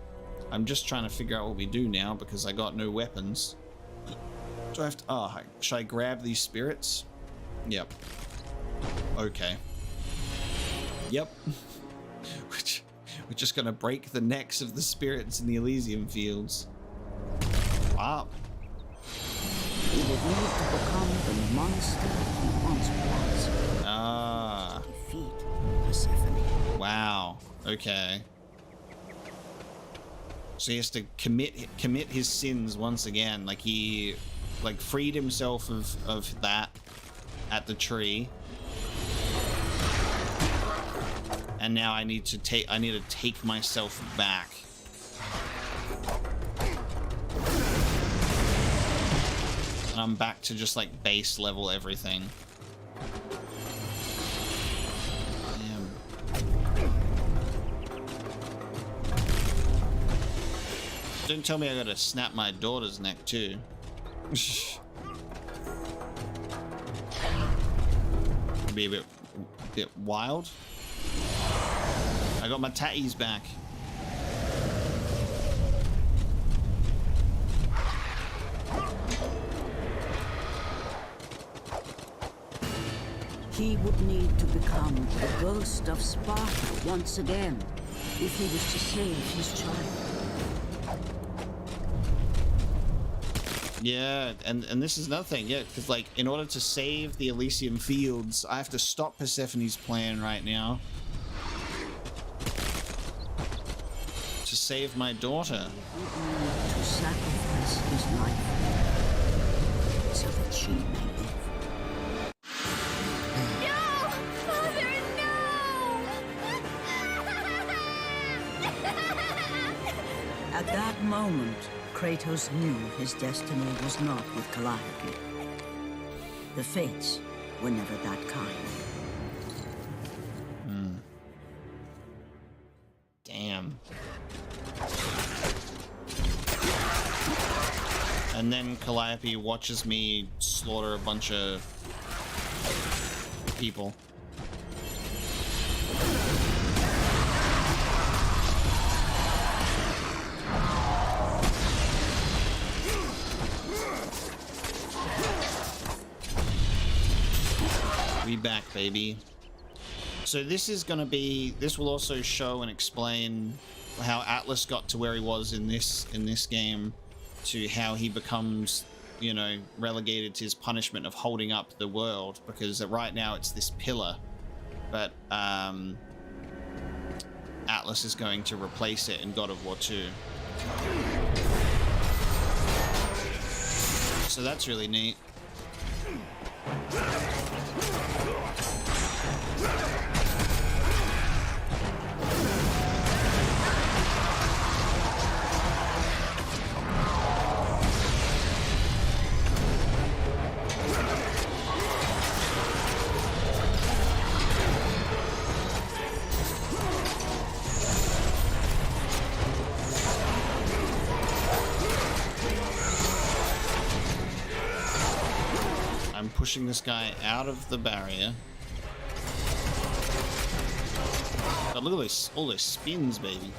I'm just trying to figure out what we do now because I got no weapons. Do I have to, should I grab these spirits? Yep. Okay. Yep. We're just gonna break the necks of the spirits in the Elysium fields. Wow. He would need to become the monster he once was. Ah. To defeat Persephone. Wow. Okay. So he has to commit his sins once again. Like he, like, freed himself of that at the tree. And now I need to take myself back. And I'm back to just like base level everything. Damn. Don't tell me I gotta snap my daughter's neck too. Be a bit wild. I got my tatties back. He would need to become the ghost of Sparta once again if he was to save his child. Yeah, and this is another thing, yeah, because like in order to save the Elysium fields, I have to stop Persephone's plan right now. To save my daughter. To sacrifice his life so that she may live. No! Father, no! At that moment, Kratos knew his destiny was not with Calliope. The fates were never that kind. Damn. And then Calliope watches me slaughter a bunch of people. We back, baby. So this is gonna be, this will also show and explain how Atlas got to where he was in this game, to how he becomes, you know, relegated to his punishment of holding up the world, because right now it's this pillar, but Atlas is going to replace it in God of War 2. So that's really neat. pushing this guy out of the barrier. God, look at all those spins, baby.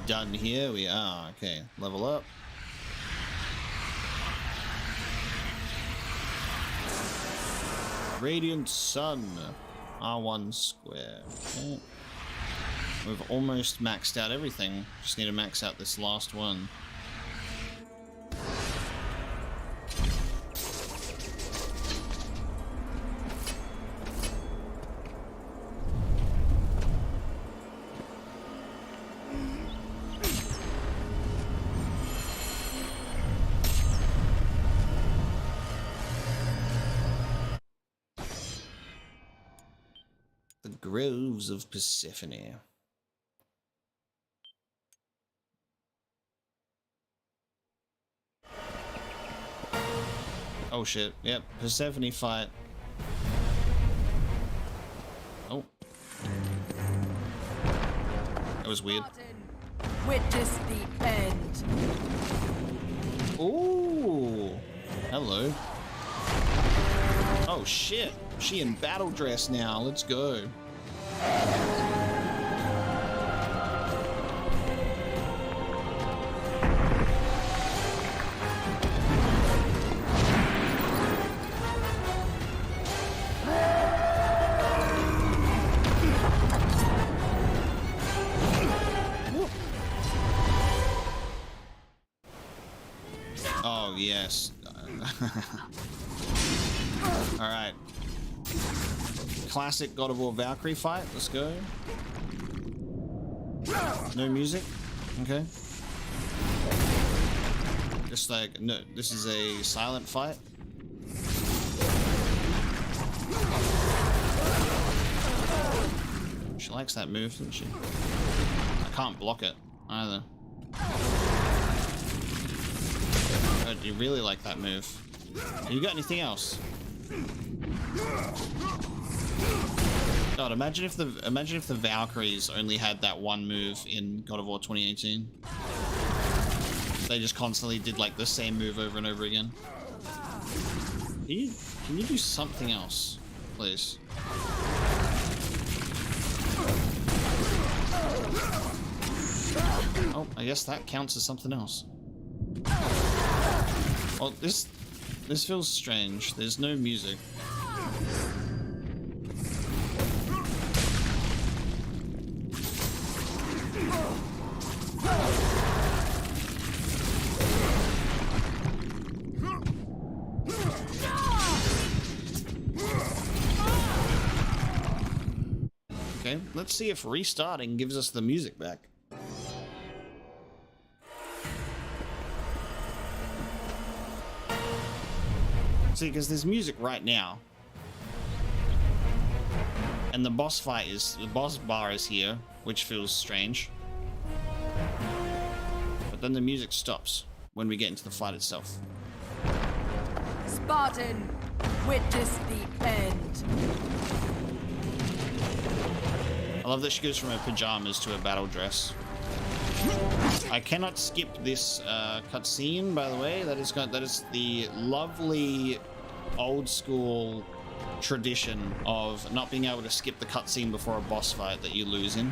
Done here, we are. Okay, level up. Radiant Sun, R1 square. Okay. We've almost maxed out everything. Just need to max out this last one. Groves of Persephone. Oh shit, yep, Persephone fight. Oh. That was weird. Witness the end. Ooh. Hello. Oh shit, she in battle dress now, let's go. Oh yes. All right. Classic God of War Valkyrie fight. Let's go. No music. Okay. Just like, no, this is a silent fight. She likes that move, doesn't she? I can't block it either. Oh, do you really like that move? You got anything else? God, imagine if the Valkyries only had that one move in God of War 2018. They just constantly did like the same move over and over again. Can you do something else, please? Oh, I guess that counts as something else. Well, this feels strange. There's no music. Okay, let's see if restarting gives us the music back. See, because there's music right now. And the boss bar is here, which feels strange. But then the music stops when we get into the fight itself. Spartan, witness the end. I love that she goes from her pajamas to a battle dress. I cannot skip this cutscene, by the way. That is the lovely old school tradition of not being able to skip the cutscene before a boss fight that you lose in.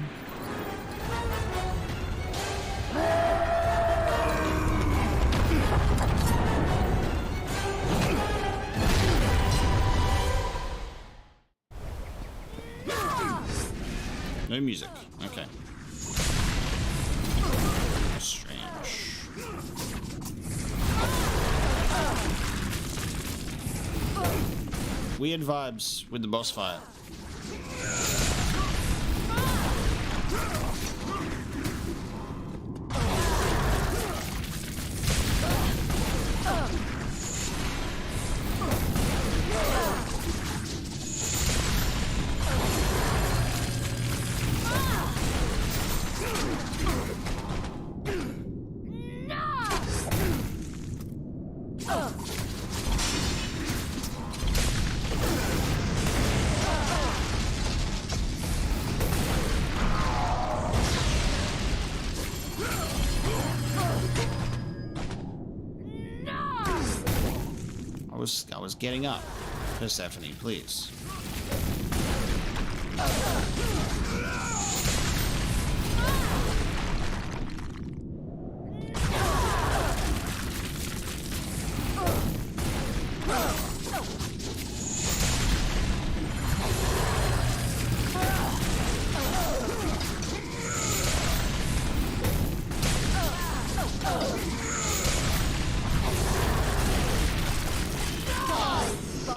No music. Okay. Strange. Weird vibes with the boss fight. I was getting up. Persephone, please.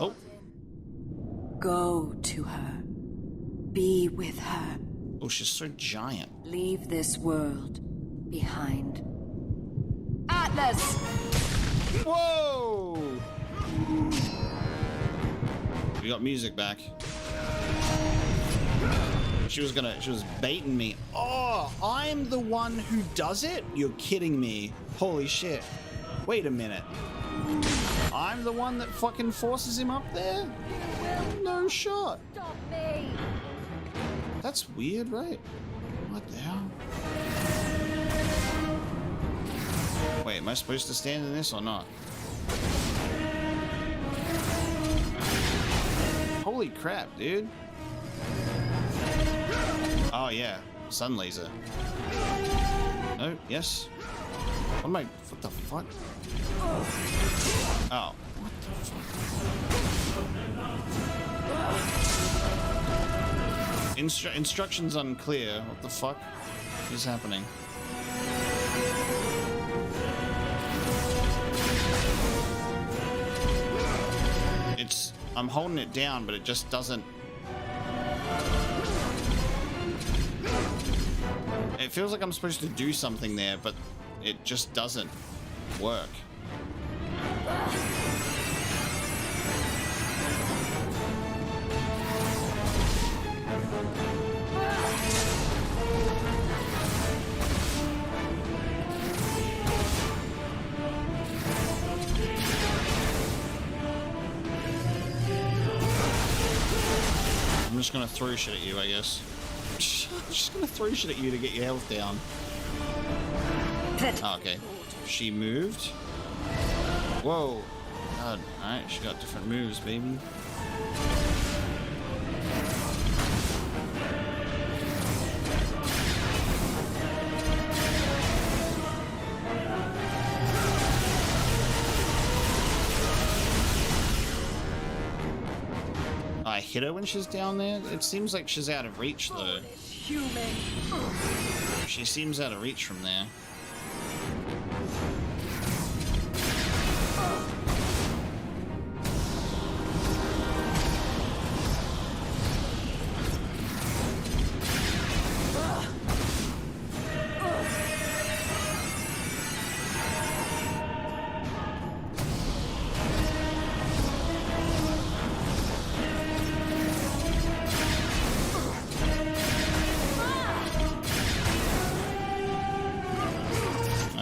Oh. Go to her. Be with her. Oh, she's so giant. Leave this world behind. Atlas! Whoa! We got music back. She was baiting me. Oh, I'm the one who does it? You're kidding me. Holy shit. Wait a minute. I'm the one that fucking forces him up there? No shot. Stop me! That's weird, right? What the hell? Wait, am I supposed to stand in this or not? Holy crap, dude. Oh yeah, sun laser. No, yes. What the fuck? Oh, what the fuck? Instructions unclear. What the fuck is happening? I'm holding it down, but it just doesn't. It feels like I'm supposed to do something there, but it just doesn't work. I'm just gonna throw shit at you, I guess. I'm just gonna throw shit at you to get your health down. Oh, okay. She moved. Whoa. God. Alright, she got different moves, baby. I hit her when she's down there? It seems like she's out of reach, though. She seems out of reach from there.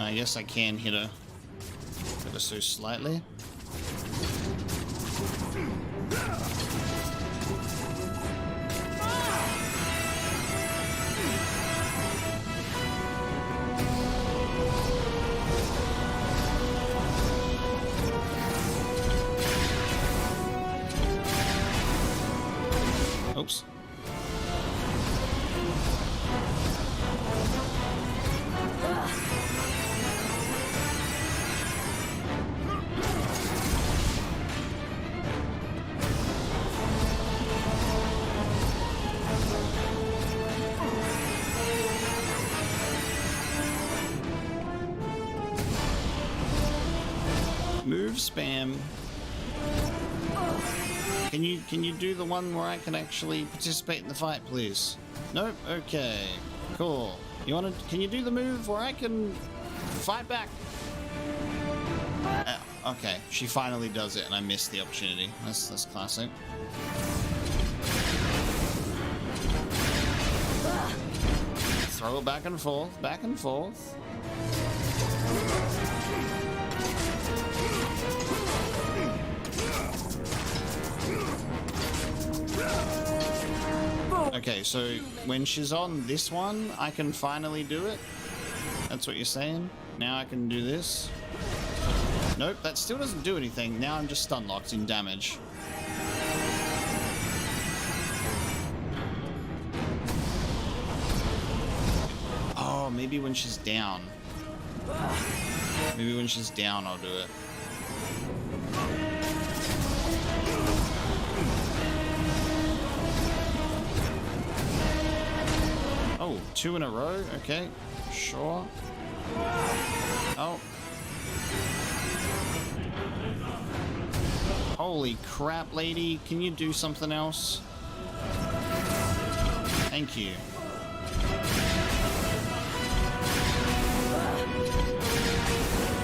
I guess I can hit her ever so slightly. Whoops. Move spam. Can you do the one where I can actually participate in the fight, please? Nope. Okay. Cool. Can you do the move where I can fight back? Okay. She finally does it, and I missed the opportunity. That's classic. Throw it back and forth, back and forth. Okay, so when she's on this one, I can finally do it. That's what you're saying? Now I can do this. Nope, that still doesn't do anything. Now I'm just stun locked in damage. Oh, maybe when she's down. Maybe when she's down, I'll do it. Oh, 2 in a row? Okay, sure. Oh. Holy crap, lady. Can you do something else? Thank you.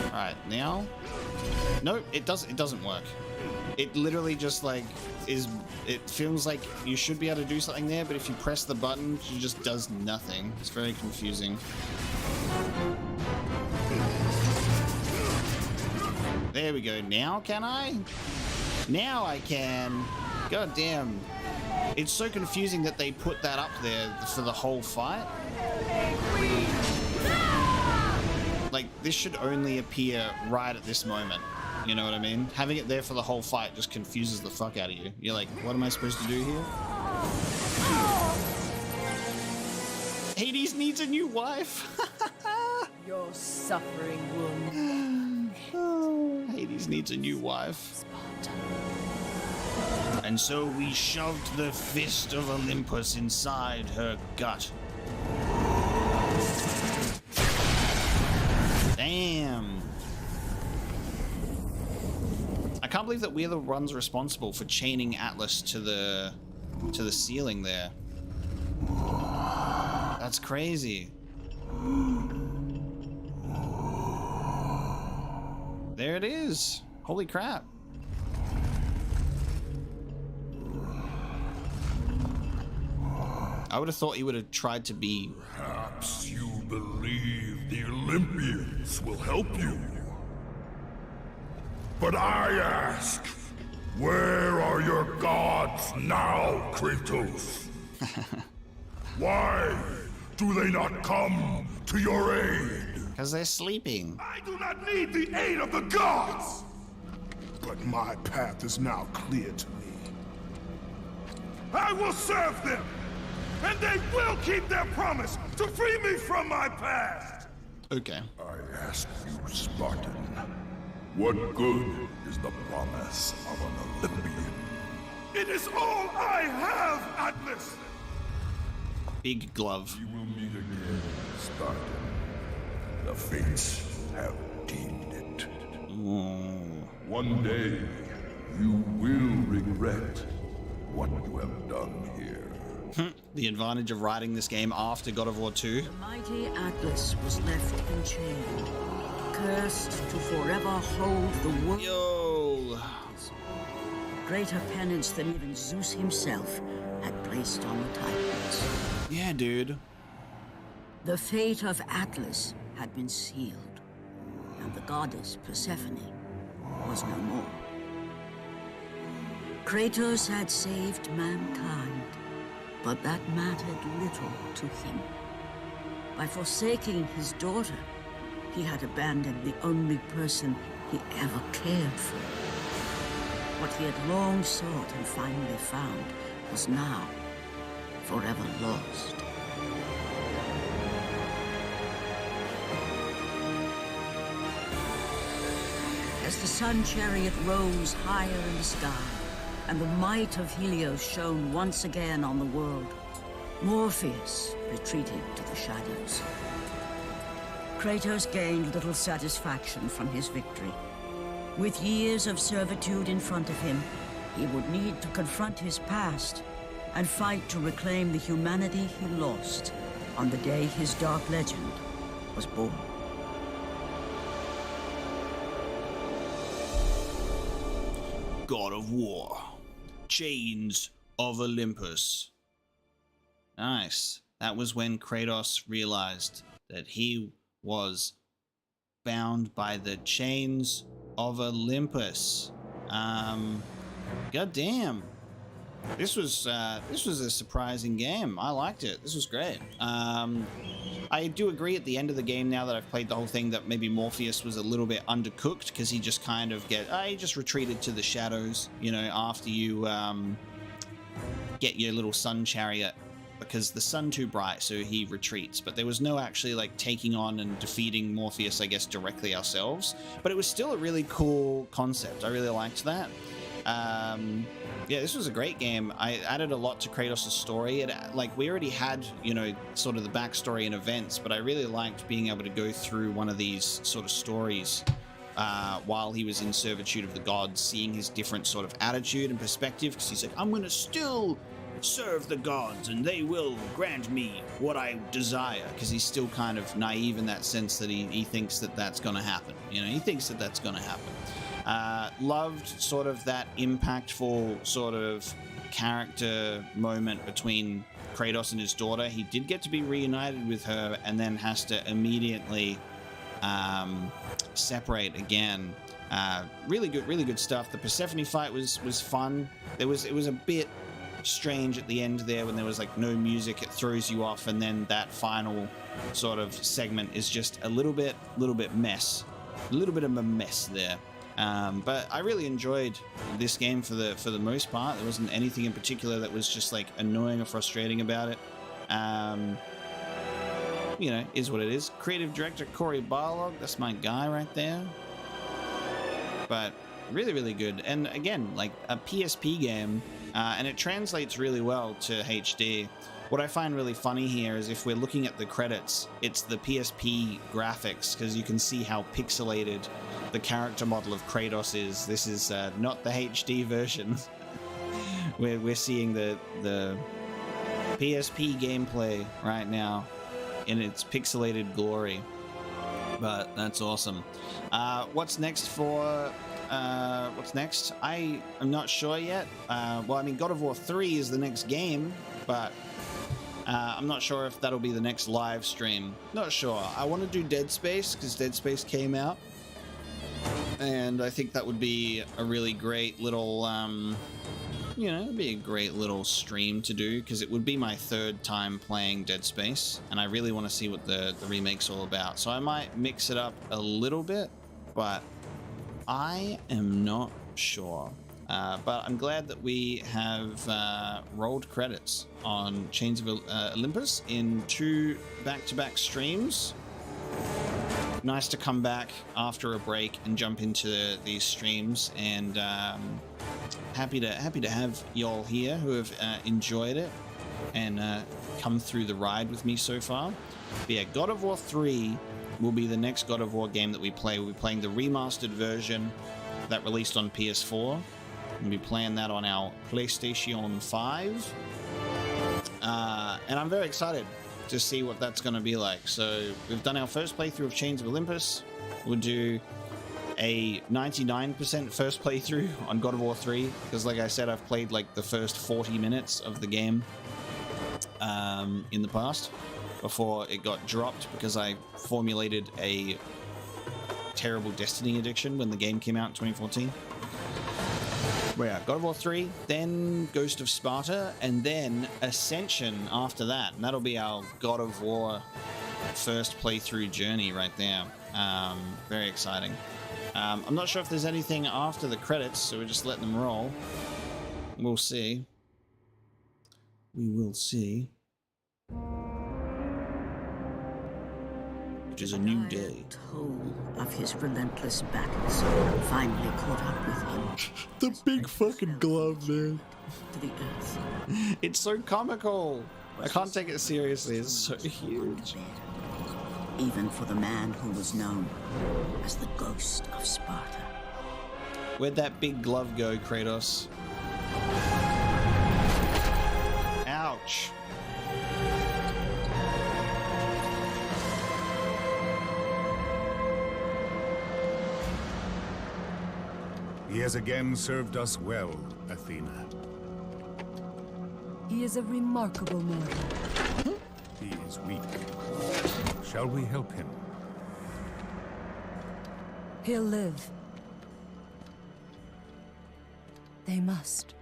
Alright, now? Nope, it doesn't work. It literally just like it feels like you should be able to do something there, but if you press the button, she just does nothing. It's very confusing. There we go. Now can I? Now I can. God damn. It's so confusing that they put that up there for the whole fight. Like, this should only appear right at this moment. You know what I mean? Having it there for the whole fight just confuses the fuck out of you. You're like, what am I supposed to do here? Hades needs a new wife. Your suffering wound. Oh, Hades needs a new wife. And so we shoved the fist of Olympus inside her gut. Damn. I can't believe that we're the ones responsible for chaining Atlas to the ceiling there. That's crazy. There it is. Holy crap. I would have thought he would have tried to be... Perhaps you believe the Olympians will help you. But I ask, where are your gods now, Kratos? Why do they not come to your aid? Because they're sleeping. I do not need the aid of the gods! But my path is now clear to me. I will serve them! And they will keep their promise to free me from my past! Okay. I ask you, Spartan, what good is the promise of an Olympian? It is all I have, Atlas! Big glove. You will meet again, Spartan. The fates have deemed it. Ooh. One day, you will regret what you have done here. The advantage of writing this game after God of War 2. The mighty Atlas was left enchained, cursed to forever hold the world. Yo! Greater penance than even Zeus himself had placed on the Titans. Yeah, dude. The fate of Atlas had been sealed, and the goddess Persephone was no more. Kratos had saved mankind, but that mattered little to him. By forsaking his daughter, he had abandoned the only person he ever cared for. What he had long sought and finally found was now forever lost. As the sun chariot rose higher in the sky, and the might of Helios shone once again on the world, Morpheus retreated to the shadows. Kratos gained little satisfaction from his victory. With years of servitude in front of him, he would need to confront his past and fight to reclaim the humanity he lost on the day his dark legend was born. God of War. Chains of Olympus. Nice. That was when Kratos realized that he was bound by the chains of Olympus. God damn. This was a surprising game. I liked it. This was great. I do agree at the end of the game, now that I've played the whole thing, that maybe Morpheus was a little bit undercooked, because he just kind of he just retreated to the shadows, you know, after you get your little sun chariot, because the sun too bright, so he retreats. But there was no actually like taking on and defeating Morpheus, I guess, directly ourselves. But it was still a really cool concept. I really liked that. Yeah, this was a great game. I added a lot to Kratos' story. Like, we already had, you know, sort of the backstory and events, but I really liked being able to go through one of these sort of stories while he was in servitude of the gods, seeing his different sort of attitude and perspective, because he's like, I'm going to still serve the gods and they will grant me what I desire, because he's still kind of naive in that sense that he thinks that that's going to happen. You know, he thinks that that's going to happen. Loved sort of that impactful sort of character moment between Kratos and his daughter. He did get to be reunited with her and then has to immediately separate again. Really good stuff. The Persephone fight was fun. It was a bit strange at the end there when there was like no music. It throws you off, and then that final sort of segment is just a little bit mess. A little bit of a mess there. But I really enjoyed this game for the most part. There wasn't anything in particular that was just like annoying or frustrating about it. You know, is what it is. Creative director Cory Barlog, that's my guy right there. But really good. And again, like a PSP game, and it translates really well to HD. What I find really funny here is if we're looking at the credits, it's the PSP graphics, because you can see how pixelated the character model of Kratos is. This is not the HD version. We're seeing the PSP gameplay right now in its pixelated glory. But that's awesome. What's next for... what's next? I am not sure yet. Well, I mean, God of War 3 is the next game, but I'm not sure if that'll be the next live stream. Not sure. I want to do Dead Space, because Dead Space came out. And I think that would be a really great little, you know, it'd be a great little stream to do, because it would be my third time playing Dead Space, and I really want to see what the remake's all about. So I might mix it up a little bit, but I am not sure. But I'm glad that we have rolled credits on Chains of Olympus in 2 back-to-back streams. Nice to come back after a break and jump into these streams, and happy to have y'all here who have enjoyed it and come through the ride with me so far. But yeah, God of War 3 will be the next God of War game that we play. We'll be playing the remastered version that released on PS4. We'll be playing that on our PlayStation 5. And I'm very excited to see what that's going to be like. So we've done our first playthrough of Chains of Olympus. We'll do a 99% first playthrough on God of War 3, because like I said, I've played like the first 40 minutes of the game in the past before it got dropped, because I formulated a terrible Destiny addiction when the game came out in 2014. Well, yeah, God of War 3, then Ghost of Sparta, and then Ascension after that. And that'll be our God of War first playthrough journey right there. Very exciting. I'm not sure if there's anything after the credits, so we're just letting them roll. We'll see. we will see. It is a new day. Toll of his relentless battles finally caught up with him. The big fucking glove, man. To the earth. It's so comical. I can't take it seriously. It's so huge. Even for the man who was known as the Ghost of Sparta. Where'd that big glove go, Kratos? Ouch. He has again served us well, Athena. He is a remarkable mortal. He is weak. Shall we help him? He'll live. They must.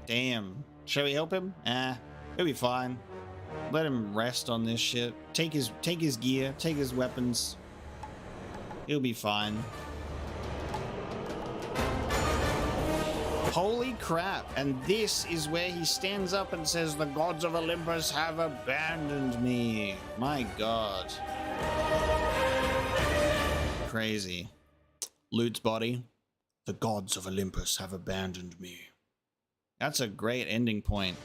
Damn. Shall we help him? He'll be fine. Let him rest on this shit. Take his gear, take his weapons. He'll be fine. Holy crap. And this is where he stands up and says, "The gods of Olympus have abandoned me." My god. Crazy. Lute's body. "The gods of Olympus have abandoned me." That's a great ending point.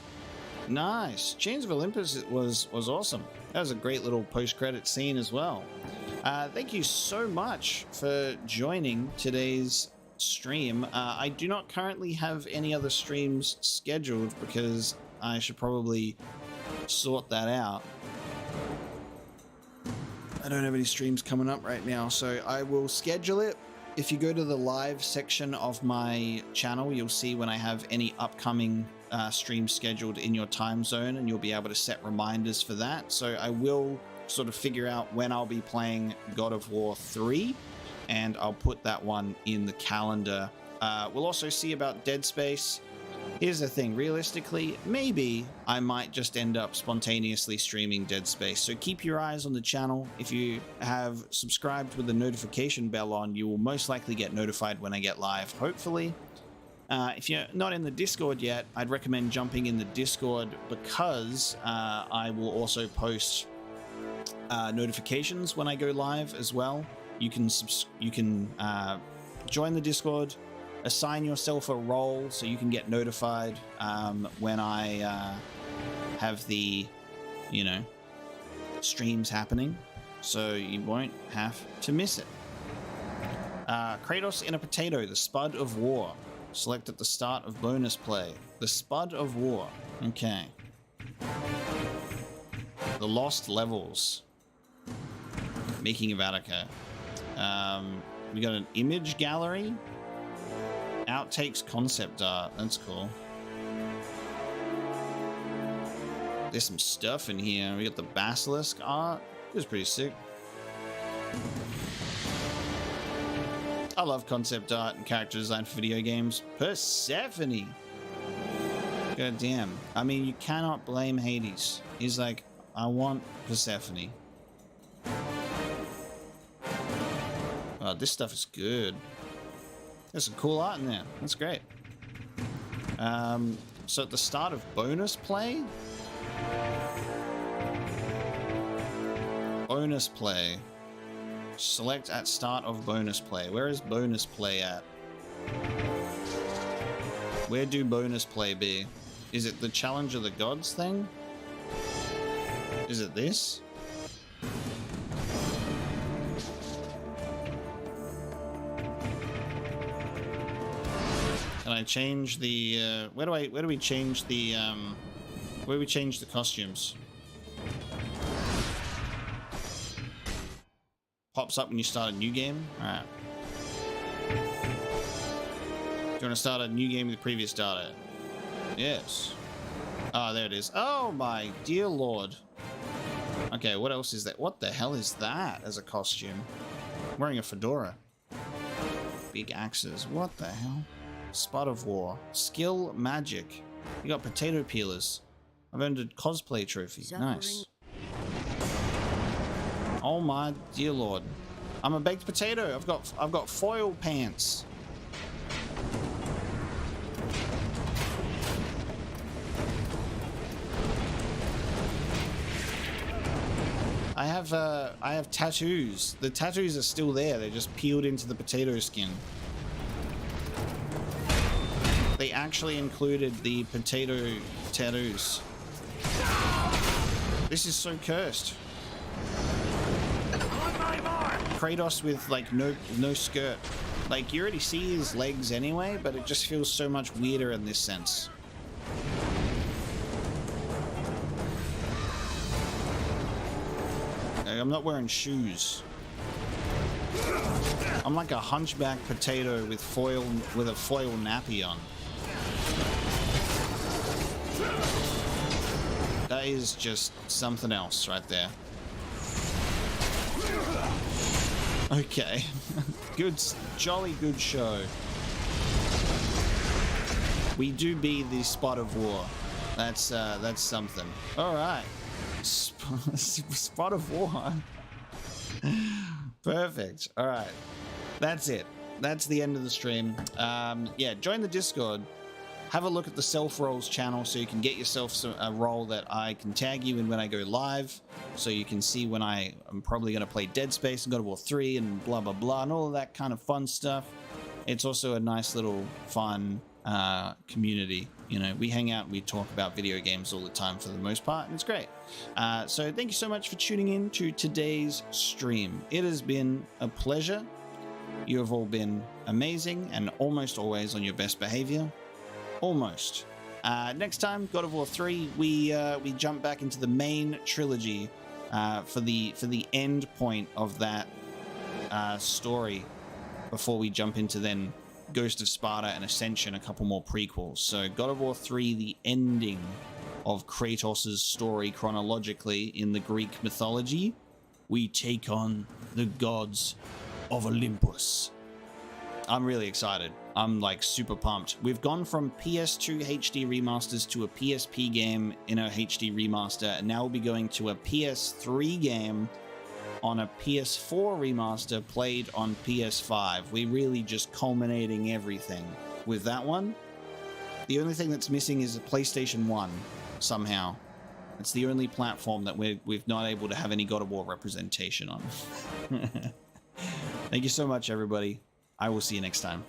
Nice. Chains of Olympus was awesome. That was a great little post-credit scene as well. Thank you so much for joining today's stream. I do not currently have any other streams scheduled because I should probably sort that out. I don't have any streams coming up right now, so I will schedule it. If you go to the live section of my channel, you'll see when I have any upcoming streams scheduled in your time zone, and you'll be able to set reminders for that. So I will sort of figure out when I'll be playing God of War 3, and I'll put that one in the calendar. We'll also see about Dead Space. Here's the thing, realistically, maybe I might just end up spontaneously streaming Dead Space. So keep your eyes on the channel. If you have subscribed with the notification bell on, you will most likely get notified when I get live, hopefully. If you're not in the Discord yet, I'd recommend jumping in the Discord because I will also post notifications when I go live as well. You can join the Discord, assign yourself a role so you can get notified when I have the, streams happening, so you won't have to miss it. Kratos in a potato, the Spud of War. Select at the start of bonus play. The Spud of War. Okay. The Lost Levels. Making of Attica. We got an image gallery. Outtakes concept art. That's cool. There's some stuff in here. We got the basilisk art. It was pretty sick. I love concept art and character design for video games. Persephone. God damn. I mean, you cannot blame Hades. He's like, I want Persephone. Oh, this stuff is good. There's some cool art in there. That's great. So at the start of bonus play? Bonus play. Select at start of bonus play. Where is bonus play at? Where do bonus play be? Is it the Challenge of the Gods thing? Is it this? Can I change the where do we change the where do we change the costumes? Pops up when you start a new game? Alright. Do you want to start a new game with the previous data? Yes. Ah, there it is. Oh my dear lord. Okay, what else is that? What the hell is that as a costume? I'm wearing a fedora. Big axes. What the hell? Spud of War. Skill magic. You got potato peelers. I've earned a cosplay trophy. Nice. Oh my dear lord. I'm a baked potato. I've got foil pants. I have tattoos. The tattoos are still there. They're just peeled into the potato skin. They actually included the potato tattoos. This is so cursed. Kratos with like no skirt. Like you already see his legs anyway, but it just feels so much weirder in this sense. I'm not wearing shoes. I'm like a hunchback potato with a foil nappy on. That is just something else right there. Okay. Good, jolly good show. We do be the spot of war. That's something. All right. Spot of war. Perfect. All right. That's it. That's the end of the stream. Yeah, join the Discord. Have a look at the Self Rolls channel so you can get yourself a role that I can tag you in when I go live. So you can see when I'm probably going to play Dead Space and God of War 3 and blah, blah, blah, and all of that kind of fun stuff. It's also a nice little fun community. You know, we hang out and we talk about video games all the time for the most part, and it's great. So thank you so much for tuning in to today's stream. It has been a pleasure. You have all been amazing and almost always on your best behavior. Almost. Next time, God of War 3, we jump back into the main trilogy for the end point of that story before we jump into then Ghost of Sparta and Ascension, a couple more prequels. So God of War 3, the ending of Kratos' story chronologically in the Greek mythology. We take on the gods of Olympus. I'm really excited. I'm like super pumped. We've gone from PS2 HD remasters to a PSP game in a HD remaster, and now we'll be going to a PS3 game on a PS4 remaster played on PS5. We're really just culminating everything with that one. The only thing that's missing is a PlayStation 1 somehow. It's the only platform that we've not able to have any God of War representation on. Thank you so much, everybody. I will see you next time.